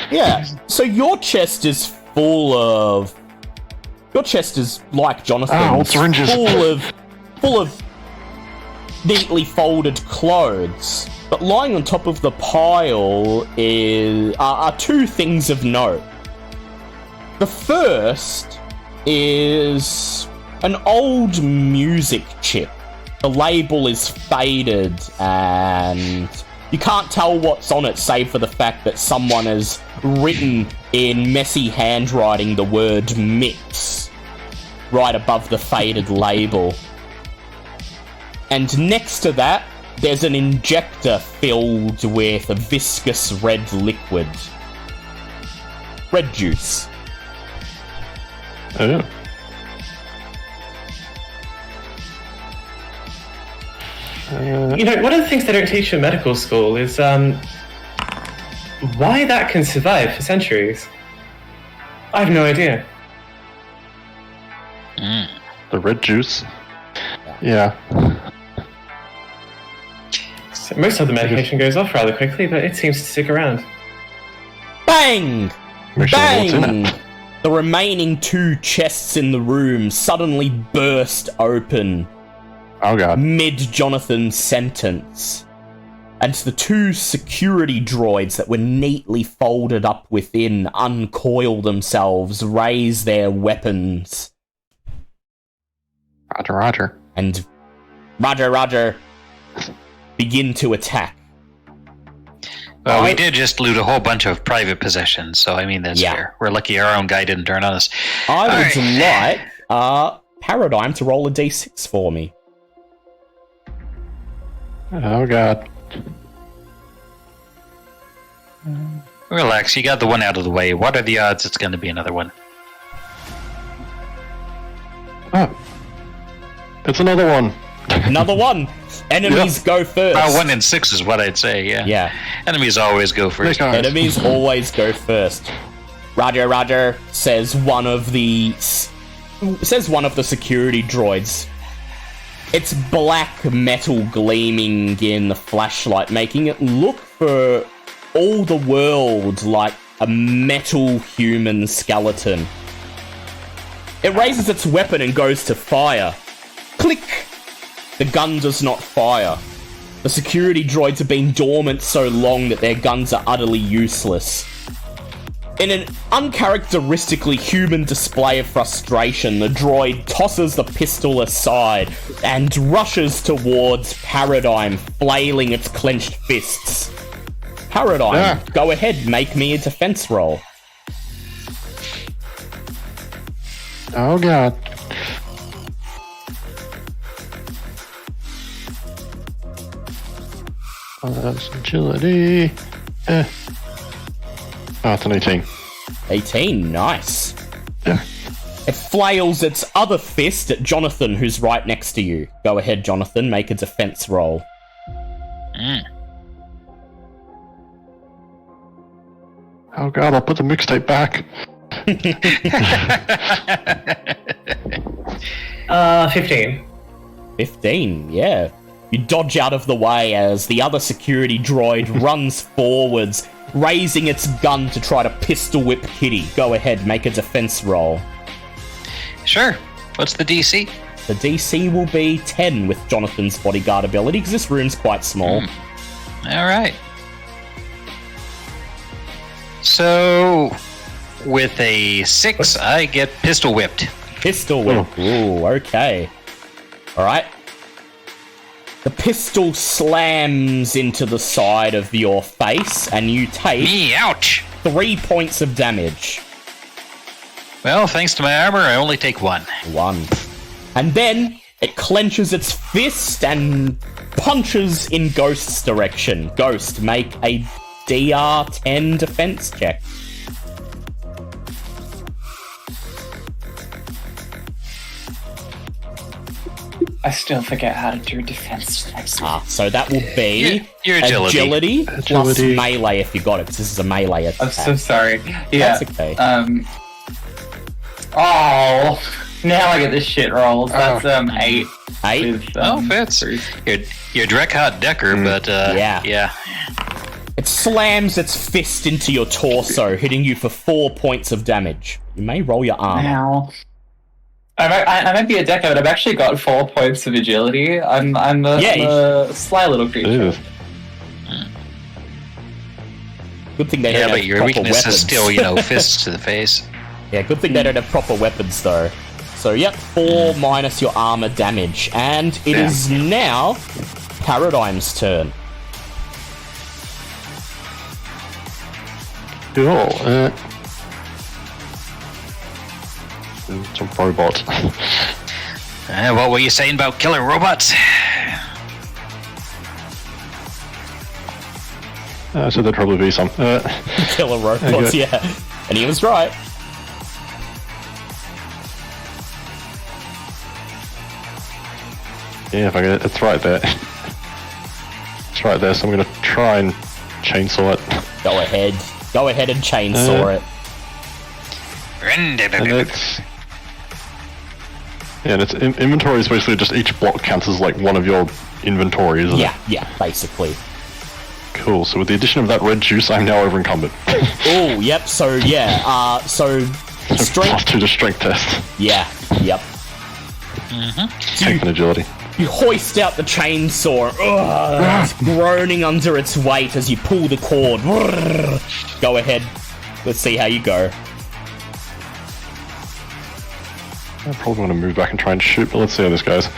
Speaker 1: Yeah, so your chest is full of... Your chest is like Jonathan's,
Speaker 5: syringes.
Speaker 1: full of neatly folded clothes. But lying on top of the pile are 2 things of note. The first is an old music chip. The label is faded and you can't tell what's on it save for the fact that someone has written in messy handwriting the word mix right above the faded label. And next to that, there's an injector filled with a viscous red liquid. Red juice.
Speaker 5: Oh, yeah.
Speaker 3: You know, one of the things they don't teach in medical school is why that can survive for centuries. I have no idea.
Speaker 5: The red juice. Yeah.
Speaker 3: So most of the medication goes off rather quickly, but it seems to stick around.
Speaker 1: Bang!
Speaker 5: Make sure what's in
Speaker 1: Bang!
Speaker 5: it.
Speaker 1: The remaining 2 chests in the room suddenly burst open
Speaker 5: Oh god.
Speaker 1: mid-Jonathan's sentence. And the 2 security droids that were neatly folded up within uncoil themselves, raise their weapons,
Speaker 5: Roger, roger.
Speaker 1: and Roger, begin to attack.
Speaker 2: Well, we did just loot a whole bunch of private possessions, so I mean, that's fair. We're lucky our own guy didn't turn on us.
Speaker 1: I would like Paradigm to roll a d6 for me.
Speaker 5: Oh god.
Speaker 2: Relax, you got the one out of the way. What are the odds it's going to be another one?
Speaker 5: Oh. It's another one.
Speaker 1: Another one. Enemies go first.
Speaker 2: 1 in 6 is what I'd say, yeah.
Speaker 1: Yeah.
Speaker 2: Enemies always go first.
Speaker 1: Enemies always go first. Roger, says one of the security droids. It's black metal gleaming in the flashlight, making it look for all the world like a metal human skeleton. It raises its weapon and goes to fire. Click! The gun does not fire. The security droids have been dormant so long that their guns are utterly useless. In an uncharacteristically human display of frustration, the droid tosses the pistol aside and rushes towards Paradigm, flailing its clenched fists. Paradigm, go ahead, make me a defense roll.
Speaker 5: Oh god. That's agility. Oh, it's an 18.
Speaker 1: 18, nice.
Speaker 5: Yeah.
Speaker 1: It flails its other fist at Jonathan, who's right next to you. Go ahead, Jonathan, make a defense roll.
Speaker 5: Oh god, I'll put the mixtape back.
Speaker 3: 15.
Speaker 1: 15, yeah. You dodge out of the way as the other security droid runs forwards, raising its gun to try to pistol whip Kitty. Go ahead, make a defense roll.
Speaker 2: Sure. What's the DC?
Speaker 1: The DC will be 10 with Jonathan's bodyguard ability, because this room's quite small.
Speaker 2: Alright. So, with a 6, I get pistol whipped.
Speaker 1: Pistol whip. Ooh, okay. Alright. The pistol slams into the side of your face, and you take
Speaker 2: Ouch!
Speaker 1: 3 points of damage.
Speaker 2: Well, thanks to my armor, I only take 1.
Speaker 1: 1. And then it clenches its fist and punches in Ghost's direction. Ghost, make a DR10 defense check.
Speaker 6: I still forget how to do defense checks.
Speaker 1: So that will be
Speaker 2: Your agility.
Speaker 1: plus melee if you got it, because this is a melee attack.
Speaker 6: I'm so sorry. Yeah.
Speaker 1: That's okay.
Speaker 6: Oh, now I get the shit rolls. That's 8.
Speaker 1: 8?
Speaker 6: With,
Speaker 2: Fitz. You're Drek Hot Decker, but yeah.
Speaker 1: It slams its fist into your torso, hitting you for 4 points of damage. You may roll your armor.
Speaker 6: Ow. I might be a decker, but I've actually got 4 points of agility. I'm a sly little creature.
Speaker 1: Good thing they don't have
Speaker 2: but your
Speaker 1: proper
Speaker 2: weakness
Speaker 1: weapons.
Speaker 2: is still, fists to the face.
Speaker 1: Yeah, good thing they don't have proper weapons, though. So, yep, 4 minus your armor damage. And it is now Paradigm's turn.
Speaker 5: Cool. Some robot.
Speaker 2: What were you saying about killer robots?
Speaker 5: So there'd probably be some.
Speaker 1: Killer robots, yeah. And he was right.
Speaker 5: Yeah, if I get it, it's right there. It's right there, so I'm gonna try and chainsaw it.
Speaker 1: Go ahead. Go ahead and chainsaw it.
Speaker 5: And it's... Yeah, and its inventory is basically just each block counts as like one of your inventory, isn't it?
Speaker 1: Yeah, basically.
Speaker 5: Cool, so with the addition of that red juice, I'm now over encumbered.
Speaker 1: Oh, yep, so yeah, so...
Speaker 5: Strength. +2 to strength test.
Speaker 1: Yeah, yep.
Speaker 5: Strength and agility.
Speaker 1: You hoist out the chainsaw. It's groaning under its weight as you pull the cord. Go ahead. Let's see how you go.
Speaker 5: I probably want to move back and try and shoot, but let's see how this goes.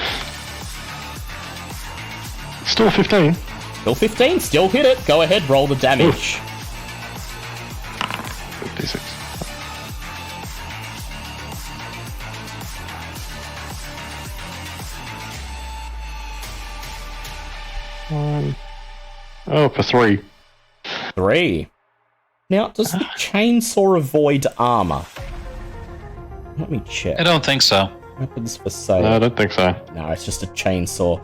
Speaker 5: Still 15.
Speaker 1: Still 15. Still hit it. Go ahead. Roll the damage.
Speaker 5: 56. Oh, for 3.
Speaker 1: 3. Now, does the chainsaw avoid armor? Let me check.
Speaker 2: I don't think so.
Speaker 1: Weapons for sale.
Speaker 5: No, I don't think so.
Speaker 1: No, it's just a chainsaw.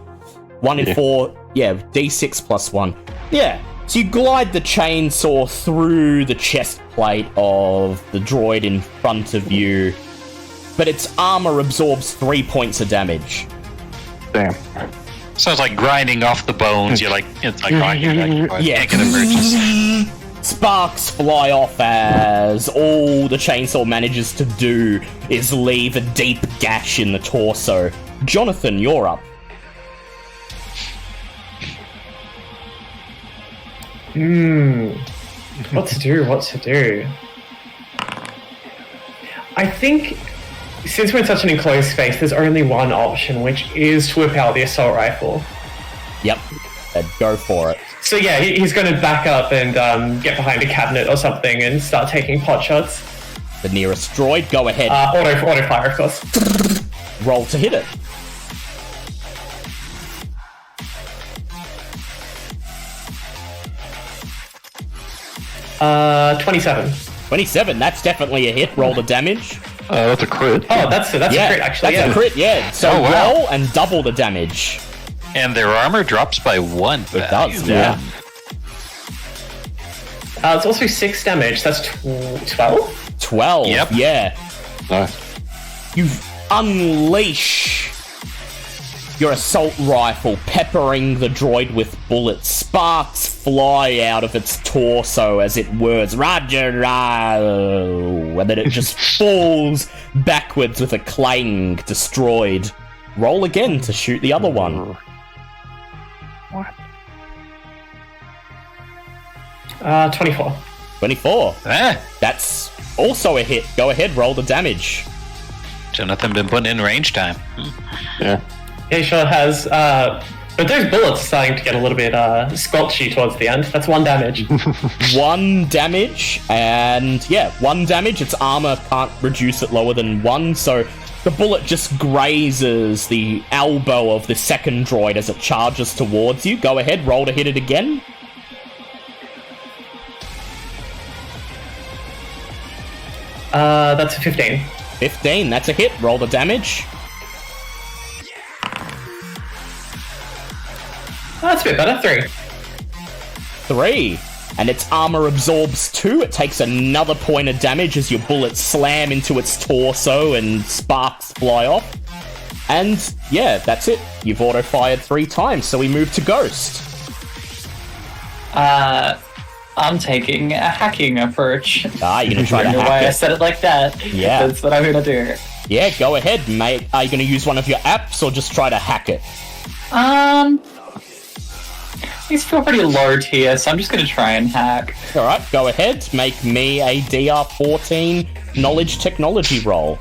Speaker 1: 1 in 4, yeah, D6 plus 1. Yeah, so you glide the chainsaw through the chest plate of the droid in front of you, but its armor absorbs 3 points of damage.
Speaker 5: Damn.
Speaker 2: So it's like grinding off the bones. You're like, it's like grinding.
Speaker 1: Yeah.
Speaker 2: Can't get a purchase.
Speaker 1: Sparks fly off as all the chainsaw manages to do is leave a deep gash in the torso. Jonathan, you're up.
Speaker 3: What to do? I think, since we're in such an enclosed space, there's only one option, which is to whip out the assault rifle.
Speaker 1: Yep, go for it.
Speaker 3: So yeah, he's going to back up and get behind a cabinet or something and start taking pot shots.
Speaker 1: The nearest droid, go ahead.
Speaker 3: Auto fire, of course.
Speaker 1: Roll to hit it.
Speaker 3: Uh, 27.
Speaker 1: 27, that's definitely a hit. Roll the damage.
Speaker 5: That's a crit.
Speaker 3: Oh, that's a crit, actually.
Speaker 1: That's a crit, yeah. So
Speaker 2: Oh, wow.
Speaker 1: roll and double the damage.
Speaker 2: And their armor drops by 1.
Speaker 1: It does, yeah.
Speaker 3: It's also 6 damage. That's 12?
Speaker 1: 12,
Speaker 2: Yep.
Speaker 1: yeah.
Speaker 5: Nice.
Speaker 1: You unleash your assault rifle, peppering the droid with bullets. Sparks fly out of its torso as it whirs, Roger, and then it just falls backwards with a clang, destroyed. Roll again to shoot the other one.
Speaker 3: 24.
Speaker 1: 24.
Speaker 2: Ah,
Speaker 1: That's also a hit. Go ahead, roll the damage.
Speaker 2: Jonathan been putting in range time.
Speaker 5: Yeah.
Speaker 3: Yeah, he sure has. But those bullets are starting to get a little bit squelchy towards the end. That's 1 damage.
Speaker 1: 1 damage, and yeah, 1 damage. Its armor can't reduce it lower than 1, so the bullet just grazes the elbow of the second droid as it charges towards you. Go ahead, roll to hit it again.
Speaker 3: That's a 15.
Speaker 1: 15, that's a hit. Roll the damage.
Speaker 3: That's a bit better. 3.
Speaker 1: 3. And its armor absorbs 2. It takes another point of damage as your bullets slam into its torso and sparks fly off. And yeah, that's it. You've auto-fired 3 times, so we move to Ghost.
Speaker 6: I'm taking a hacking approach.
Speaker 1: You're gonna try to
Speaker 6: I don't know why
Speaker 1: hack
Speaker 6: I
Speaker 1: it.
Speaker 6: said it like that.
Speaker 1: Yeah.
Speaker 6: That's what I'm gonna do.
Speaker 1: Yeah, go ahead, mate. Are you gonna use one of your apps or just try to hack it?
Speaker 6: These feel pretty low tier, so I'm just gonna try and hack.
Speaker 1: Alright, go ahead. Make me a DR14 knowledge technology roll.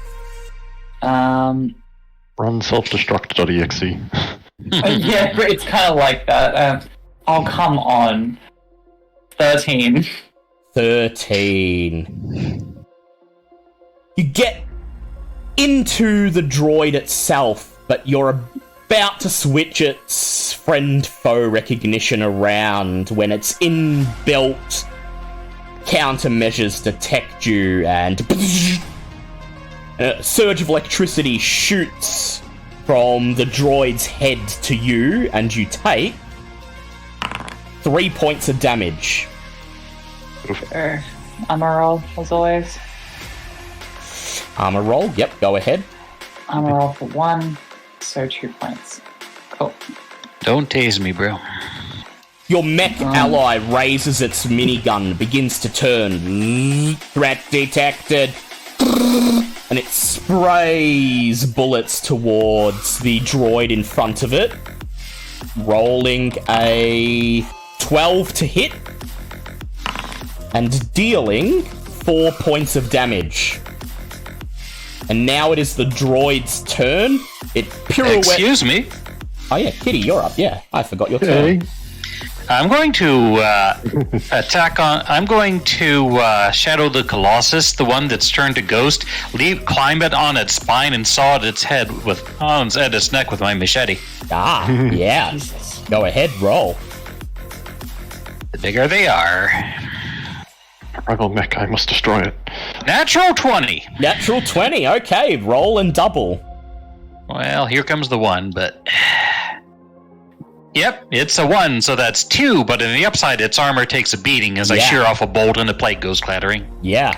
Speaker 5: Run self-destruct.exe.
Speaker 6: Yeah, but it's kind of like that. Oh, come on. 13.
Speaker 1: 13. You get into the droid itself, but you're about to switch its friend-foe recognition around when its inbuilt countermeasures detect you, and a surge of electricity shoots from the droid's head to you, and you take 3 points of damage.
Speaker 6: Sure. I'm a roll, as always.
Speaker 1: Armor roll, yep, go ahead.
Speaker 6: I'm a roll for 1, so 2 points. Cool.
Speaker 2: Don't tase me, bro.
Speaker 1: Your mech ally raises its minigun, begins to turn. Threat detected. And it sprays bullets towards the droid in front of it. Rolling a 12 to hit. And dealing 4 points of damage. And now it is the droid's turn. It pirouettes.
Speaker 2: Excuse me.
Speaker 1: Oh yeah, Kitty, you're up. Yeah, I forgot your turn.
Speaker 5: Hey.
Speaker 2: I'm going to attack on. I'm going to shadow the Colossus, the one that's turned to ghost. Climb it on its spine and saw at its head at its neck with my machete.
Speaker 1: Ah, yeah. Go ahead, roll.
Speaker 2: The bigger they are.
Speaker 5: Struggle mech, I must destroy it.
Speaker 2: Natural 20.
Speaker 1: Natural 20. Okay, roll and double.
Speaker 2: Well, here comes the 1, but... Yep, it's a 1, so that's 2, but on the upside, its armor takes a beating as I shear off a bolt and the plate goes clattering.
Speaker 1: Yeah.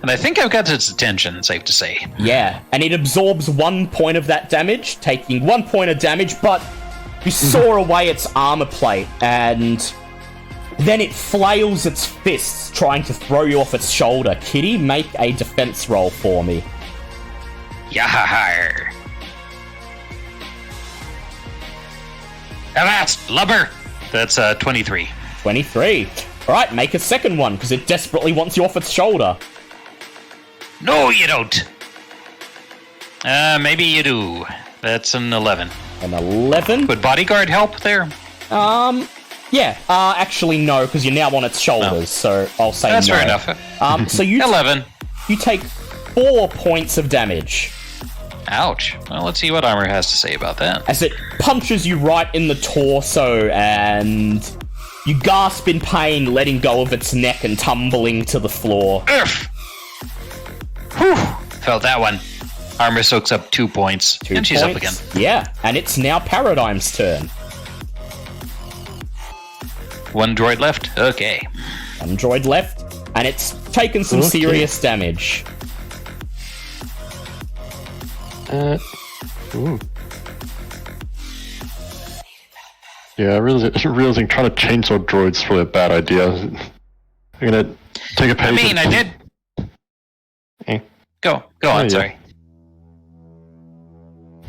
Speaker 2: And I think I've got its attention, safe to say.
Speaker 1: Yeah, and it absorbs 1 point of that damage, taking 1 point of damage, but you saw away its armor plate, and then it flails its fists, trying to throw you off its shoulder. Kitty, make a defense roll for me.
Speaker 2: Yahar! Avast, lubber! That's 23.
Speaker 1: 23. Alright, make a second one, because it desperately wants you off its shoulder.
Speaker 2: No, you don't! Maybe you do. That's an 11.
Speaker 1: An 11?
Speaker 2: Would bodyguard help there?
Speaker 1: Yeah. Actually, no, because you're now on its shoulders, so I'll say
Speaker 2: That's
Speaker 1: no.
Speaker 2: fair enough.
Speaker 1: So you
Speaker 2: 11.
Speaker 1: You take 4 points of damage
Speaker 2: Ouch. Well, let's see what armor has to say about that.
Speaker 1: as it punches you right in the torso, and you gasp in pain, letting go of its neck and tumbling to the floor.
Speaker 2: Urgh. Whew. Felt that one. Armor soaks up 2 points.
Speaker 1: 2
Speaker 2: and she's
Speaker 1: points.
Speaker 2: up again.
Speaker 1: Yeah, and it's now Paradigm's turn.
Speaker 2: 1 droid left? Okay.
Speaker 1: 1 droid left, and it's taken some serious damage.
Speaker 5: Ooh. Yeah, realizing trying to chainsaw droids is probably a bad idea. I'm gonna take a page.
Speaker 2: I did. Go on,
Speaker 5: yeah.
Speaker 2: sorry.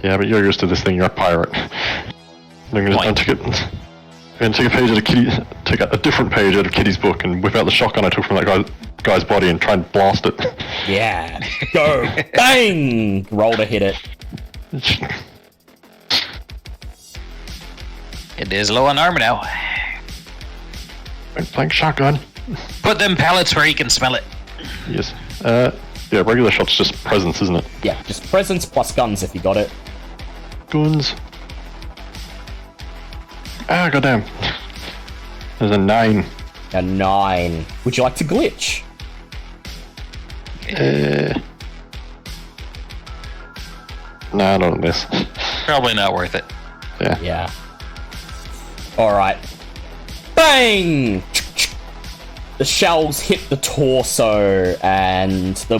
Speaker 5: Yeah, but you're used to this thing. You're a pirate. I'm gonna take a page out of Kitty, take a different page out of Kitty's book, and whip out the shotgun I took from that guy's body and try and blast it.
Speaker 1: Yeah. Go. Bang! Roll to hit it.
Speaker 2: It is low on armor now.
Speaker 5: Blank shotgun.
Speaker 2: Put them pallets where he can smell it.
Speaker 5: Yes. Yeah, regular shot's just presence, isn't it?
Speaker 1: Yeah, just presence plus guns if you got it.
Speaker 5: Guns. Ah, goddamn. There's a 9.
Speaker 1: A 9. Would you like to glitch?
Speaker 5: Nah, not on this.
Speaker 2: Probably not worth it.
Speaker 1: Yeah. Alright. Bang! The shells hit the torso, and the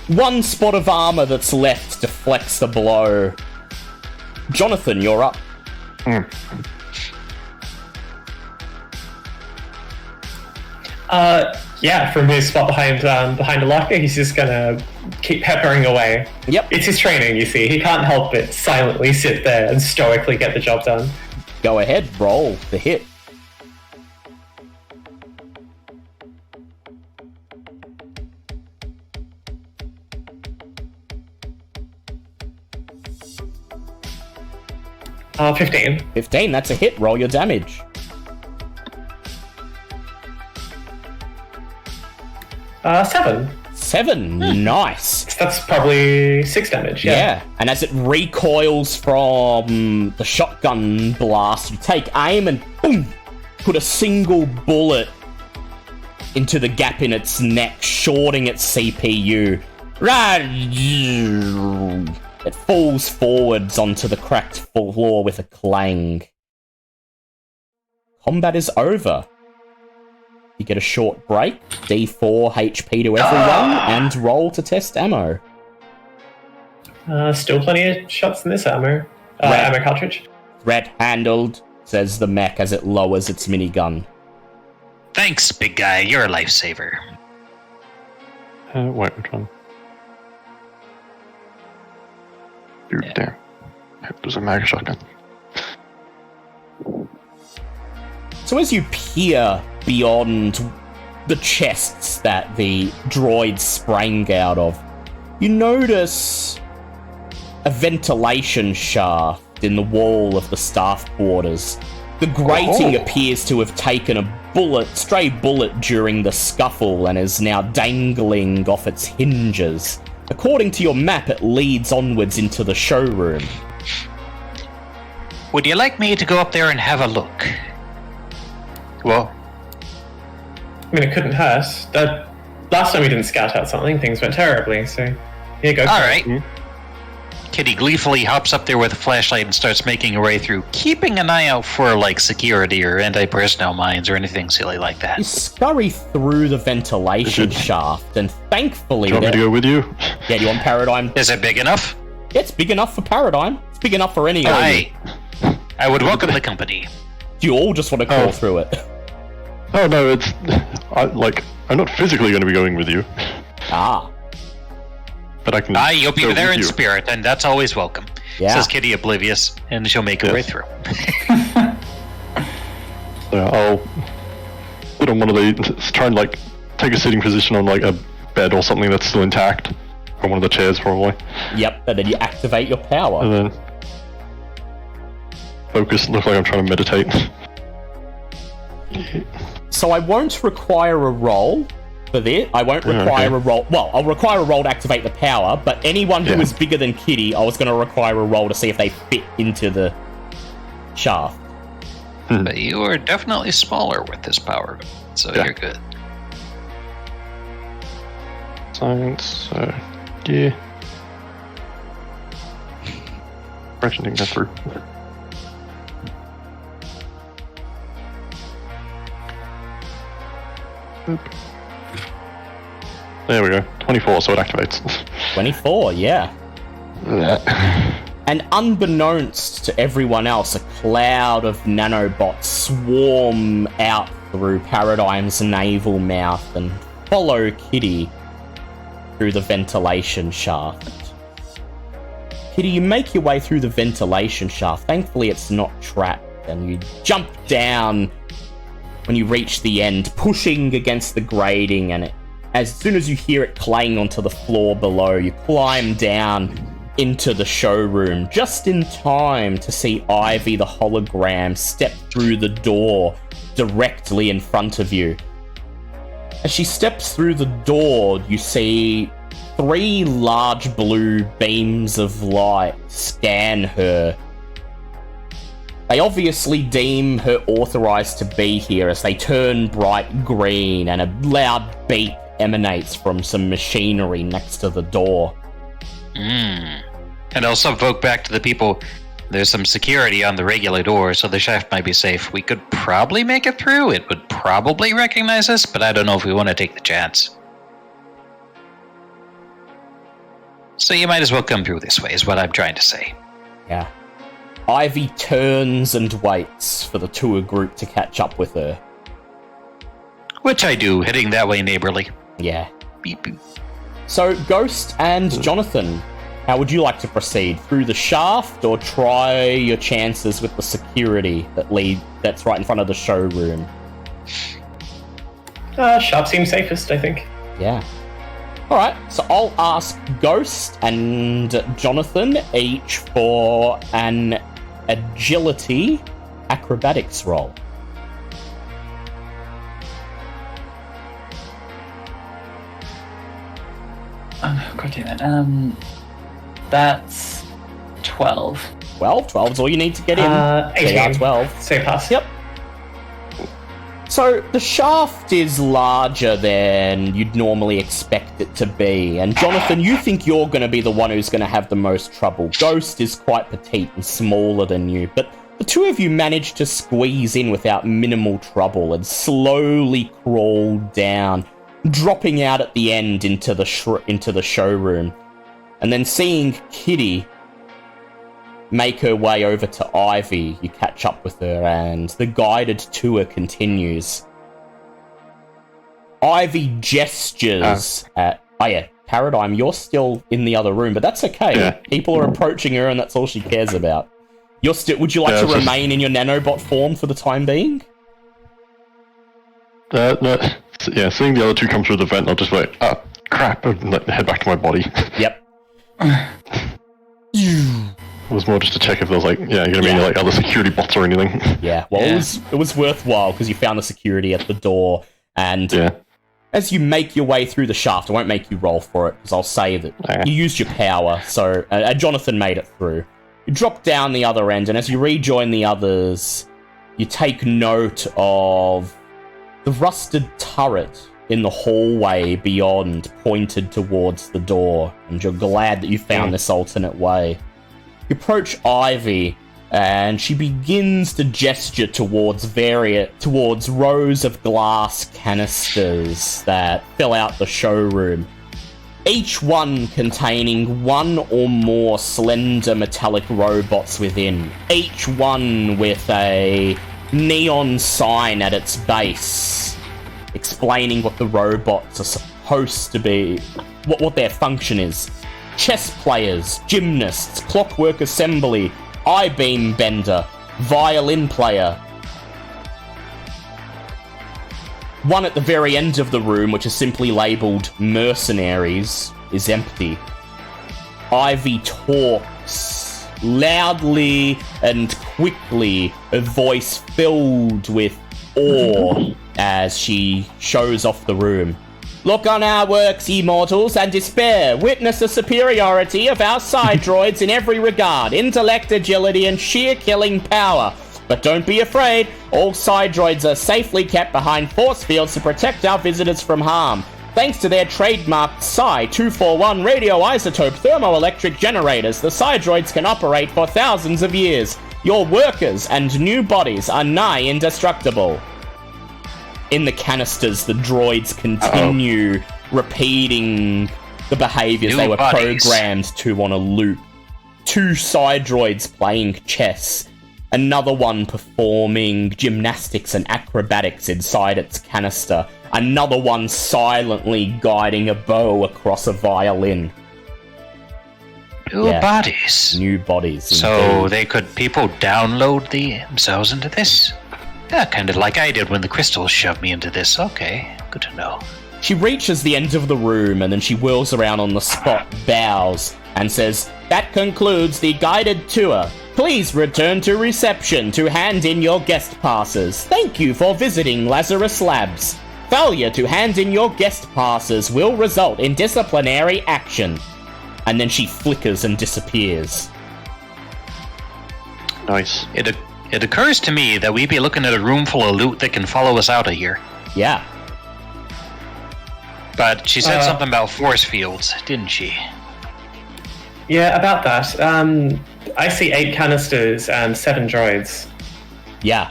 Speaker 1: one spot of armor that's left deflects the blow. Jonathan, you're up.
Speaker 3: Yeah, from his spot behind a locker, he's just gonna keep peppering away.
Speaker 1: Yep.
Speaker 3: It's his training, you see. He can't help but silently sit there and stoically get the job done.
Speaker 1: Go ahead, roll the hit.
Speaker 3: Uh, 15.
Speaker 1: 15, that's a hit. Roll your damage.
Speaker 3: Seven.
Speaker 1: 7, nice.
Speaker 3: That's probably 6 damage,
Speaker 1: Yeah, and as it recoils from the shotgun blast, you take aim and boom, put a single bullet into the gap in its neck, shorting its CPU. It falls forwards onto the cracked floor with a clang. Combat is over. You get a short break, D4 HP to everyone, and roll to test ammo.
Speaker 3: Still plenty of shots in this ammo.
Speaker 1: Right.
Speaker 3: Ammo cartridge.
Speaker 1: Threat-handled, says the mech as it lowers its minigun.
Speaker 2: Thanks, big guy. You're a lifesaver.
Speaker 5: Wait, which one? Dude, damn. There's a mag shotgun.
Speaker 1: So as you peer beyond the chests that the droids sprang out of, you notice a ventilation shaft in the wall of the staff quarters. The grating appears to have taken a stray bullet during the scuffle and is now dangling off its hinges. According to your map, it leads onwards into the showroom.
Speaker 2: Would you like me to go up there and have a look? Well,
Speaker 3: I mean, it couldn't hurt. Last time we didn't scout out something, things went terribly, so here you go.
Speaker 2: all right. Kitty gleefully hops up there with a flashlight and starts making her way through, keeping an eye out for, like, security or anti-personnel mines or anything silly like that.
Speaker 1: You scurry through the ventilation shaft, and thankfully...
Speaker 5: Do you want me to go with you?
Speaker 1: Yeah, do you want Paradigm?
Speaker 2: Is it big enough?
Speaker 1: Yeah, it's big enough for Paradigm. It's big enough for any of you.
Speaker 2: I would welcome the company.
Speaker 1: Do you all just want to crawl through it?
Speaker 5: Oh no, I'm not physically going to be going with you,
Speaker 1: Ah.
Speaker 5: but I can.
Speaker 2: You'll be
Speaker 5: go
Speaker 2: there
Speaker 5: with
Speaker 2: in
Speaker 5: you.
Speaker 2: spirit, and that's always welcome.
Speaker 1: Yeah.
Speaker 2: Says Kitty oblivious, and she'll make her way
Speaker 5: Yes.
Speaker 2: through.
Speaker 5: Yeah, I'll put on one of the try and like take a sitting position on like a bed or something that's still intact, or one of the chairs probably,
Speaker 1: Yep, and then you activate your power.
Speaker 5: and then focus. Look like I'm trying to meditate.
Speaker 1: So I won't require a roll for this. I won't require
Speaker 5: okay.
Speaker 1: a roll. Well, I'll require a roll to activate the power, but anyone who is bigger than Kitty, I was going to require a roll to see if they fit into the shaft.
Speaker 2: But you are definitely smaller with this power, so
Speaker 5: Yeah.
Speaker 2: you're good.
Speaker 5: Science. Yeah. Correction didn't go through. Boop. There we go. 24, so it activates.
Speaker 1: 24, yeah. And unbeknownst to everyone else, a cloud of nanobots swarm out through Paradigm's naval mouth and follow Kitty through the ventilation shaft. Kitty, you make your way through the ventilation shaft. Thankfully, it's not trapped, and you jump down when you reach the end, pushing against the grating, and as soon as you hear it clang onto the floor below, you climb down into the showroom, just in time to see Ivy the hologram step through the door directly in front of you. As she steps through the door, you see 3 large blue beams of light scan her. They obviously deem her authorized to be here as they turn bright green, and a loud beep emanates from some machinery next to the door.
Speaker 2: And also vote back to the people, there's some security on the regular door, so the shaft might be safe. We could probably make it through. It would probably recognize us, but I don't know if we want to take the chance. So you might as well come through this way, is what I'm trying to say.
Speaker 1: Yeah. Ivy turns and waits for the tour group to catch up with her.
Speaker 2: Which I do, heading that way neighborly.
Speaker 1: Yeah.
Speaker 2: Beep, beep.
Speaker 1: So, Ghost and Jonathan, how would you like to proceed? Through the shaft, or try your chances with the security that's right in front of the showroom?
Speaker 3: Shop seems safest, I think.
Speaker 1: Yeah. Alright, so I'll ask Ghost and Jonathan each for an agility acrobatics roll.
Speaker 6: God damn it. That's 12.
Speaker 1: 12's all you need to get in.
Speaker 3: 18.
Speaker 1: 12.
Speaker 3: Say pass.
Speaker 1: Yep. So, the shaft is larger than you'd normally expect it to be, and Jonathan, you think you're going to be the one who's going to have the most trouble. Ghost is quite petite and smaller than you, but the two of you manage to squeeze in without minimal trouble and slowly crawl down, dropping out at the end into the showroom, and then seeing Kitty make her way over to Ivy. You catch up with her, and the guided tour continues. Ivy gestures at... Oh yeah, Paradigm, you're still in the other room, but that's okay.
Speaker 5: Yeah.
Speaker 1: People are approaching her, and that's all she cares about. You're still... Would you like to remain in your nanobot form for the time being?
Speaker 5: No. Yeah, seeing the other two come through the vent, I'll just wait. Oh, crap, and like, head back to my body.
Speaker 1: Yep.
Speaker 5: It was more just to check if there was like, any like other security bots or anything.
Speaker 1: Yeah, well, it was worthwhile because you found the security at the door, and as you make your way through the shaft, I won't make you roll for it because I'll say that you used your power, so Jonathan made it through. You drop down the other end, and as you rejoin the others, you take note of the rusted turret in the hallway beyond, pointed towards the door, and you're glad that you found this alternate way. You approach Ivy, and she begins to gesture towards rows of glass canisters that fill out the showroom, each one containing one or more slender metallic robots within, each one with a neon sign at its base, explaining what the robots are supposed to be, what their function is. Chess players, gymnasts, clockwork assembly, I-beam bender, violin player. One at the very end of the room, which is simply labelled mercenaries, is empty. Ivy talks loudly and quickly, a voice filled with awe as she shows off the room. Look on our works, ye mortals, and despair. Witness the superiority of our side droids in every regard. Intellect, agility, and sheer killing power. But don't be afraid. All side droids are safely kept behind force fields to protect our visitors from harm. Thanks to their trademarked Psi-241 radioisotope thermoelectric generators, the side droids can operate for thousands of years. Your workers and new bodies are nigh indestructible. In the canisters, the droids continue repeating the behaviors they were programmed to on a loop. 2 side droids playing chess, another one performing gymnastics and acrobatics inside its canister, another one silently guiding a bow across a violin.
Speaker 2: New bodies.
Speaker 1: New bodies.
Speaker 2: So people download themselves into this? Yeah, kind of like I did when the crystals shoved me into this. Okay, good to know.
Speaker 1: She reaches the end of the room and then she whirls around on the spot, bows, and says, "That concludes the guided tour. Please return to reception to hand in your guest passes. Thank you for visiting Lazarus Labs. Failure to hand in your guest passes will result in disciplinary action." And then she flickers and disappears.
Speaker 5: Nice.
Speaker 2: It occurs to me that we'd be looking at a room full of loot that can follow us out of here.
Speaker 1: Yeah.
Speaker 2: But she said something about force fields, didn't she?
Speaker 3: Yeah, about that. I see 8 canisters and 7 droids.
Speaker 1: Yeah.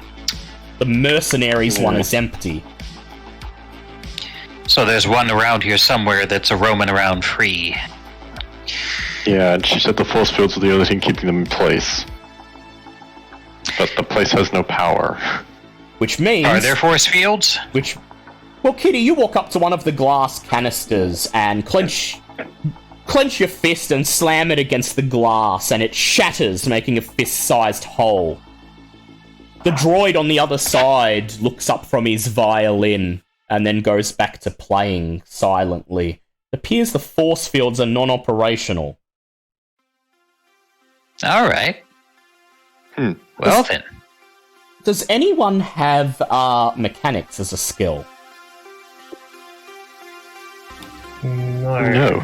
Speaker 1: The mercenaries one is empty.
Speaker 2: So there's one around here somewhere that's a roaming around free.
Speaker 5: Yeah, and she said the force fields are the only thing keeping them in place. But the place has no power.
Speaker 1: Which means...
Speaker 2: Are there force fields?
Speaker 1: Well, Kitty, you walk up to one of the glass canisters and clench your fist and slam it against the glass, and it shatters, making a fist-sized hole. The droid on the other side looks up from his violin and then goes back to playing silently. It appears the force fields are non-operational.
Speaker 2: All right. Well then.
Speaker 1: Does anyone have mechanics as a skill?
Speaker 3: No.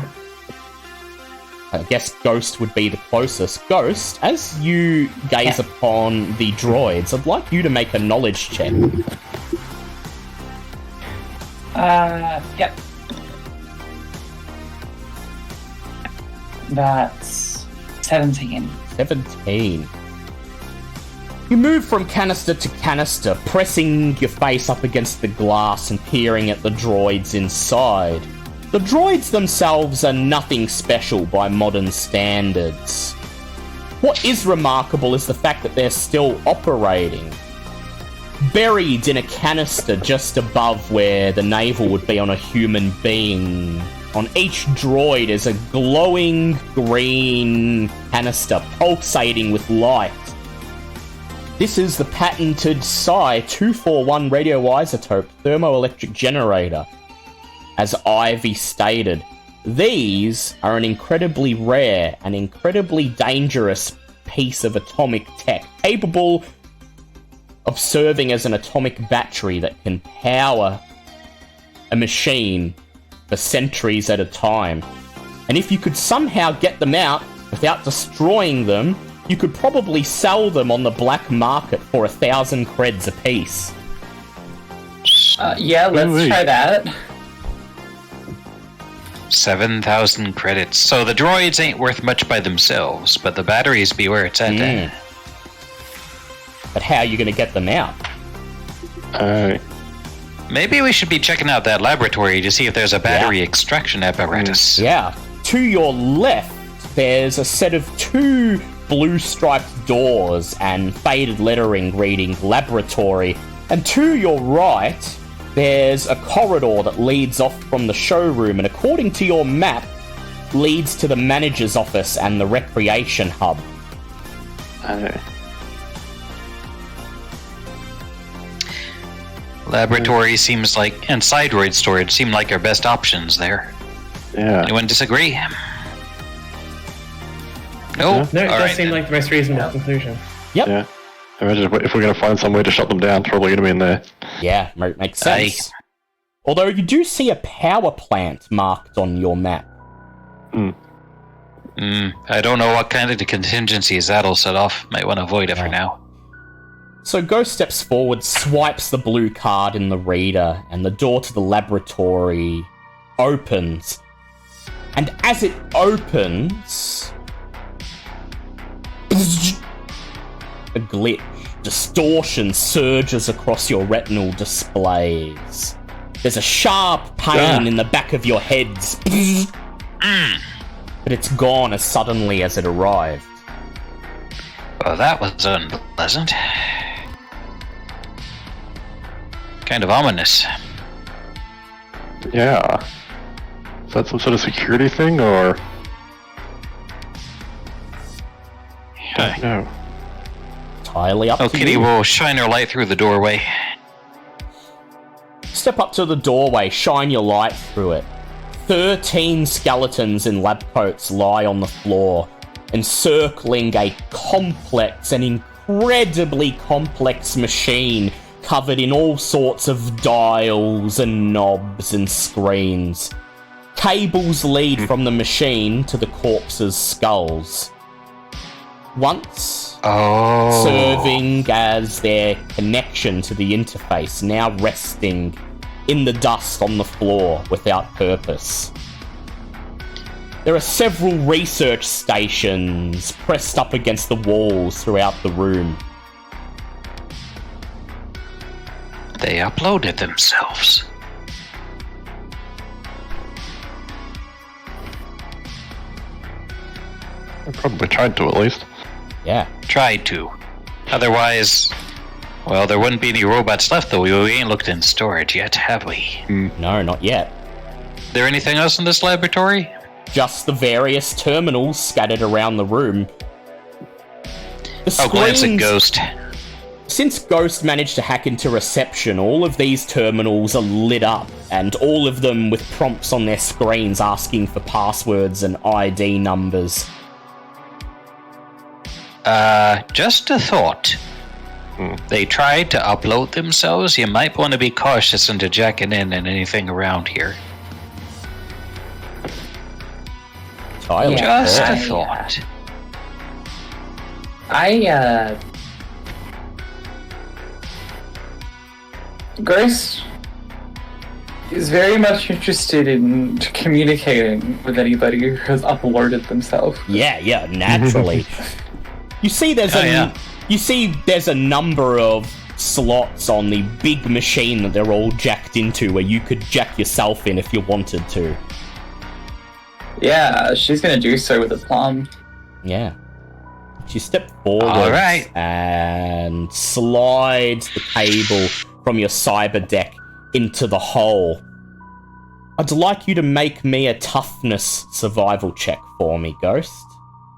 Speaker 1: I guess Ghost would be the closest. Ghost, as you gaze upon the droids, I'd like you to make a knowledge check.
Speaker 6: Yep. That's 17.
Speaker 1: 17. You move from canister to canister, pressing your face up against the glass and peering at the droids inside. The droids themselves are nothing special by modern standards. What is remarkable is the fact that they're still operating. Buried in a canister just above where the navel would be on a human being, on each droid is a glowing green canister pulsating with light. This is the patented Psi-241 radioisotope thermoelectric generator. As Ivy stated, these are an incredibly rare and incredibly dangerous piece of atomic tech, capable of serving as an atomic battery that can power a machine for centuries at a time. And if you could somehow get them out without destroying them, you could probably sell them on the black market for 1,000 creds apiece.
Speaker 6: Yeah, let's try that.
Speaker 2: 7,000 credits. So the droids ain't worth much by themselves, but the batteries be where it's at then.
Speaker 1: But how are you going to get them out?
Speaker 2: Maybe we should be checking out that laboratory to see if there's a battery extraction apparatus.
Speaker 1: Yeah. To your left, there's a set of 2 blue striped doors and faded lettering reading laboratory. And to your right, there's a corridor that leads off from the showroom and according to your map, leads to the manager's office and the recreation hub.
Speaker 2: Laboratory seems like, and side droid storage seem like our best options there.
Speaker 5: Yeah.
Speaker 2: Anyone disagree? No?
Speaker 3: No, it does
Speaker 2: Alright.
Speaker 3: seem like the most reasonable conclusion.
Speaker 1: Yep.
Speaker 5: Yeah. Imagine if we're going to find some way to shut them down, probably going to be in there.
Speaker 1: Yeah, makes sense. Although you do see a power plant marked on your map.
Speaker 2: I don't know what kind of contingencies that'll set off. Might want to avoid it for now.
Speaker 1: So Ghost steps forward, swipes the blue card in the reader, and the door to the laboratory opens. And as it opens, a glitch, distortion surges across your retinal displays. There's a sharp pain in the back of your heads. But it's gone as suddenly as it arrived.
Speaker 2: Well, that was unpleasant. Kind of ominous.
Speaker 5: Yeah. Is that some sort of security thing, or? Don't know.
Speaker 1: Entirely up to
Speaker 2: Kitty
Speaker 1: you.
Speaker 2: will shine her light through the doorway.
Speaker 1: Step up to the doorway, shine your light through it. 13 skeletons in lab coats lie on the floor, encircling a complex and incredibly complex machine covered in all sorts of dials and knobs and screens. Cables lead from the machine to the corpses' skulls. Once serving as their connection to the interface, now resting in the dust on the floor without purpose. There are several research stations pressed up against the walls throughout the room.
Speaker 2: They uploaded themselves.
Speaker 5: I probably tried to, at least.
Speaker 1: Yeah.
Speaker 2: Tried to. Otherwise, well, there wouldn't be any robots left, though. We ain't looked in storage yet, have we?
Speaker 1: No, not yet.
Speaker 2: There anything else in this laboratory?
Speaker 1: Just the various terminals scattered around the room.
Speaker 2: I'll glance at Ghost.
Speaker 1: Since Ghost managed to hack into reception, all of these terminals are lit up, and all of them with prompts on their screens asking for passwords and ID numbers.
Speaker 2: Just a thought. They tried to upload themselves. You might want to be cautious into jacking in anything around here. Just a thought.
Speaker 6: Grace is very much interested in communicating with anybody who has uploaded themselves.
Speaker 1: Yeah, naturally. You see there's a number of slots on the big machine that they're all jacked into where you could jack yourself in if you wanted to.
Speaker 6: Yeah, she's gonna do so with a plum.
Speaker 1: Yeah. She stepped forward
Speaker 2: Alright.
Speaker 1: and slides the cable from your cyber deck into the hole. I'd like you to make me a toughness survival check for me, Ghost.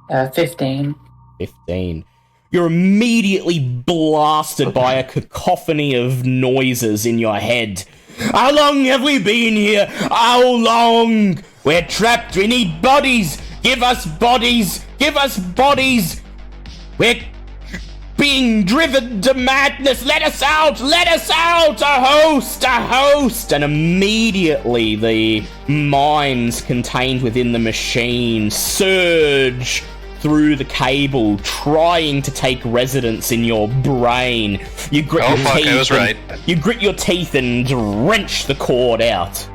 Speaker 6: 15.
Speaker 1: 15. You're immediately blasted by a cacophony of noises in your head. How long have we been here? How long? We're trapped. We need bodies. Give us bodies. Give us bodies. We're being driven to madness. Let us out. Let us out. A host. A host. And immediately the minds contained within the machine surge through the cable, trying to take residence in your brain. You grit your teeth.
Speaker 2: I was right.
Speaker 1: You grit your teeth and wrench the cord out.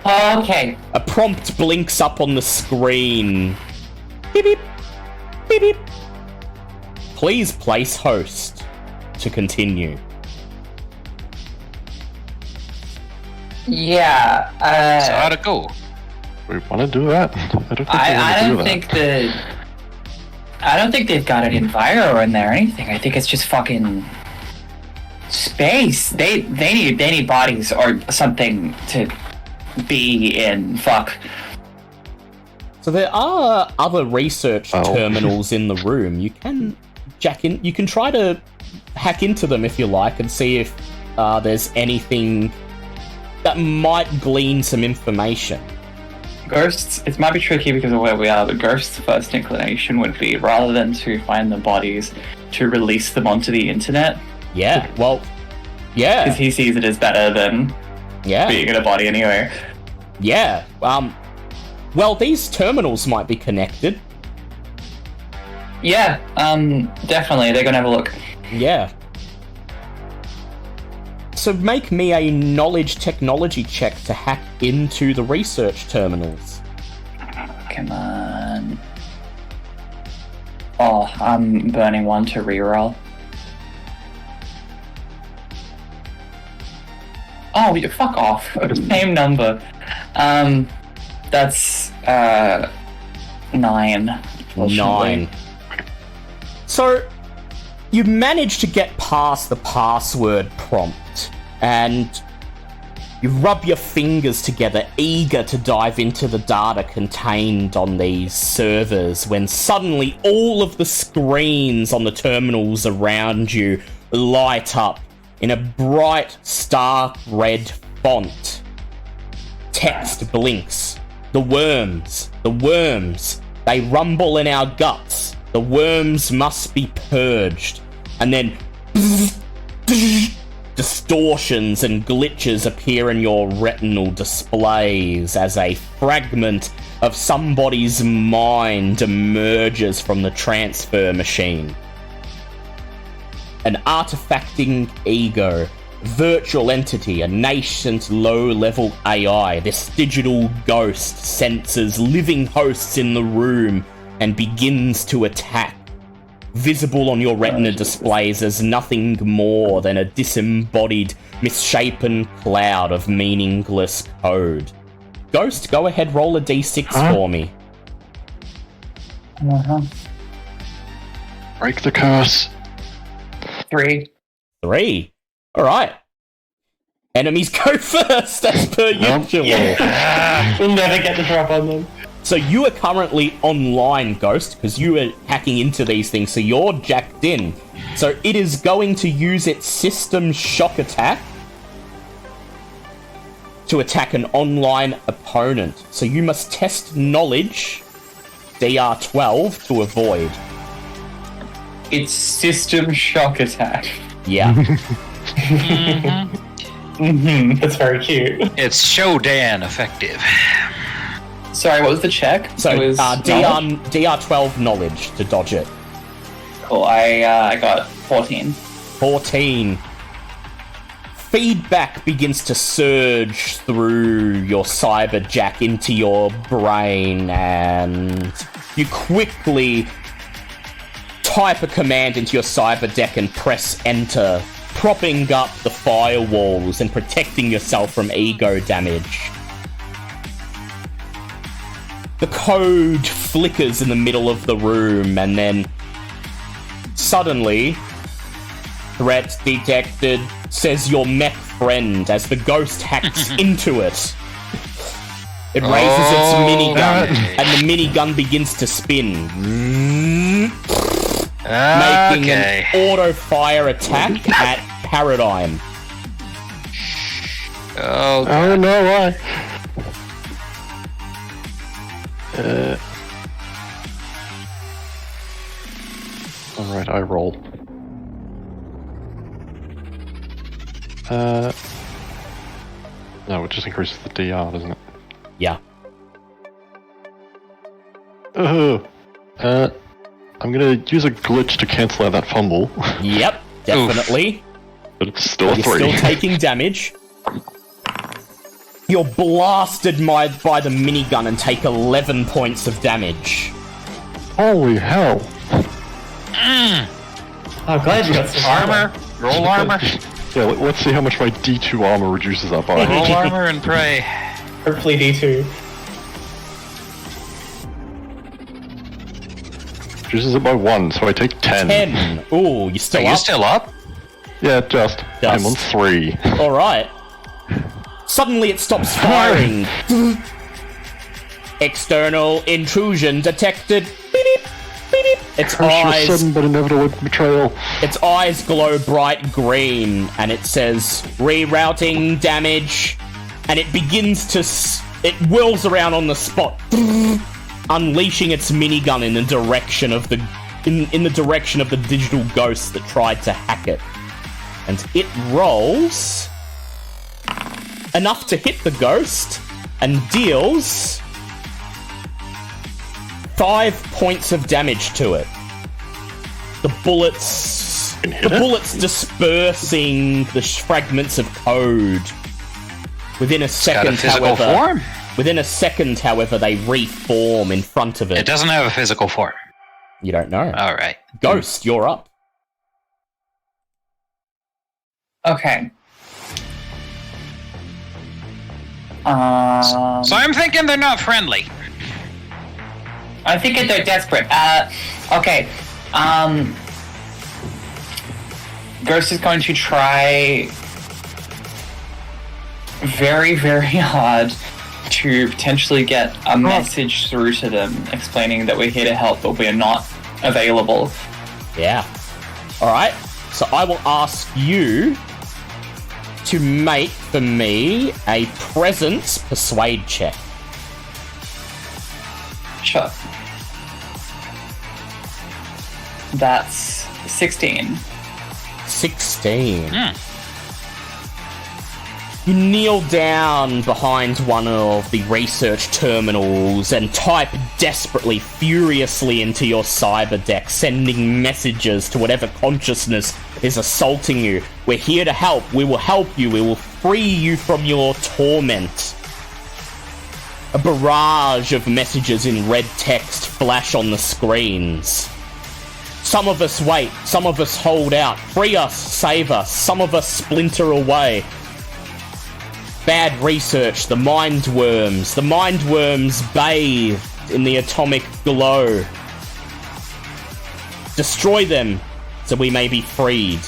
Speaker 7: Okay.
Speaker 1: A prompt blinks up on the screen. Beep beep. Beep beep. Please place host to continue.
Speaker 6: Yeah.
Speaker 2: So how'd it go?
Speaker 5: We want to do that?
Speaker 6: I don't think they've got an enviro in there or anything. I think it's just fucking space. They need bodies or something to be in. Fuck.
Speaker 1: So there are other research terminals in the room. You can you can try to hack into them if you like and see if there's anything that might glean some information.
Speaker 6: Ghosts, it might be tricky because of where we are, but Ghost's first inclination would be, rather than to find the bodies, to release them onto the internet.
Speaker 1: Yeah, well, yeah.
Speaker 6: Because he sees it as better than being in a body anyway.
Speaker 1: Yeah, well, these terminals might be connected.
Speaker 6: Yeah, definitely, they're gonna have a look.
Speaker 1: Yeah. So make me a knowledge technology check to hack into the research terminals.
Speaker 6: Come on. Oh, I'm burning one to reroll. Oh, you fuck off. Same number. That's 9.
Speaker 1: 9. So you manage to get past the password prompt, and you rub your fingers together, eager to dive into the data contained on these servers, when suddenly all of the screens on the terminals around you light up in a bright, stark red font. Text blinks. The worms, they rumble in our guts. The worms must be purged. And then distortions and glitches appear in your retinal displays as a fragment of somebody's mind emerges from the transfer machine. An artifacting ego, virtual entity, a nascent low-level AI, this digital ghost senses living hosts in the room and begins to attack. Visible on your retina displays as nothing more than a disembodied, misshapen cloud of meaningless code. Ghost, go ahead, roll a d6 for me.
Speaker 5: Break the curse.
Speaker 6: 3.
Speaker 1: 3. Alright. Enemies go first, as per usual.
Speaker 3: We'll never get the drop on them.
Speaker 1: So you are currently online, Ghost, because you are hacking into these things, so you're jacked in. So it is going to use its system shock attack to attack an online opponent. So you must test knowledge, DR12, to avoid.
Speaker 6: It's system shock attack.
Speaker 1: Yeah.
Speaker 3: That's very cute.
Speaker 2: It's Shodan effective.
Speaker 6: Sorry, what was the check?
Speaker 1: So
Speaker 6: It was
Speaker 1: DR12 knowledge to dodge it.
Speaker 6: Cool, I got 14.
Speaker 1: 14. Feedback begins to surge through your cyberjack into your brain, and you quickly type a command into your cyber deck and press enter, propping up the firewalls and protecting yourself from ego damage. The code flickers in the middle of the room, and then suddenly, threat detected, says your mech friend as the ghost hacks into it. It raises its minigun, and the minigun begins to spin, making an auto-fire attack at Paradigm.
Speaker 2: Oh,
Speaker 5: Oh no, why? Alright, I roll. No, it just increases the DR, doesn't it?
Speaker 1: Yeah.
Speaker 5: I'm gonna use a glitch to cancel out that fumble.
Speaker 1: Yep, definitely.
Speaker 5: But it's still a
Speaker 1: You're
Speaker 5: 3.
Speaker 1: still taking damage. You're blasted by the minigun and take 11 points of damage.
Speaker 5: Holy hell!
Speaker 3: Oh, glad you got some
Speaker 2: Armor. Roll armor.
Speaker 5: Yeah, let's see how much my D2 armor reduces that by.
Speaker 2: Roll armor and pray.
Speaker 3: Hopefully D2.
Speaker 5: Reduces it by 1, so I take 10.
Speaker 1: 10. Ooh, you still
Speaker 2: Are
Speaker 1: up?
Speaker 2: you still up?
Speaker 5: Yeah, just. I'm on 3.
Speaker 1: Alright. Suddenly it stops firing. External intrusion detected. Beep, beep. Its eyes.
Speaker 5: Sudden but inevitable betrayal.
Speaker 1: Its eyes glow bright green, and it says rerouting damage, and it begins to. It whirls around on the spot, unleashing its minigun in the direction of the in the direction of the digital ghost that tried to hack it, and it rolls enough to hit the ghost and deals 5 points of damage to it. The bullets dispersing the fragments of code. Within a second,
Speaker 2: Got a physical form?
Speaker 1: Within a second, however, they reform in front of it.
Speaker 2: It doesn't have a physical form.
Speaker 1: You don't know.
Speaker 2: All right.
Speaker 1: Ghost, you're up.
Speaker 6: Okay.
Speaker 2: So I'm thinking they're not friendly.
Speaker 6: I think they're desperate. Okay. Ghost is going to try very, very hard to potentially get a message through to them explaining that we're here to help, but we're not available.
Speaker 1: Yeah. Alright. So I will ask you to make for me a presence persuade check.
Speaker 6: Sure. That's 16.
Speaker 1: 16. You kneel down behind one of the research terminals and type desperately, furiously into your cyber deck, sending messages to whatever consciousness is assaulting you. We're here to help. We will help you. We will free you from your torment. A barrage of messages in red text flash on the screens. Some of us wait. Some of us hold out. Free us. Save us. Some of us splinter away. Bad research, the Mindworms. The Mindworms bathed in the atomic glow. Destroy them, so we may be freed.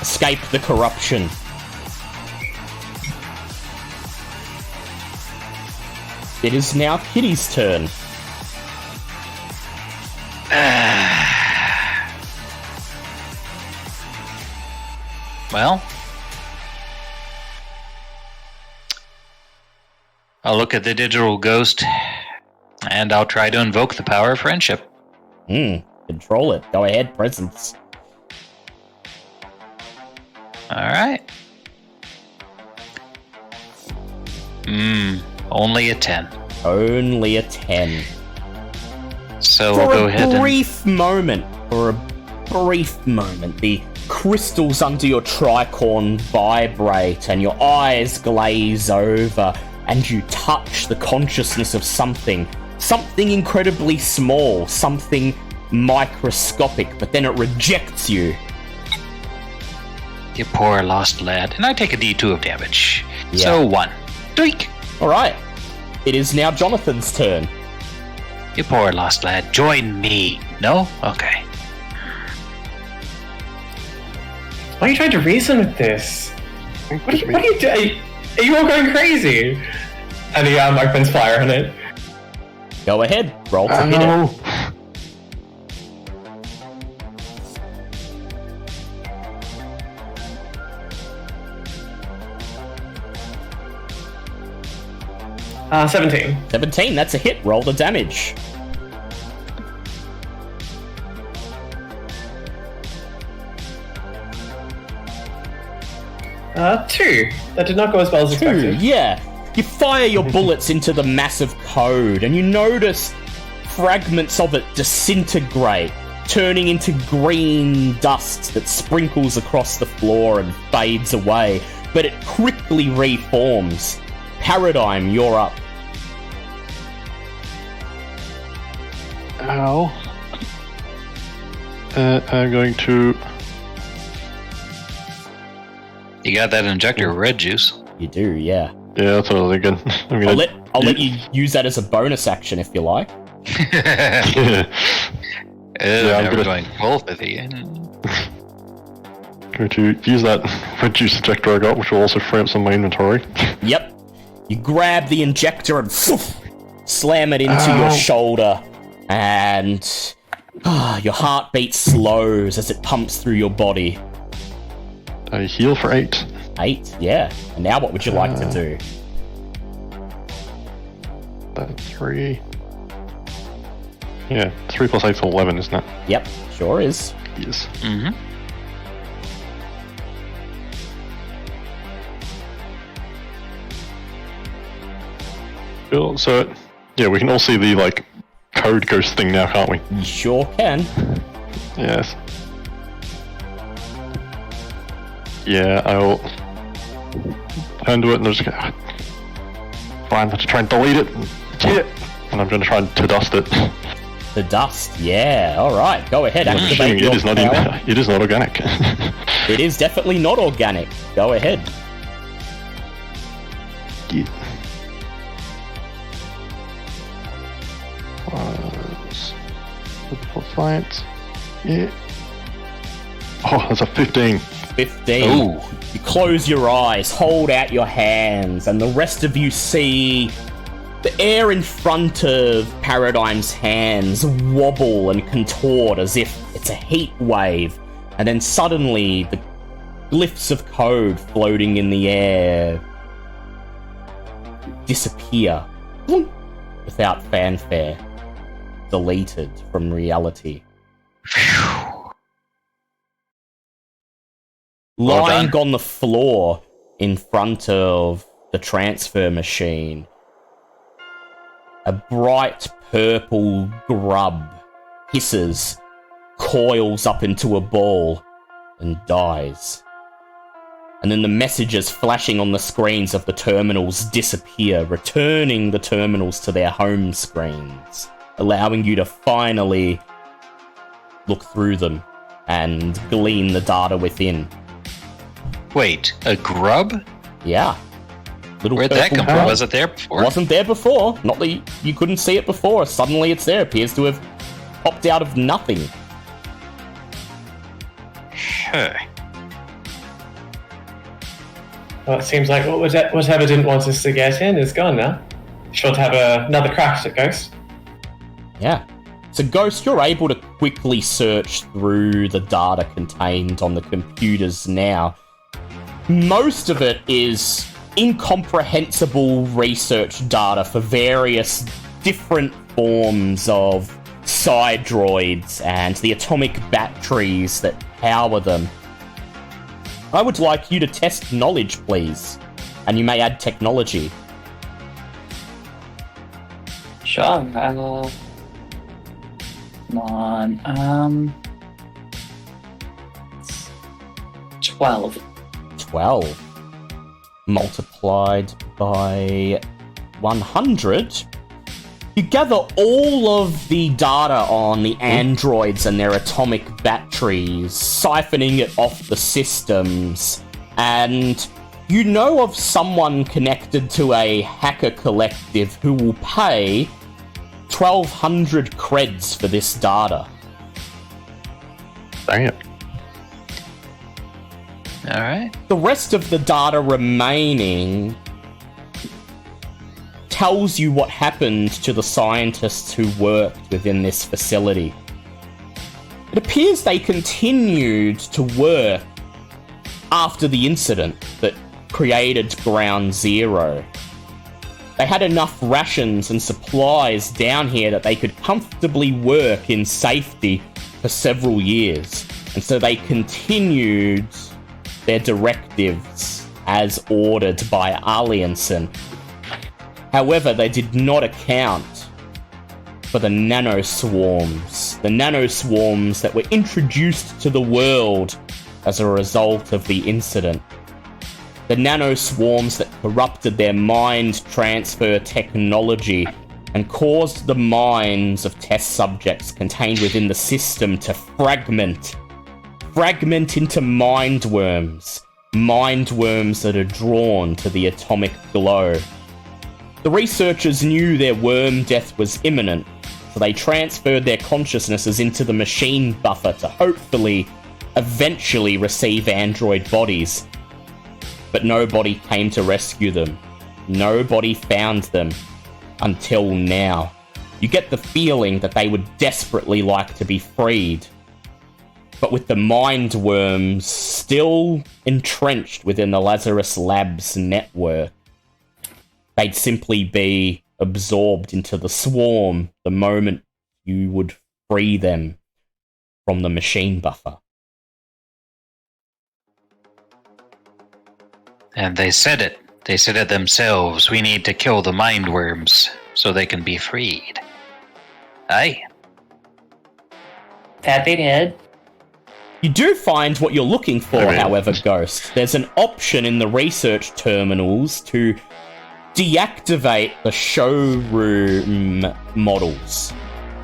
Speaker 1: Escape the corruption. It is now Kitty's turn.
Speaker 2: Well, I'll look at the digital ghost, and I'll try to invoke the power of friendship.
Speaker 1: Control it. Go ahead, presence.
Speaker 2: Alright. Only a 10.
Speaker 1: Only a 10.
Speaker 2: So we'll go ahead
Speaker 1: For
Speaker 2: and...
Speaker 1: a brief moment, the crystals under your tricorn vibrate and your eyes glaze over and you touch the consciousness of something incredibly small, something microscopic, but then it rejects you.
Speaker 2: You poor lost lad. And I take a D2 of damage.
Speaker 1: Yeah.
Speaker 2: So 1. Doink!
Speaker 1: Alright. It is now Jonathan's turn.
Speaker 2: You poor lost lad. Join me. No? Okay.
Speaker 3: Why are you trying to reason with this? What are you doing? Are you all going crazy? And he opens fire on it.
Speaker 1: Go ahead. Roll to hit it.
Speaker 3: 17.
Speaker 1: 17, that's a hit. Roll the damage.
Speaker 3: Two. That did not go as well as expected.
Speaker 1: Yeah. You fire your bullets into the massive code, and you notice fragments of it disintegrate, turning into green dust that sprinkles across the floor and fades away, but it quickly reforms. Paradigm, you're up.
Speaker 5: Ow. I'm going to...
Speaker 2: You got that injector of red juice.
Speaker 1: You do, yeah.
Speaker 5: Yeah, that's what I was thinking. I'm gonna...
Speaker 1: I'll let you use that as a bonus action if you like.
Speaker 5: Yeah, I'm
Speaker 2: never
Speaker 5: gonna-
Speaker 2: going full 50.
Speaker 5: going to use that red juice ejector I got, which will also free up some of my inventory.
Speaker 1: Yep. You grab the injector and slam it into your shoulder, and your heartbeat slows as it pumps through your body.
Speaker 5: I heal for 8.
Speaker 1: 8, yeah. And now what would you like to do?
Speaker 5: That's 3. Yeah, 3 plus 8 is 11, isn't it?
Speaker 1: Yep, sure is.
Speaker 5: Yes.
Speaker 2: Mm-hmm.
Speaker 5: Cool. So, yeah, we can all see the, like, code ghost thing now, can't we?
Speaker 1: You sure can.
Speaker 5: Yes. Yeah, I'll turn to it and I'll just go... Fine, let's try and delete it. Yeah. And I'm going to try and to dust it.
Speaker 1: The dust, yeah. Alright, go ahead,
Speaker 5: I'm
Speaker 1: activate
Speaker 5: assuming
Speaker 1: your
Speaker 5: it is not
Speaker 1: power.
Speaker 5: it is not organic.
Speaker 1: It is definitely not organic. Go ahead.
Speaker 5: Yeah. Science. Yeah. Oh, that's a 15.
Speaker 1: 15.
Speaker 2: Ooh.
Speaker 1: You close your eyes, hold out your hands, and the rest of you see the air in front of Paradigm's hands wobble and contort as if it's a heat wave, and then suddenly the glyphs of code floating in the air disappear without fanfare, deleted from reality.
Speaker 2: Well
Speaker 1: Lying
Speaker 2: done.
Speaker 1: on the floor in front of the transfer machine, a bright purple grub hisses, coils up into a ball, and dies. And then the messages flashing on the screens of the terminals disappear, returning the terminals to their home screens, allowing you to finally look through them and glean the data within.
Speaker 2: Wait, a grub?
Speaker 1: Yeah. Little
Speaker 2: Where'd that
Speaker 1: purple
Speaker 2: come from?
Speaker 1: grub.
Speaker 2: Was it there before?
Speaker 1: Wasn't there before. Not that you couldn't see it before. Suddenly it's there. Appears to have popped out of nothing.
Speaker 2: Huh.
Speaker 3: Well, it seems like whatever didn't want us to get in is gone now. Sure to have another crack at Ghost.
Speaker 1: Yeah. So Ghost, you're able to quickly search through the data contained on the computers now. Most of it is incomprehensible research data for various different forms of psi-droids and the atomic batteries that power them. I would like you to test knowledge, please. And you may add technology.
Speaker 6: Sure. Come on. 12.
Speaker 1: 12 multiplied by 100. You gather all of the data on the androids and their atomic batteries, siphoning it off the systems, and you know of someone connected to a hacker collective who will pay 1,200 creds for this data.
Speaker 5: Dang it.
Speaker 2: Alright.
Speaker 1: The rest of the data remaining tells you what happened to the scientists who worked within this facility. It appears they continued to work after the incident that created Ground Zero. They had enough rations and supplies down here that they could comfortably work in safety for several years, and so they continued their directives as ordered by Alliansen. However, they did not account for the nanoswarms. The nanoswarms that were introduced to the world as a result of the incident. the nanoswarms that corrupted their mind transfer technology and caused the minds of test subjects contained within the system to fragment into mindworms that are drawn to the atomic glow. The researchers knew their worm death was imminent, so they transferred their consciousnesses into the machine buffer to hopefully, eventually receive android bodies. But nobody came to rescue them. Nobody found them. Until now. You get the feeling that they would desperately like to be freed. But with the mindworms still entrenched within the Lazarus Labs network, they'd simply be absorbed into the swarm the moment you would free them from the machine buffer.
Speaker 2: And they said it. They said it themselves. We need to kill the mindworms so they can be freed. Aye.
Speaker 7: That they did.
Speaker 1: You do find what you're looking for, however, Ghost. There's an option in the research terminals to deactivate the showroom models.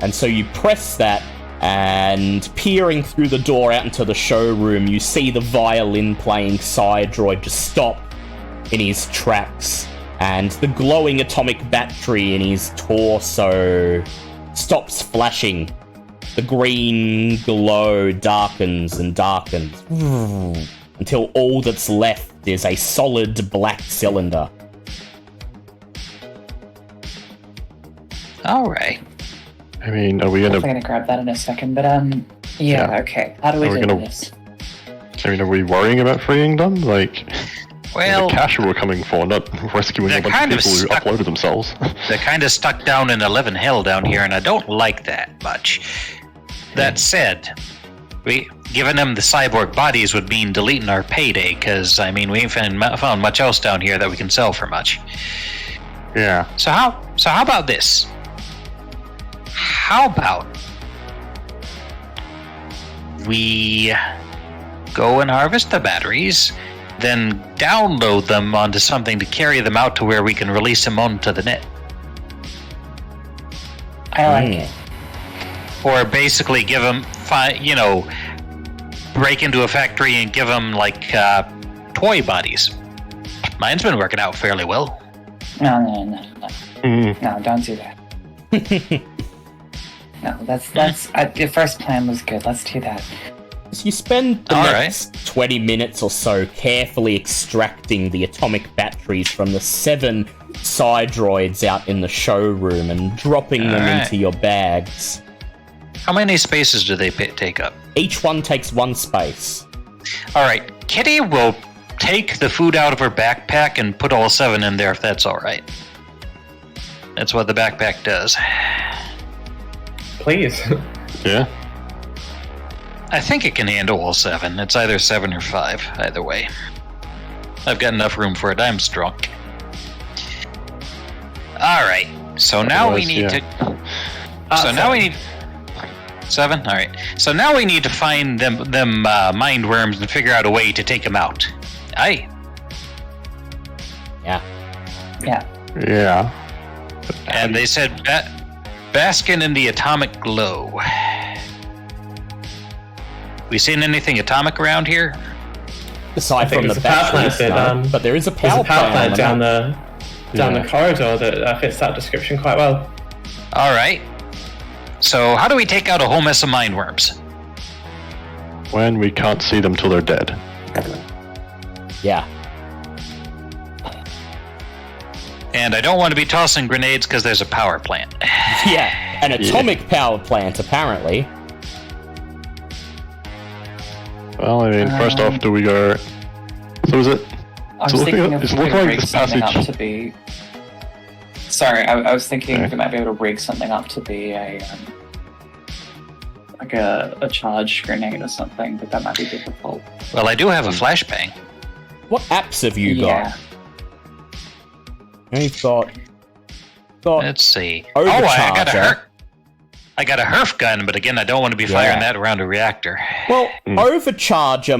Speaker 1: And so you press that, and peering through the door out into the showroom, you see the violin-playing Psydroid just stop in his tracks, and the glowing atomic battery in his torso stops flashing. The green glow darkens and darkens until all that's left is a solid black cylinder.
Speaker 2: Alright.
Speaker 5: I mean, are we
Speaker 7: I'm
Speaker 5: gonna...
Speaker 7: gonna grab that in a second, but yeah. Okay. How do we do this?
Speaker 5: I mean, are we worrying about freeing them? Like,
Speaker 2: Well,
Speaker 5: the cash we're coming for, not rescuing a bunch of people who uploaded themselves.
Speaker 2: they're kind of stuck down in 11 hell down here, and I don't like that much. That said, giving them the cyborg bodies would mean deleting our payday, because, I mean, we ain't found much else down here that we can sell for much.
Speaker 5: Yeah.
Speaker 2: So how about this? How about we go and harvest the batteries, then download them onto something to carry them out to where we can release them onto the net?
Speaker 7: I like it.
Speaker 2: Or basically give them, break into a factory and give them, like, toy bodies. Mine's been working out fairly well.
Speaker 7: No.
Speaker 5: Mm.
Speaker 7: No, don't do that. No, that's the first plan was good. Let's do that.
Speaker 1: So you spend the next 20 minutes or so carefully extracting the atomic batteries from the 7 Psydroids out in the showroom and dropping them into your bags.
Speaker 2: How many spaces do they take up?
Speaker 1: Each one takes 1 space.
Speaker 2: Alright, Kitty will take the food out of her backpack and put all 7 in there if that's alright. That's what the backpack does.
Speaker 3: Please.
Speaker 5: Yeah.
Speaker 2: I think it can handle all 7. It's either 7 or 5, either way. I've got enough room for it. I'm strong. Alright, so now we need to... So now we need... 7? Alright. So now we need to find them mindworms and figure out a way to take them out. Aye.
Speaker 1: Yeah.
Speaker 7: Yeah.
Speaker 5: Yeah.
Speaker 2: And they said basking in the atomic glow. We seen anything atomic around here?
Speaker 1: Aside from the
Speaker 3: power
Speaker 1: batteries,
Speaker 3: plant,
Speaker 1: but there is a
Speaker 3: there's
Speaker 1: power
Speaker 3: a power
Speaker 1: plant
Speaker 3: down the corridor that fits that description quite well.
Speaker 2: Alright. So how do we take out a whole mess of mindworms?
Speaker 5: When we can't see them till they're dead.
Speaker 1: Yeah.
Speaker 2: And I don't want to be tossing grenades because there's a power plant.
Speaker 1: Yeah, an atomic power plant, apparently.
Speaker 5: Well, I mean, first off, do we go... So is it...
Speaker 7: I was
Speaker 5: So
Speaker 7: thinking
Speaker 5: it's
Speaker 7: if we
Speaker 5: looking
Speaker 7: could
Speaker 5: like
Speaker 7: rig
Speaker 5: this
Speaker 7: something up
Speaker 5: passage...
Speaker 7: to be... Sorry, I was thinking
Speaker 5: Okay.
Speaker 7: we might be able to rig something up to be a like a charge grenade or something, but that might be difficult.
Speaker 2: Well, I do have a flashbang.
Speaker 1: What apps have you
Speaker 7: Yeah.
Speaker 1: got? You've got
Speaker 2: Let's see.
Speaker 1: Overcharger.
Speaker 2: I got a Herf gun, but again, I don't want to be firing that around a reactor.
Speaker 1: Well, Overcharger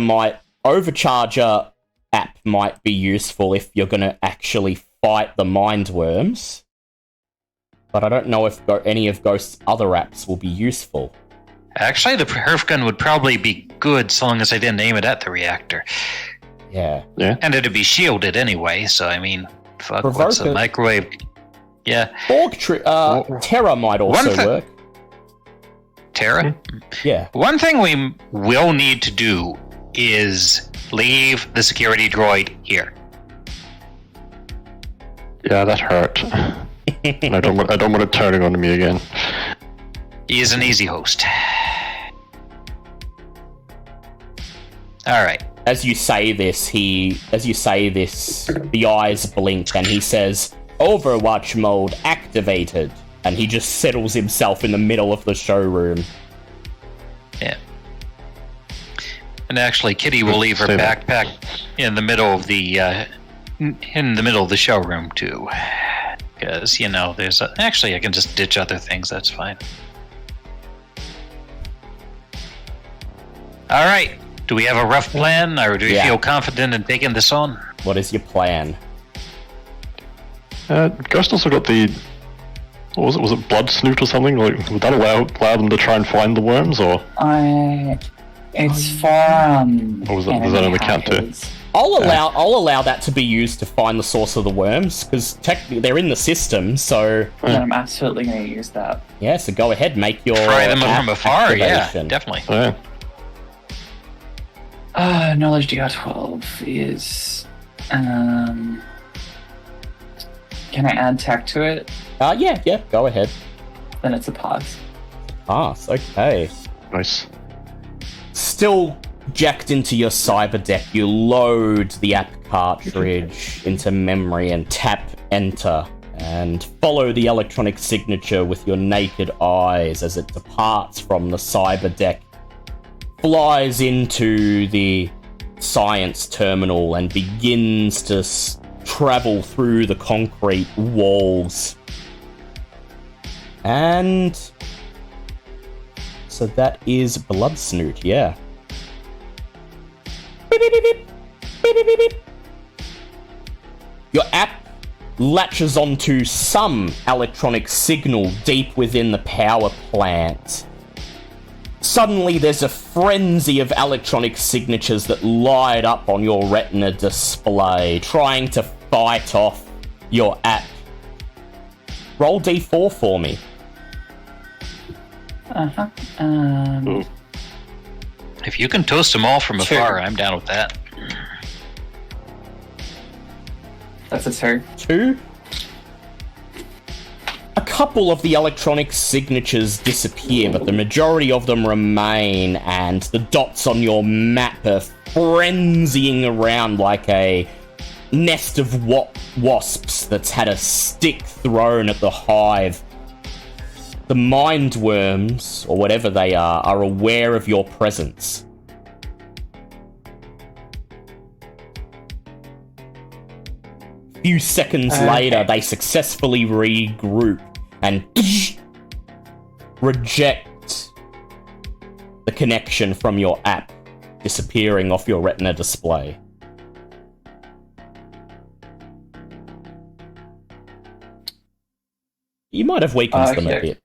Speaker 1: app might be useful if you're going to actually fight the Mindworms. But I don't know if any of Ghost's other apps will be useful.
Speaker 2: Actually, the Herf gun would probably be good so long as I didn't aim it at the reactor.
Speaker 1: Yeah.
Speaker 2: And it'd be shielded anyway, so I mean, fuck,
Speaker 1: Provoke
Speaker 2: what's a
Speaker 1: it.
Speaker 2: microwave? Yeah.
Speaker 1: Terra might also work.
Speaker 2: Terra?
Speaker 1: Yeah.
Speaker 2: One thing we will need to do is leave the security droid here.
Speaker 5: Yeah, that hurt. I don't want it turning on me again.
Speaker 2: He is an easy host. Alright.
Speaker 1: As you say this, the eyes blink and he says, Overwatch mode activated. And he just settles himself in the middle of the showroom.
Speaker 2: Yeah. And actually, Kitty will leave her backpack in the middle of the showroom too. Because, there's actually, I can just ditch other things, that's fine. Alright, do we have a rough plan, or do we feel confident in taking this on?
Speaker 1: What is your plan?
Speaker 5: Ghost also got the... What was it? Was it blood snoot or something? Like, would that allow them to try and find the worms, or...?
Speaker 6: It's for,
Speaker 5: Or was that on the count too?
Speaker 1: I'll allow that to be used to find the source of the worms, because technically they're in the system, so...
Speaker 6: Then I'm absolutely going to use that.
Speaker 1: Yeah, so go ahead, make your...
Speaker 2: Try them from afar,
Speaker 1: activation.
Speaker 2: yeah, definitely.
Speaker 5: Yeah.
Speaker 6: Knowledge DR12 is... Can I add tech to it?
Speaker 1: Yeah, go ahead.
Speaker 6: Then it's a pass.
Speaker 1: Pass, okay.
Speaker 5: Nice.
Speaker 1: Still jacked into your cyber deck, you load the app cartridge into memory and tap enter, and follow the electronic signature with your naked eyes as it departs from the cyber deck, flies into the science terminal, and begins to travel through the concrete walls. And so that is Blood Snoot, yeah. Beep, beep, beep, beep. Beep, beep, beep, beep. Your app latches onto some electronic signal deep within the power plant. Suddenly, there's a frenzy of electronic signatures that light up on your retina display, trying to fight off your app. Roll D4 for me.
Speaker 2: If you can toast them all from afar, I'm down with that.
Speaker 6: That's a 2.
Speaker 1: 2. A couple of the electronic signatures disappear, but the majority of them remain, and the dots on your map are frenzying around like a nest of wasps that's had a stick thrown at the hive. The Mindworms, or whatever they are aware of your presence. A few seconds later, they successfully regroup and reject the connection from your app, disappearing off your retina display. You might have weakened them a bit.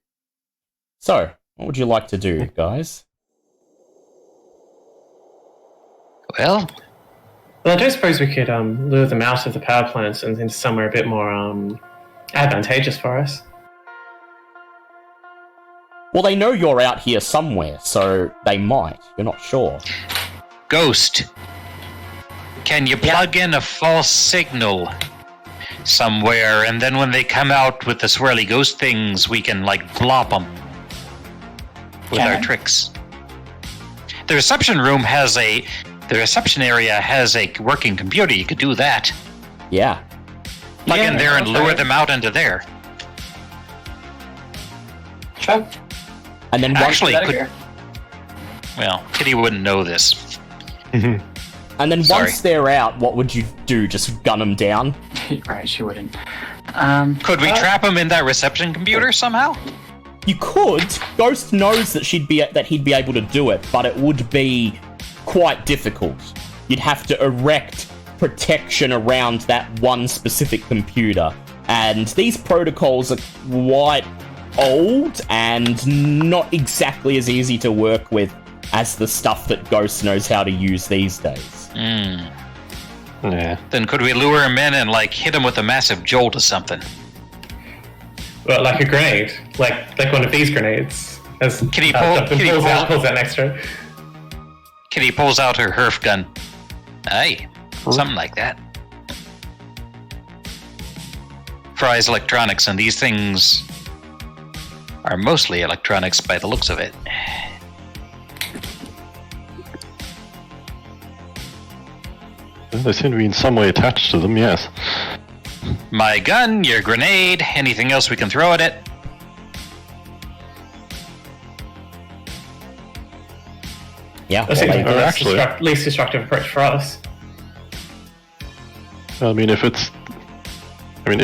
Speaker 1: So, what would you like to do, guys?
Speaker 2: Well,
Speaker 3: I don't suppose we could lure them out of the power plants and into somewhere a bit more advantageous for us.
Speaker 1: Well, they know you're out here somewhere, so they might. You're not sure.
Speaker 2: Ghost, can you plug in a false signal somewhere, and then when they come out with the swirly ghost things, we can, blop them with our tricks? The reception area has a working computer. You could do that.
Speaker 1: Yeah.
Speaker 2: Plug in there and lure them out into there.
Speaker 6: Sure.
Speaker 1: And then
Speaker 2: Kitty wouldn't know this.
Speaker 1: And then once they're out, what would you do? Just gun them down?
Speaker 6: Right, she wouldn't.
Speaker 2: Could we trap him in that reception computer somehow?
Speaker 1: You could. Ghost knows that he'd be able to do it, but it would be quite difficult. You'd have to erect protection around that one specific computer. And these protocols are quite old and not exactly as easy to work with as the stuff that Ghost knows how to use these days.
Speaker 5: Yeah.
Speaker 2: Then could we lure him in and like hit him with a massive jolt or something?
Speaker 3: Well, like a grenade, like one of these grenades. As
Speaker 2: Can he
Speaker 3: pulls out next to her.
Speaker 2: Kitty pulls out her Herf gun. Aye, something like that. Fry's electronics, and these things are mostly electronics by the looks of it.
Speaker 5: They seem to be in some way attached to them, yes.
Speaker 2: My gun, your grenade, anything else we can throw at it?
Speaker 1: Yeah,
Speaker 3: That seems like the
Speaker 5: actually-
Speaker 3: least destructive approach for us.
Speaker 5: I mean, if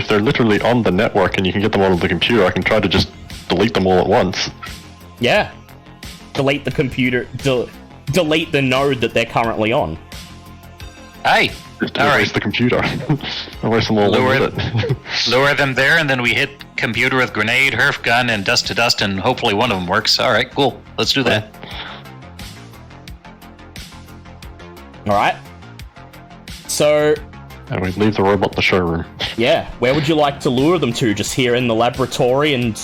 Speaker 5: they're literally on the network and you can get them on the computer, I can try to just delete them all at once.
Speaker 1: Yeah. Delete the computer, delete the node that they're currently on.
Speaker 2: Aye.
Speaker 5: Just
Speaker 2: All
Speaker 5: erase
Speaker 2: right.
Speaker 5: the computer. Erase them all
Speaker 2: Lure
Speaker 5: with it.
Speaker 2: Lure them there, and then we hit computer with grenade, Herf gun, and dust to dust, and hopefully one of them works. All right, cool. Let's do that.
Speaker 1: Alright. So,
Speaker 5: And we leave the robot in the showroom.
Speaker 1: yeah, where would you like to lure them to? Just here in the laboratory and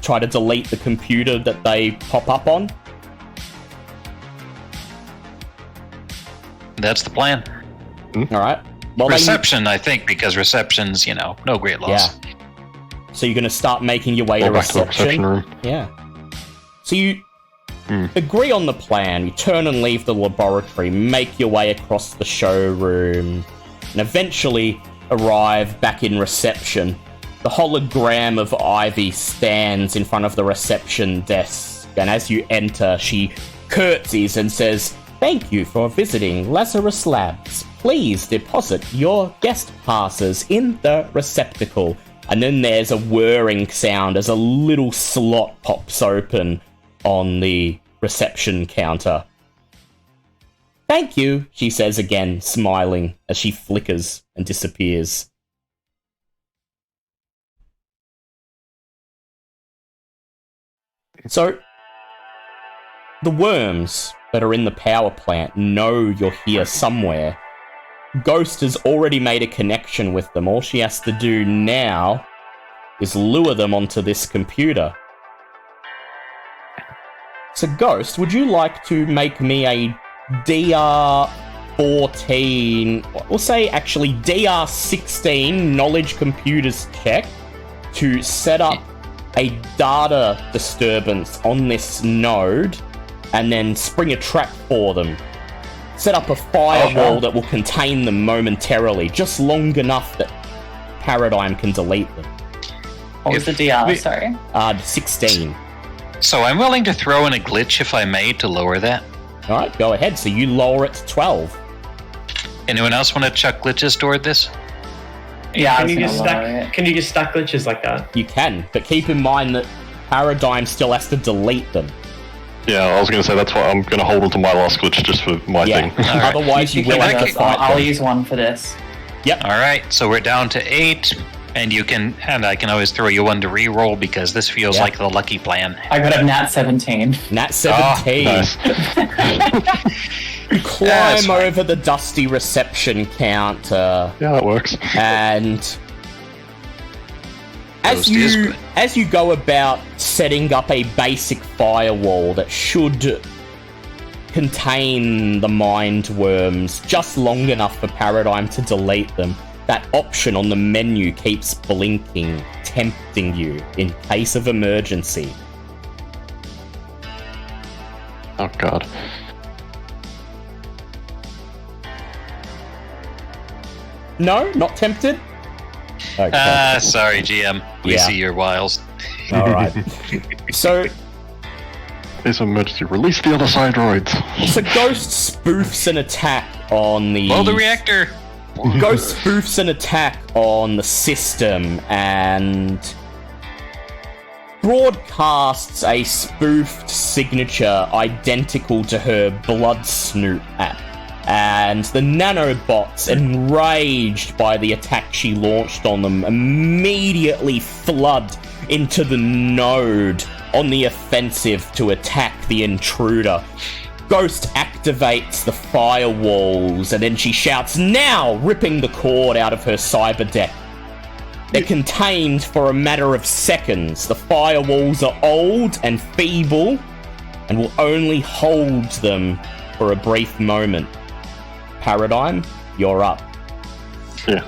Speaker 1: try to delete the computer that they pop up on?
Speaker 2: That's the plan.
Speaker 1: Alright. Well,
Speaker 2: Reception, I think, because reception's, no great loss.
Speaker 1: Yeah. So you're going to start making your way
Speaker 5: Go
Speaker 1: to
Speaker 5: back to the
Speaker 1: reception?
Speaker 5: reception room.
Speaker 1: Yeah. So you agree on the plan. You turn and leave the laboratory, make your way across the showroom, and eventually arrive back in reception. The hologram of Ivy stands in front of the reception desk, and as you enter, she curtsies and says, "Thank you for visiting Lazarus Labs. Please deposit your guest passes in the receptacle." And then there's a whirring sound as a little slot pops open on the reception counter. "Thank you," she says again, smiling as she flickers and disappears. So, the worms that are in the power plant know you're here somewhere. Ghost has already made a connection with them. All she has to do now is lure them onto this computer. So, Ghost, would you like to make me a DR14, we'll say actually DR16 knowledge computers check to set up a data disturbance on this node and then spring a trap for them? Set up a firewall that will contain them momentarily, just long enough that Paradigm can delete them.
Speaker 6: What was the DR? Sorry.
Speaker 1: 16.
Speaker 2: So I'm willing to throw in a glitch, if I may, to lower that.
Speaker 1: Alright, go ahead. So you lower it to 12.
Speaker 2: Anyone else want to chuck glitches toward this?
Speaker 6: Yeah, I
Speaker 3: Can
Speaker 6: was
Speaker 3: you
Speaker 6: gonna
Speaker 3: just
Speaker 6: lower it.
Speaker 3: Can you just stack glitches like that?
Speaker 1: You can, but keep in mind that Paradigm still has to delete them.
Speaker 5: Yeah, I was going to say that's why I'm going to hold on to my last glitch just for my
Speaker 1: Yeah,
Speaker 5: thing.
Speaker 2: Alright.
Speaker 1: otherwise you will
Speaker 2: can
Speaker 1: have to
Speaker 2: make it-
Speaker 1: fight
Speaker 6: I'll
Speaker 1: them.
Speaker 6: use one for this.
Speaker 2: Alright, so we're down to 8, and I can always throw you one to re-roll because this feels
Speaker 1: Yeah.
Speaker 2: like the lucky plan.
Speaker 6: I got a nat 17.
Speaker 1: Nat 17.
Speaker 5: Nice.
Speaker 1: You climb
Speaker 2: that's fine.
Speaker 1: over the dusty reception counter,
Speaker 5: Yeah, that works.
Speaker 1: and
Speaker 2: Ghost is good.
Speaker 1: as you go about setting up a basic firewall that should contain the Mindworms just long enough for Paradigm to delete them, that option on the menu keeps blinking, tempting you in case of emergency.
Speaker 5: Oh god.
Speaker 1: No, not tempted? Okay.
Speaker 2: Sorry, GM. We
Speaker 1: Yeah.
Speaker 2: see your wiles.
Speaker 1: Alright. So,
Speaker 5: Case of emergency, release the other side droids.
Speaker 1: so Ghost spoofs an attack on the...
Speaker 2: Blow the reactor!
Speaker 1: Ghost spoofs an attack on the system and broadcasts a spoofed signature identical to her Blood Snoop app. And the nanobots, enraged by the attack she launched on them, immediately flood into the node on the offensive to attack the intruder. Ghost activates the firewalls, and then she shouts, "Now!" ripping the cord out of her cyber deck. They're contained for a matter of seconds. The firewalls are old and feeble, and will only hold them for a brief moment. Paradigm, you're up.
Speaker 5: Yeah.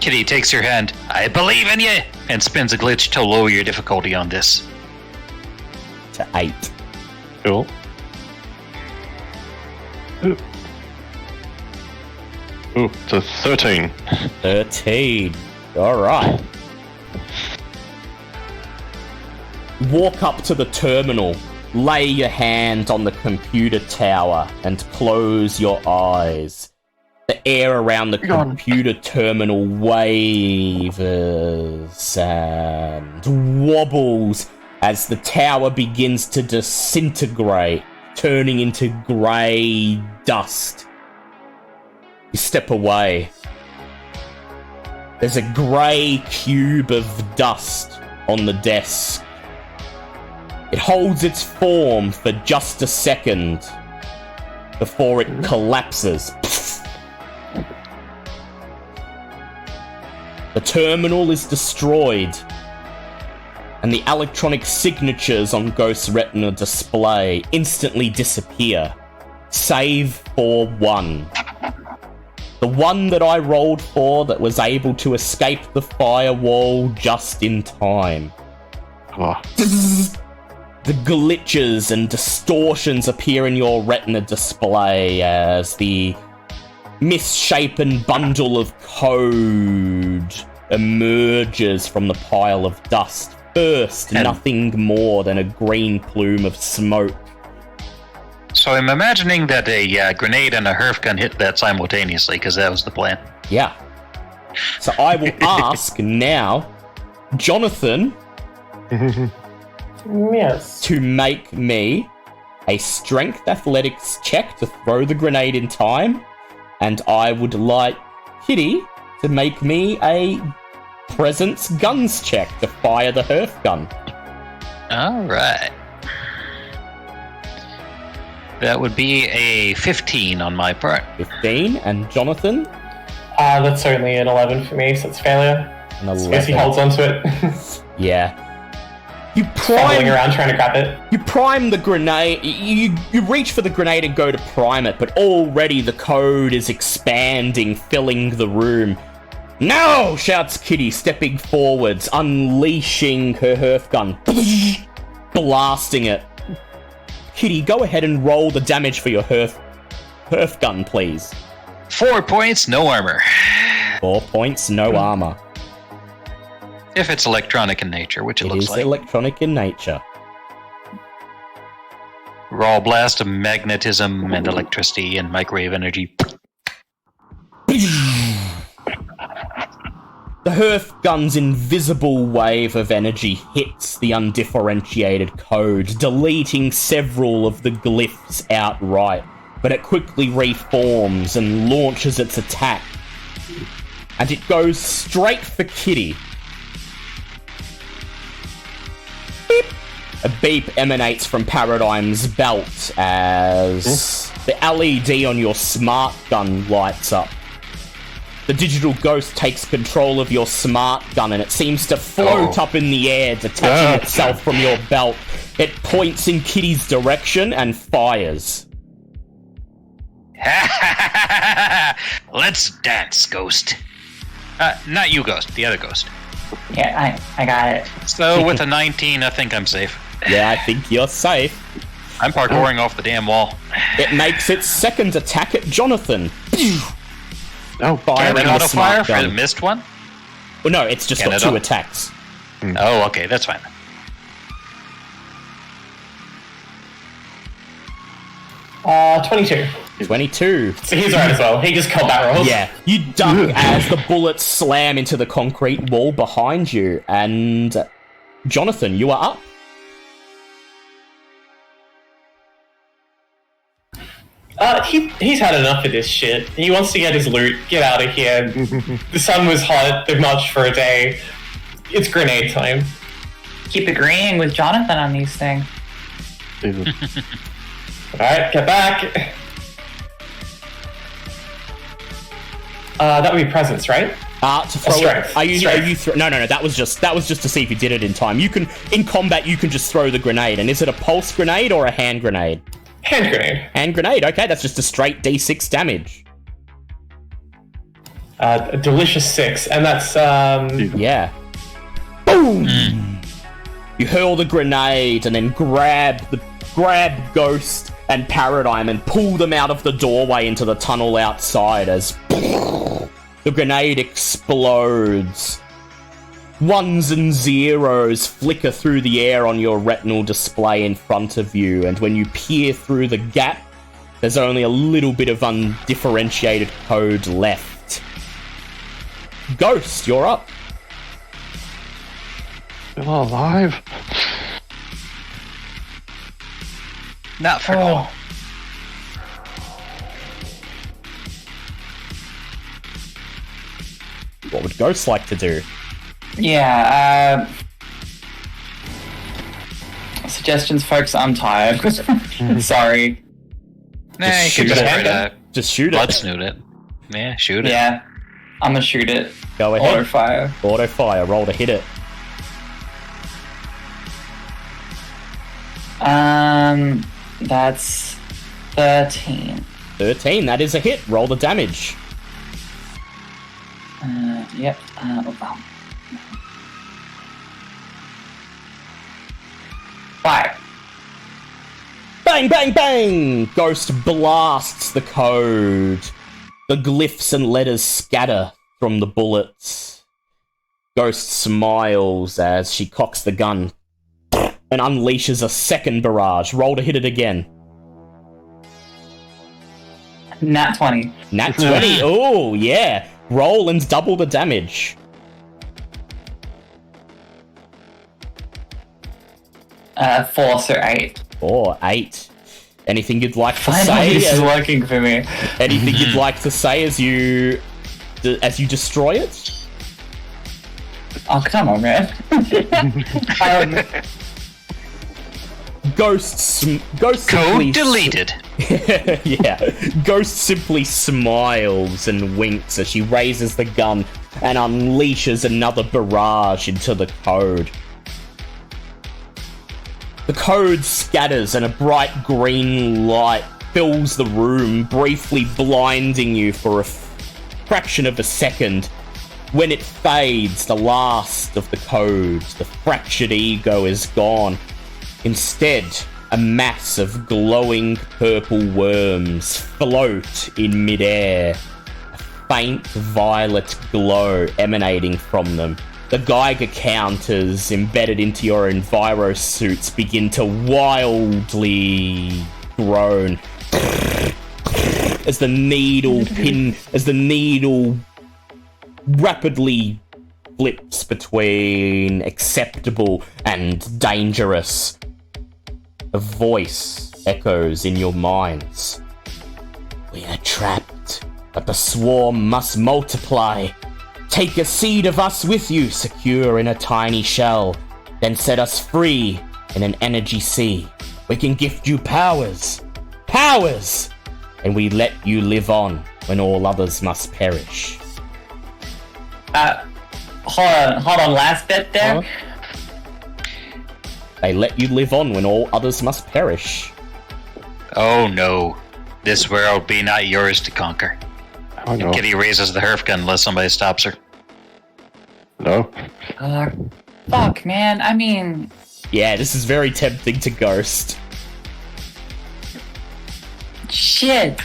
Speaker 2: Kitty takes your hand. I believe in you! And spins a glitch to lower your difficulty on this.
Speaker 1: To 8.
Speaker 5: Cool. Ooh, to 13.
Speaker 1: 13. Alright. Walk up to the terminal, lay your hand on the computer tower, and close your eyes. The air around the computer terminal wavers and wobbles as the tower begins to disintegrate, turning into grey dust. You step away. There's a grey cube of dust on the desk. It holds its form for just a second before it collapses. The terminal is destroyed, and the electronic signatures on Ghost's Retina display instantly disappear, save for one. The one that I rolled for that was able to escape the firewall just in time.
Speaker 5: Oh.
Speaker 1: The glitches and distortions appear in your Retina display as the misshapen bundle of code emerges from the pile of dust. First, nothing more than a green plume of smoke.
Speaker 2: So I'm imagining that a grenade and a Herf gun hit that simultaneously, because that was the plan.
Speaker 1: Yeah. So I will ask now, Jonathan,
Speaker 3: Yes.
Speaker 1: to make me a strength athletics check to throw the grenade in time, and I would like Kitty to make me a presence guns check to fire the Herf gun.
Speaker 2: Alright. That would be a 15 on my part.
Speaker 1: 15, and Jonathan?
Speaker 3: That's certainly an 11 for me, so it's failure.
Speaker 1: An
Speaker 3: I guess he
Speaker 1: 11.
Speaker 3: holds onto it.
Speaker 1: Yeah. You
Speaker 3: Fumbling
Speaker 1: prime,
Speaker 3: around trying to grab it.
Speaker 1: you prime the grenade, you reach for the grenade and go to prime it, but already the code is expanding, filling the room. "No!" shouts Kitty, stepping forwards, unleashing her Herf gun, blasting it. Kitty, go ahead and roll the damage for your Herf gun, please.
Speaker 2: 4 points, no armor.
Speaker 1: 4 points, no armor.
Speaker 2: If it's electronic in nature, which it
Speaker 1: It
Speaker 2: looks
Speaker 1: is
Speaker 2: like.
Speaker 1: electronic in nature.
Speaker 2: Raw blast of magnetism and electricity and microwave energy.
Speaker 1: The Herf gun's invisible wave of energy hits the undifferentiated code, deleting several of the glyphs outright, but it quickly reforms and launches its attack. And it goes straight for Kitty. Beep. A beep emanates from Paradigm's belt as the LED on your smart gun lights up. The digital ghost takes control of your smart gun and it seems to float up in the air, detaching itself from your belt. It points in Kitty's direction and fires.
Speaker 2: Let's dance, Ghost. Not you, Ghost. The other Ghost.
Speaker 7: Yeah, I got it.
Speaker 2: So with a 19, I think I'm safe.
Speaker 1: Yeah, I think you're safe.
Speaker 2: I'm parkouring off the damn wall.
Speaker 1: It makes its second attack at Jonathan.
Speaker 5: Oh,
Speaker 1: Firing
Speaker 2: Can it
Speaker 1: the
Speaker 2: auto fire
Speaker 1: smart
Speaker 2: for the
Speaker 1: gun.
Speaker 2: missed one?
Speaker 1: Well, no, it's just got
Speaker 2: Canada.
Speaker 1: 2 attacks.
Speaker 2: Oh, okay, that's fine.
Speaker 3: Uh, 22.
Speaker 1: 22.
Speaker 3: So he's right as well. He just killed that roll.
Speaker 1: Yeah, you duck as the bullets slam into the concrete wall behind you, and Jonathan, you are up.
Speaker 3: He's had enough of this shit. He wants to get his loot, get out of here. The sun was hot, they've marched for a day. It's grenade time.
Speaker 7: Keep agreeing with Jonathan on these things.
Speaker 5: Jesus.
Speaker 3: Alright, get back. That would be presents, right?
Speaker 1: To throw
Speaker 3: strength.
Speaker 1: it. Are you no, that was just to see if you did it in time. You can, in combat, you can just throw the grenade. And is it a pulse grenade or a hand grenade?
Speaker 3: Hand grenade.
Speaker 1: Hand grenade. Okay, that's just a straight D6 damage.
Speaker 3: A delicious 6, and that's
Speaker 1: Yeah. Boom! You hurl the grenade and then grab Ghost and Paradigm and pull them out of the doorway into the tunnel outside as the grenade explodes. 1s and 0s flicker through the air on your retinal display in front of you, and when you peer through the gap, there's only a little bit of undifferentiated code left. Ghost, you're up.
Speaker 5: Still alive?
Speaker 2: Not for long.
Speaker 1: What would Ghost like to do?
Speaker 7: Yeah, suggestions, folks, I'm tired. Sorry.
Speaker 2: Nah, you
Speaker 1: shoot
Speaker 2: can just
Speaker 1: it.
Speaker 2: try to
Speaker 1: Just shoot
Speaker 2: blood
Speaker 1: it.
Speaker 2: snoot it. Yeah, shoot it.
Speaker 7: Yeah, I'm gonna shoot it.
Speaker 1: Go ahead.
Speaker 7: Auto fire.
Speaker 1: Auto fire. Roll to hit it.
Speaker 7: That's 13.
Speaker 1: 13. That is a hit. Roll the damage.
Speaker 7: Yep. 5.
Speaker 1: Bang, bang, bang! Ghost blasts the code. The glyphs and letters scatter from the bullets. Ghost smiles as she cocks the gun and unleashes a second barrage. Roll to hit it again.
Speaker 7: Nat 20.
Speaker 1: Nat 20. Oh, yeah. Roll and double the damage.
Speaker 7: 4, so 8.
Speaker 1: Or 8. Anything you'd like to
Speaker 7: Finally, this is
Speaker 1: say?
Speaker 7: working for me.
Speaker 1: Anything you'd like to say as you destroy it?
Speaker 7: Oh, come on, man.
Speaker 1: Ghost
Speaker 2: Code
Speaker 1: simply
Speaker 2: deleted.
Speaker 1: yeah. Ghost simply smiles and winks as she raises the gun and unleashes another barrage into the code. The code scatters and a bright green light fills the room, briefly blinding you for a fraction of a second. When it fades, the last of the code, the fractured ego, is gone. Instead, a mass of glowing purple worms float in midair, a faint violet glow emanating from them. The Geiger counters embedded into your enviro suits begin to wildly groan as the needle rapidly flips between acceptable and dangerous. A voice echoes in your minds. We are trapped, but the swarm must multiply. Take a seed of us with you, secure in a tiny shell. Then set us free in an energy sea. We can gift you powers. Powers! And we let you live on when all others must perish.
Speaker 7: Hold on, last bit there.
Speaker 1: Huh? They let you live on when all others must perish.
Speaker 2: Oh no. This world be not yours to conquer.
Speaker 5: Oh no.
Speaker 2: Kitty raises the Herf gun unless somebody stops her.
Speaker 5: No.
Speaker 7: Fuck, man. I mean,
Speaker 1: Yeah, this is very tempting to Ghost.
Speaker 7: shit.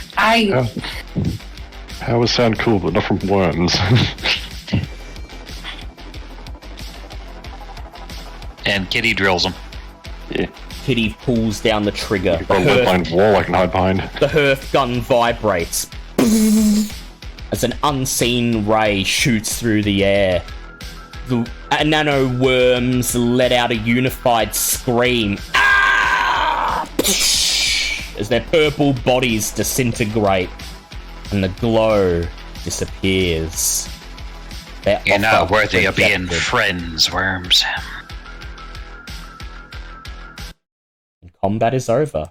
Speaker 5: Powers sound cool, but not from worms.
Speaker 2: And Kitty drills him.
Speaker 5: Yeah.
Speaker 1: Kitty pulls down the trigger.
Speaker 5: You've got a lead-lined wall I can hide behind.
Speaker 1: The Herf gun vibrates as an unseen ray shoots through the air. The nano worms let out a unified scream as as their purple bodies disintegrate and the glow disappears.
Speaker 2: You're not worthy of being
Speaker 1: rejected.
Speaker 2: friends, worms.
Speaker 1: And combat is over.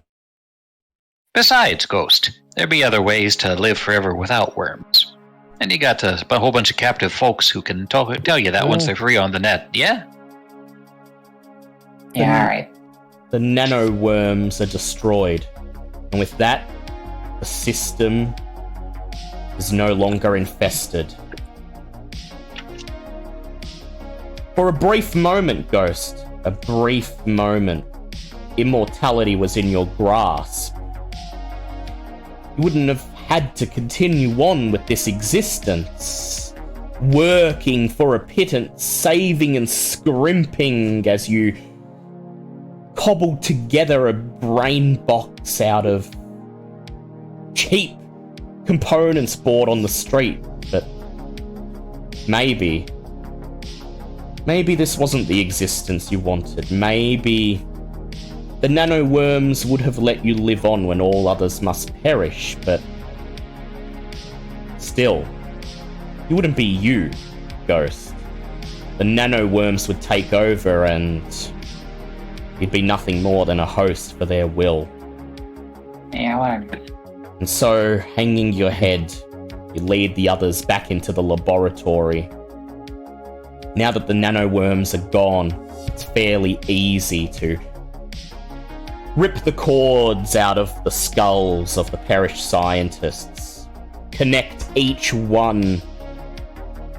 Speaker 2: Besides, Ghost, there be other ways to live forever without worms. And you got a whole bunch of captive folks who can tell you that once they're free on the net, yeah?
Speaker 7: Yeah, alright.
Speaker 1: The nano worms are destroyed. And with that, the system is no longer infested. For a brief moment, Ghost, a brief moment, immortality was in your grasp. You wouldn't have had to continue on with this existence, working for a pittance, saving and scrimping as you cobbled together a brain box out of cheap components bought on the street. But maybe this wasn't the existence you wanted. Maybe the nano worms would have let you live on when all others must perish, but still, you wouldn't be you, Ghost. The nano worms would take over and you'd be nothing more than a host for their will.
Speaker 7: Yeah, whatever.
Speaker 1: And so, hanging your head, you lead the others back into the laboratory. Now that the nano worms are gone, it's fairly easy to rip the cords out of the skulls of the perished scientists, connect each one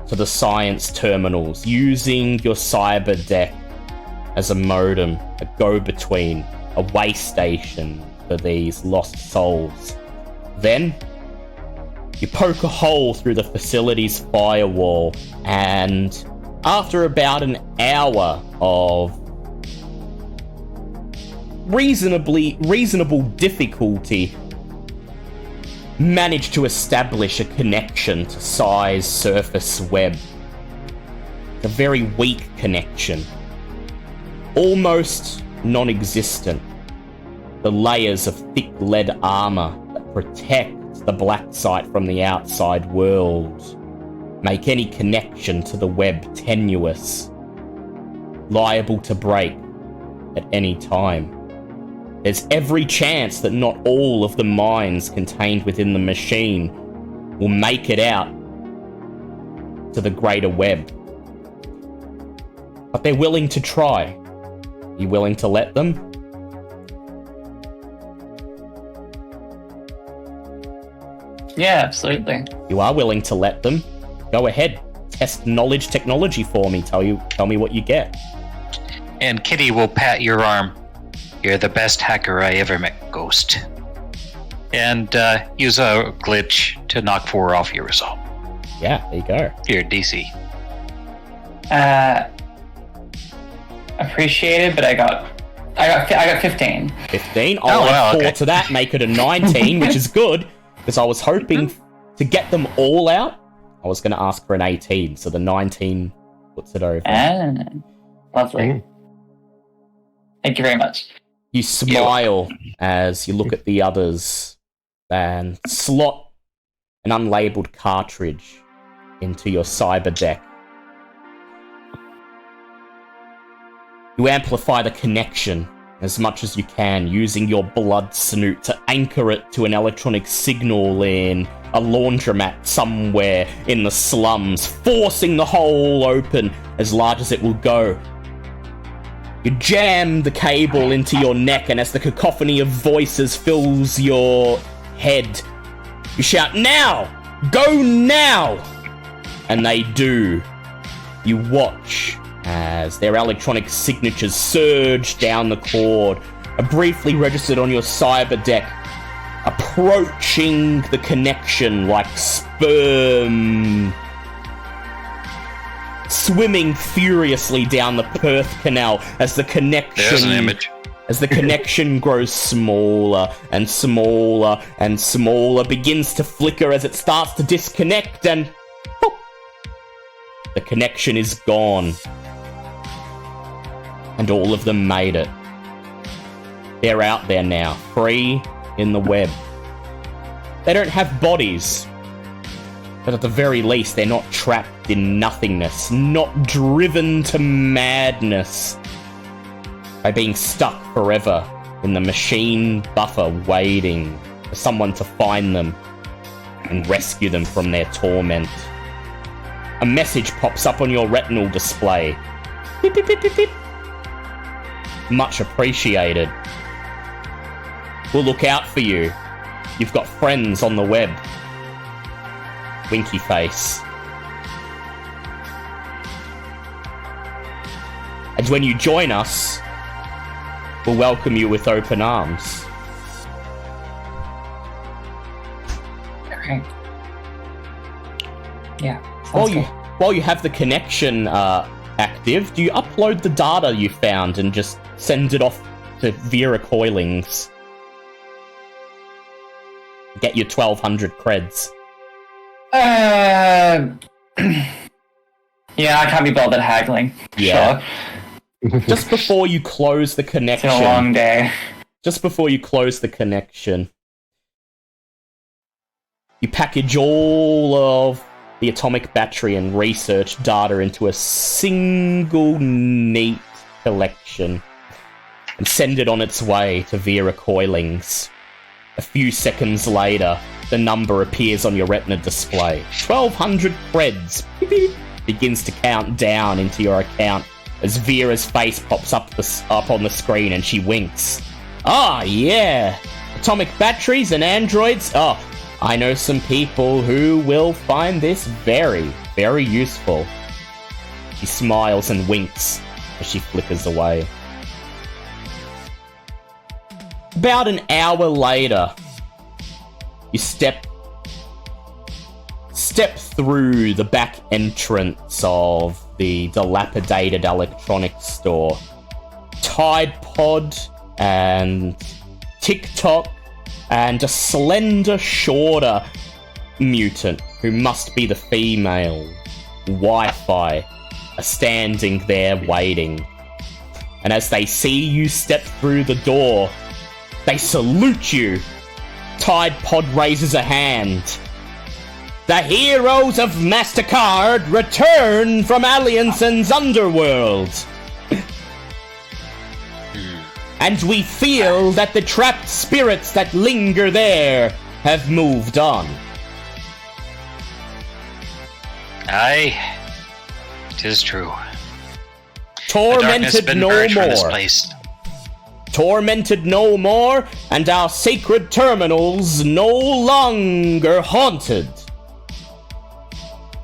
Speaker 1: to the science terminals, using your cyber deck as a modem, a go-between, a way station for these lost souls. Then, you poke a hole through the facility's firewall, and after about an hour of reasonable difficulty, manage to establish a connection to Psy's surface web. A very weak connection. Almost non-existent. The layers of thick lead armor that protect the black site from the outside world make any connection to the web tenuous, liable to break at any time. There's every chance that not all of the minds contained within the machine will make it out to the greater web. But they're willing to try. Are you willing to let them?
Speaker 7: Yeah, absolutely.
Speaker 1: You are willing to let them? Go ahead. Test knowledge technology for me. Tell me what you get.
Speaker 2: And Kitty will pat your arm. You're the best hacker I ever met, Ghost. And use a glitch to knock 4 off your result.
Speaker 1: Yeah, there you go.
Speaker 2: Your DC.
Speaker 7: Appreciated, but I got 15.
Speaker 1: 15. I'll add 4
Speaker 2: okay.
Speaker 1: to that, make it a 19, which is good, because I was hoping to get them all out. I was going to ask for an 18, so the 19 puts it over.
Speaker 7: Lovely. Thank you very much.
Speaker 1: You smile as you look at the others and slot an unlabeled cartridge into your cyber deck. You amplify the connection as much as you can, using your blood snoot to anchor it to an electronic signal in a laundromat somewhere in the slums, forcing the hole open as large as it will go. You jam the cable into your neck, and as the cacophony of voices fills your head, you shout, "Now! Go now!" And they do. You watch as their electronic signatures surge down the cord, are briefly registered on your cyber deck, approaching the connection like sperm swimming furiously down the Perth Canal as the connection...
Speaker 2: There's an image.
Speaker 1: As the connection grows smaller and smaller and smaller, begins to flicker as it starts to disconnect, and boop, the connection is gone. And all of them made it. They're out there now, free in the web. They don't have bodies. But at the very least, they're not trapped in nothingness, not driven to madness by being stuck forever in the machine buffer waiting for someone to find them and rescue them from their torment. A message pops up on your retinal display. Beep, beep, beep, beep, beep. Much appreciated. We'll look out for you. You've got friends on the web. Winky face. And when you join us, we'll welcome you with open arms.
Speaker 6: Okay. Yeah. sounds good.
Speaker 1: While you have the connection active, do you upload the data you found and just send it off to Vera Coilings? Get your 1200 creds.
Speaker 6: Yeah, I can't be bothered haggling.
Speaker 1: Yeah.
Speaker 6: Sure.
Speaker 1: Just before you close the
Speaker 6: It's
Speaker 1: connection.
Speaker 6: been a long day.
Speaker 1: Just before you close the connection, you package all of the atomic battery and research data into a single neat collection and send it on its way to Vera Coilings. A few seconds later, the number appears on your retina display. 1200 creds. Begins to count down into your account as Vera's face pops up on the screen and she winks. Ah, yeah. Atomic batteries and androids. Oh, I know some people who will find this very, very useful. She smiles and winks as she flickers away. About an hour later, you step through the back entrance of the dilapidated electronics store. Tide Pod and TikTok and a slender, shorter mutant who must be the female Wi-Fi are standing there waiting. And as they see you step through the door, they salute you. Tide Pod raises a hand. The heroes of Mastercard return from Alliansen's underworld. And we feel that the trapped spirits that linger there have moved on.
Speaker 2: Aye, it is true.
Speaker 1: Tormented no
Speaker 2: this
Speaker 1: more.
Speaker 2: place.
Speaker 1: Tormented no more, and our sacred terminals no longer haunted.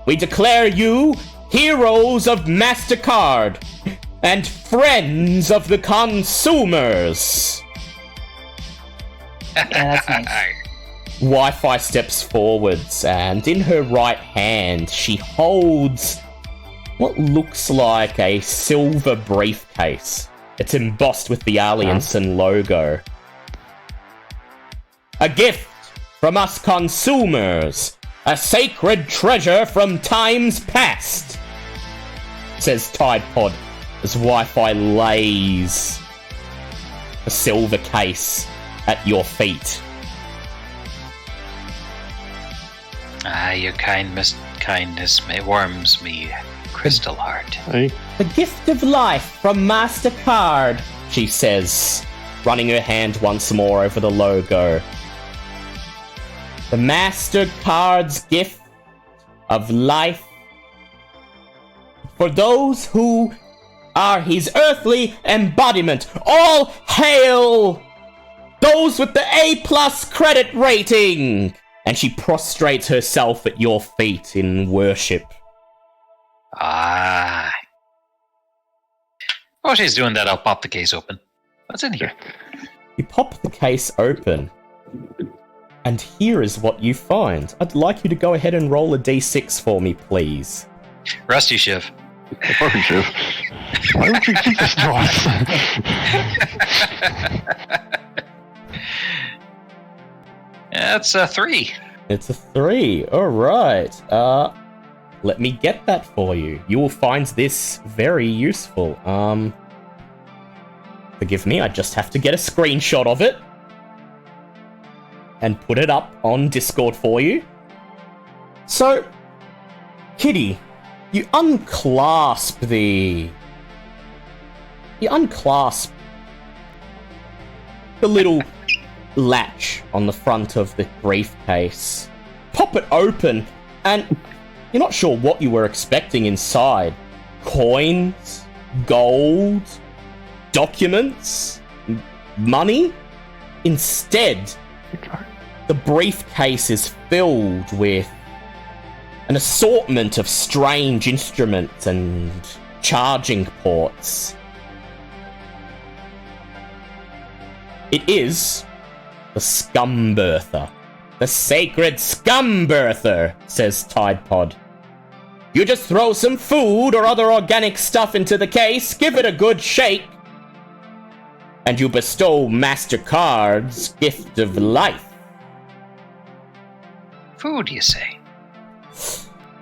Speaker 1: We declare you heroes of Mastercard and friends of the consumers.
Speaker 6: Yeah, that's nice.
Speaker 1: Wi-Fi steps forwards, and in her right hand, she holds what looks like a silver briefcase. It's embossed with the Alliansen logo. A gift from us consumers. A sacred treasure from times past, says Tide Pod as Wi-Fi lays a silver case at your feet.
Speaker 2: Your kindness warms me, Crystal Heart.
Speaker 5: Hey,
Speaker 1: The gift of life from Mastercard, she says, running her hand once more over the logo. The Mastercard's gift of life for those who are his earthly embodiment. All hail those with the A+ credit rating! And she prostrates herself at your feet in worship.
Speaker 2: Ah. While she's doing that, I'll pop the case open. What's in here?
Speaker 1: You pop the case open, and here is what you find. I'd like you to go ahead and roll a d6 for me, please.
Speaker 2: Rusty Shiv.
Speaker 5: fucking Shiv. Why would you keep this to us?
Speaker 2: That's a 3.
Speaker 1: It's a 3. Alright. Let me get that for you. You will find this very useful. Forgive me, I just have to get a screenshot of it. and put it up on Discord for you. So, Kitty, you unclasp the little latch on the front of the briefcase. Pop it open, and you're not sure what you were expecting inside. Coins, gold, documents, money? Instead, the briefcase is filled with an assortment of strange instruments and charging ports. It is the Scumberther. The sacred Scumberther, says Tidepod. You just throw some food or other organic stuff into the case, give it a good shake, and you bestow Mastercards' gift of life.
Speaker 2: Food, you say?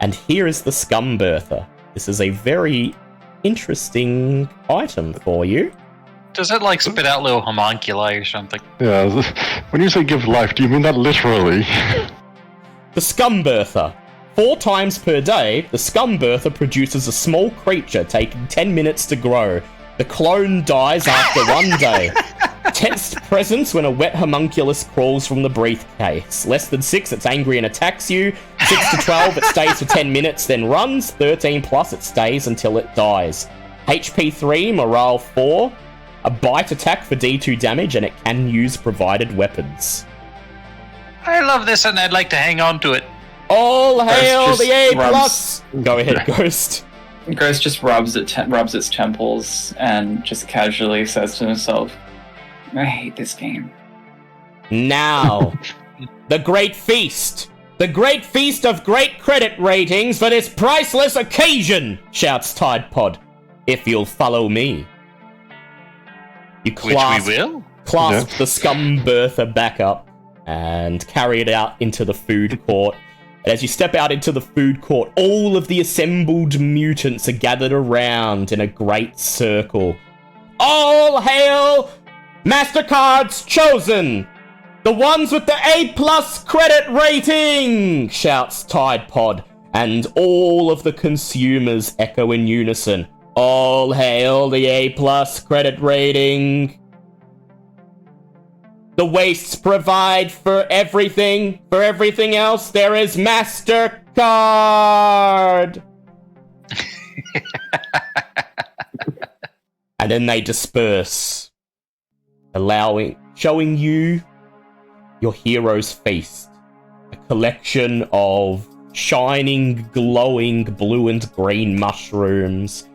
Speaker 1: And here is the Scumberther. This is a very interesting item for you.
Speaker 2: Does it like spit out little homunculi or something?
Speaker 5: Yeah, when you say give life, do you mean that literally?
Speaker 1: The Scumberther. 4 times per day, the Scumberther produces a small creature taking 10 minutes to grow. The clone dies after 1 day. Test presence when a wet homunculus crawls from the briefcase. Less than 6, it's angry and attacks you. 6 to 12, it stays for 10 minutes, then runs. 13 plus, it stays until it dies. HP 3, morale 4. A bite attack for D2 damage, and it can use provided weapons.
Speaker 2: I love this, and I'd like to hang on to it.
Speaker 1: All hail
Speaker 6: Ghost
Speaker 1: the A+.
Speaker 6: rubs-
Speaker 1: Go ahead, Ghost.
Speaker 6: Ghost just rubs its temples and just casually says to himself, I hate this game.
Speaker 1: Now, the great feast. The great feast of great credit ratings for this priceless occasion, shouts Tidepod. If you'll follow me. You clasp
Speaker 2: Which we will?
Speaker 1: the Scumberther back up and carry it out into the food court. And as you step out into the food court, all of the assembled mutants are gathered around in a great circle. All hail Mastercards chosen! The ones with the A+ credit rating! Shouts Tidepod, and all of the consumers echo in unison. All hail the A+ credit rating. The wastes provide for everything. For everything else, there is Mastercard. And then they disperse, showing you your hero's feast. A collection of shining, glowing blue and green mushrooms,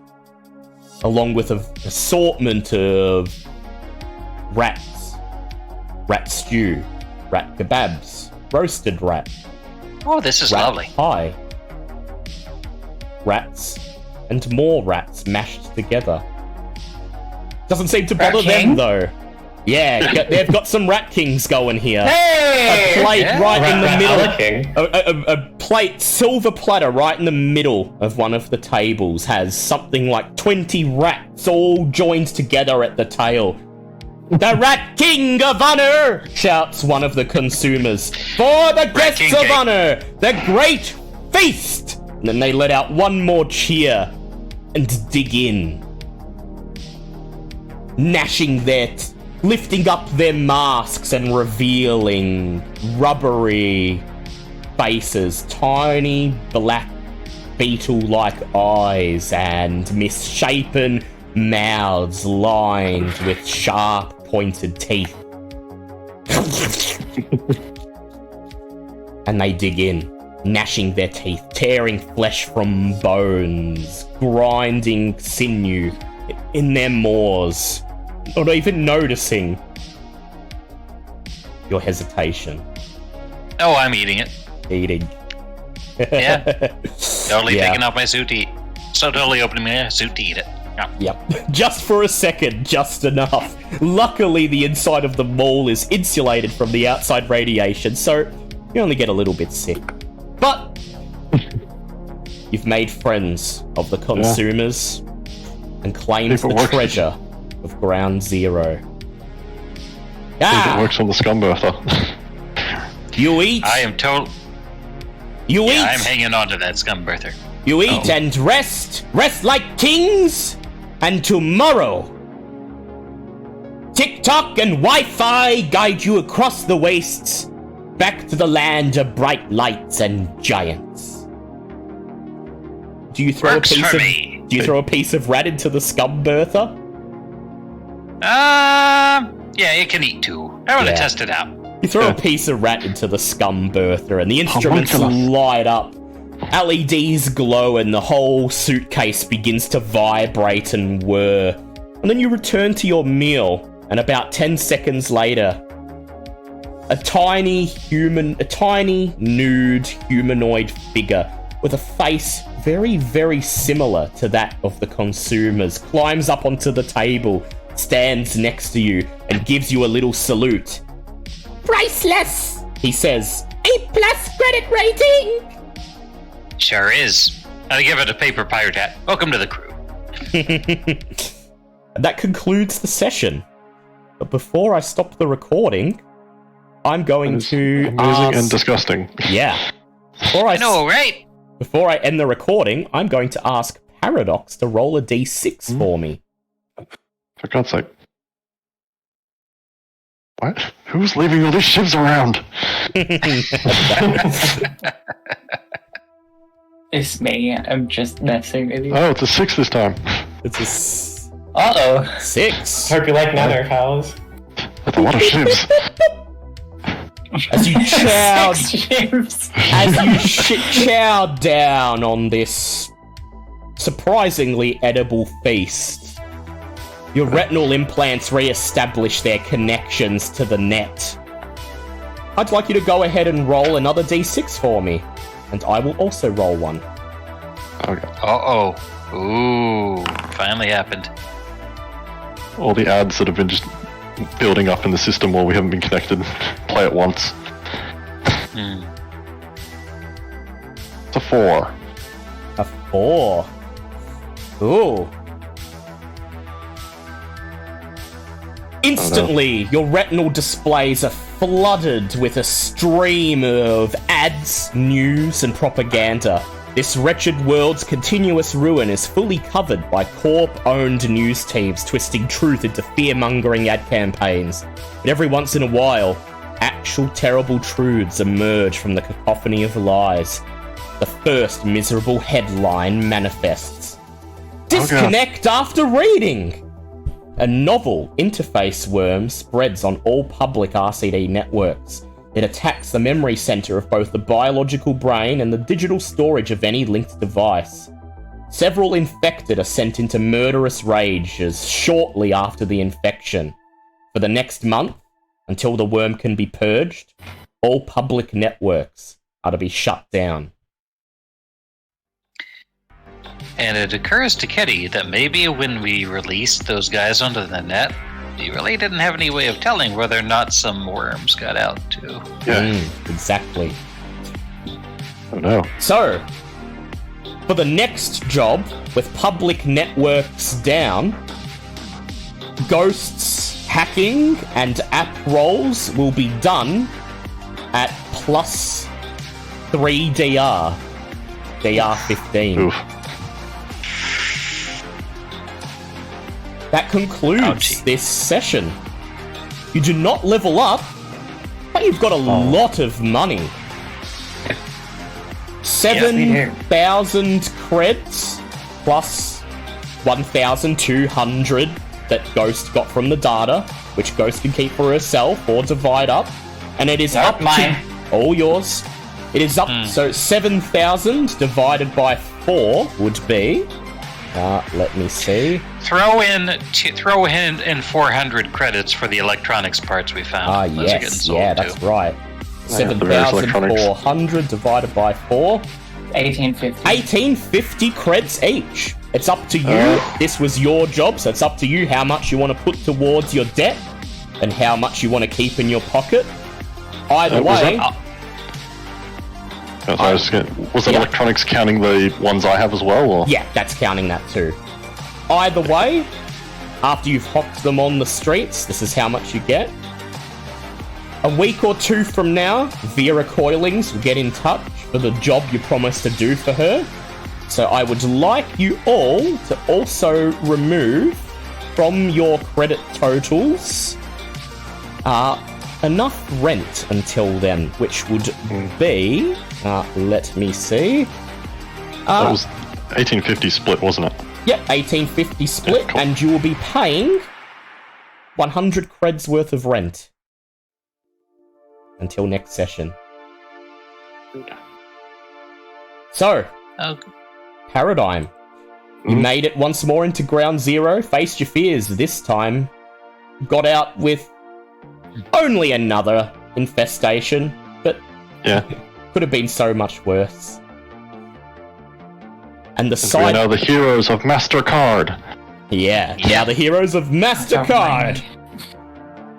Speaker 1: along with an assortment of rats. Rat stew, rat kebabs, roasted rat,
Speaker 2: Oh, this is
Speaker 1: rat
Speaker 2: lovely.
Speaker 1: pie, rats, and more rats mashed together. Doesn't seem to bother
Speaker 6: Rat
Speaker 1: them
Speaker 6: King?
Speaker 1: though. Yeah, they've got some rat kings going here.
Speaker 6: Hey!
Speaker 1: A plate
Speaker 2: Yeah.
Speaker 1: right in the middle.
Speaker 3: King.
Speaker 1: A plate, silver platter right in the middle of one of the tables has something like 20 rats all joined together at the tail. The Rat King of Honor! Shouts one of the consumers. For the guests
Speaker 2: King
Speaker 1: of
Speaker 2: cake.
Speaker 1: honor, the great feast! And then they let out one more cheer and dig in. Gnashing lifting up their masks and revealing rubbery faces, tiny black beetle-like eyes, and misshapen mouths lined with sharp, pointed teeth. And they dig in, gnashing their teeth, tearing flesh from bones, grinding sinew in their maws, not even noticing your hesitation.
Speaker 2: Oh, I'm eating it.
Speaker 1: Eating.
Speaker 2: Yeah. Totally
Speaker 1: Yeah.
Speaker 2: taking off my suit to eat. So totally opening my suit to eat it. Yeah.
Speaker 1: Yep. Just for a second, just enough. Luckily, the inside of the mall is insulated from the outside radiation, so you only get a little bit sick. But you've made friends of the consumers and claimed
Speaker 5: If it
Speaker 1: the
Speaker 5: works.
Speaker 1: treasure of Ground Zero.
Speaker 5: It works on the Scumberther.
Speaker 1: You eat.
Speaker 2: I am told.
Speaker 1: You eat.
Speaker 2: I'm hanging on to that scum birther.
Speaker 1: You eat and rest. Rest like kings. And tomorrow, TikTok and Wi-Fi guide you across the wastes, back to the land of bright lights and giants. Do you throw
Speaker 2: Works
Speaker 1: a piece
Speaker 2: for
Speaker 1: of?
Speaker 2: me.
Speaker 1: Do you throw a piece of rat into the scum birther?
Speaker 2: Yeah, it can eat too. I want to
Speaker 1: Yeah.
Speaker 2: test it out.
Speaker 1: You throw a piece of rat into the scum birther, and the instruments
Speaker 5: Homunculus.
Speaker 1: light up. LEDs glow, and the whole suitcase begins to vibrate and whir. And then you return to your meal, and about 10 seconds later, a tiny nude humanoid figure with a face very, very similar to that of the consumers climbs up onto the table, stands next to you, and gives you a little salute. Priceless, he says. A+ credit rating.
Speaker 2: Sure is. I give it a paper pirate hat. Welcome to the crew.
Speaker 1: That concludes the session. But before I stop the recording, I'm going to
Speaker 5: Amazing
Speaker 1: ask...
Speaker 5: and disgusting.
Speaker 1: Yeah. Before
Speaker 2: I know, right?
Speaker 1: Before I end the recording, I'm going to ask Paradox to roll a d6 for me.
Speaker 5: For God's sake. What? Who's leaving all these shivs around?
Speaker 6: It's me. I'm just messing with you.
Speaker 5: Oh, it's a 6 this time.
Speaker 1: It's a
Speaker 6: Uh-oh.
Speaker 1: 6.
Speaker 3: Hope you like nether cows.
Speaker 5: That's a lot of shivs.
Speaker 1: As you chow,
Speaker 6: James.
Speaker 1: chow down on this surprisingly edible feast, your retinal implants re-establish their connections to the net. I'd like you to go ahead and roll another d6 for me, and I will also roll one.
Speaker 5: Okay.
Speaker 2: Uh-oh. Ooh, finally happened.
Speaker 5: All the ads that have been just building up in the system while we haven't been connected. Play it once.
Speaker 2: Hmm.
Speaker 5: It's a 4.
Speaker 1: A 4. Ooh. Instantly, your retinal displays are flooded with a stream of ads, news, and propaganda. This wretched world's continuous ruin is fully covered by corp-owned news teams twisting truth into fear-mongering ad campaigns. And every once in a while, actual terrible truths emerge from the cacophony of lies. The first miserable headline manifests. Disconnect after reading! A novel interface worm spreads on all public RCD networks. It attacks the memory center of both the biological brain and the digital storage of any linked device. Several infected are sent into murderous rages shortly after the infection. For the next month, until the worm can be purged, all public networks are to be shut down.
Speaker 2: And it occurs to Kitty that maybe when we released those guys onto the net, he really didn't have any way of telling whether or not some worms got out too.
Speaker 5: Yeah.
Speaker 1: Exactly.
Speaker 5: Oh no.
Speaker 1: So, for the next job, with public networks down, ghosts, hacking, and app rolls will be done at plus 3 DR. DR 15.
Speaker 5: Oof.
Speaker 1: That concludes
Speaker 2: Ouchie.
Speaker 1: this session. You do not level up, but you've got a lot of money. 7,000 creds plus 1,200 that Ghost got from the data, which Ghost can keep for herself or divide up. And it is
Speaker 6: Not
Speaker 1: up
Speaker 6: mine.
Speaker 1: to all yours. It is up, so 7,000 divided by 4 would be. Let me see.
Speaker 2: Throw in 400 credits for the electronics parts we found. Those are getting
Speaker 1: Yes,
Speaker 2: sold,
Speaker 1: yeah,
Speaker 2: too.
Speaker 1: that's right.
Speaker 5: the various electronics.
Speaker 1: 7,400 divided by 4.
Speaker 6: 1850.
Speaker 1: 1850 creds each. It's up to you. This was your job, so it's up to you how much you want to put towards your debt and how much you want to keep in your pocket. Either
Speaker 5: Was
Speaker 1: way,
Speaker 5: was that electronics counting the ones I have as well? Or?
Speaker 1: yeah, that's counting that too. Either way, after you've hocked them on the streets, this is how much you get. A week or two from now, Vera Coilings will get in touch for the job you promised to do for her. So I would like you all to also remove from your credit totals enough rent until then, which would be, let me see.
Speaker 5: That was 1850 split, wasn't it?
Speaker 1: Yep, 1850 split,
Speaker 5: Yeah, cool.
Speaker 1: and you will be paying 100 creds worth of rent until next session. So,
Speaker 2: Okay.
Speaker 1: Paradigm. You made it once more into Ground Zero, faced your fears. This time, got out with only another infestation, but
Speaker 5: Yeah.
Speaker 1: could have been so much worse. And the
Speaker 5: We are
Speaker 1: side...
Speaker 5: now the heroes of Mastercard.
Speaker 1: Yeah, now the heroes of Mastercard.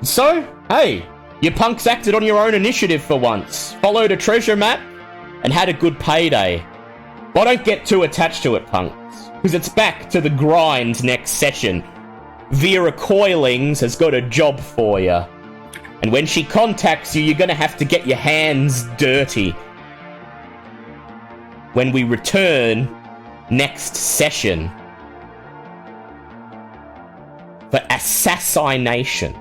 Speaker 1: So, hey, you punks acted on your own initiative for once, followed a treasure map, and had a good payday. Well, don't get too attached to it, punks, because it's back to the grind next session. Vera Coilings has got a job for you. And when she contacts you, you're gonna have to get your hands dirty. When we return next session for assassination.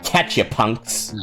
Speaker 1: Catch ya, punks.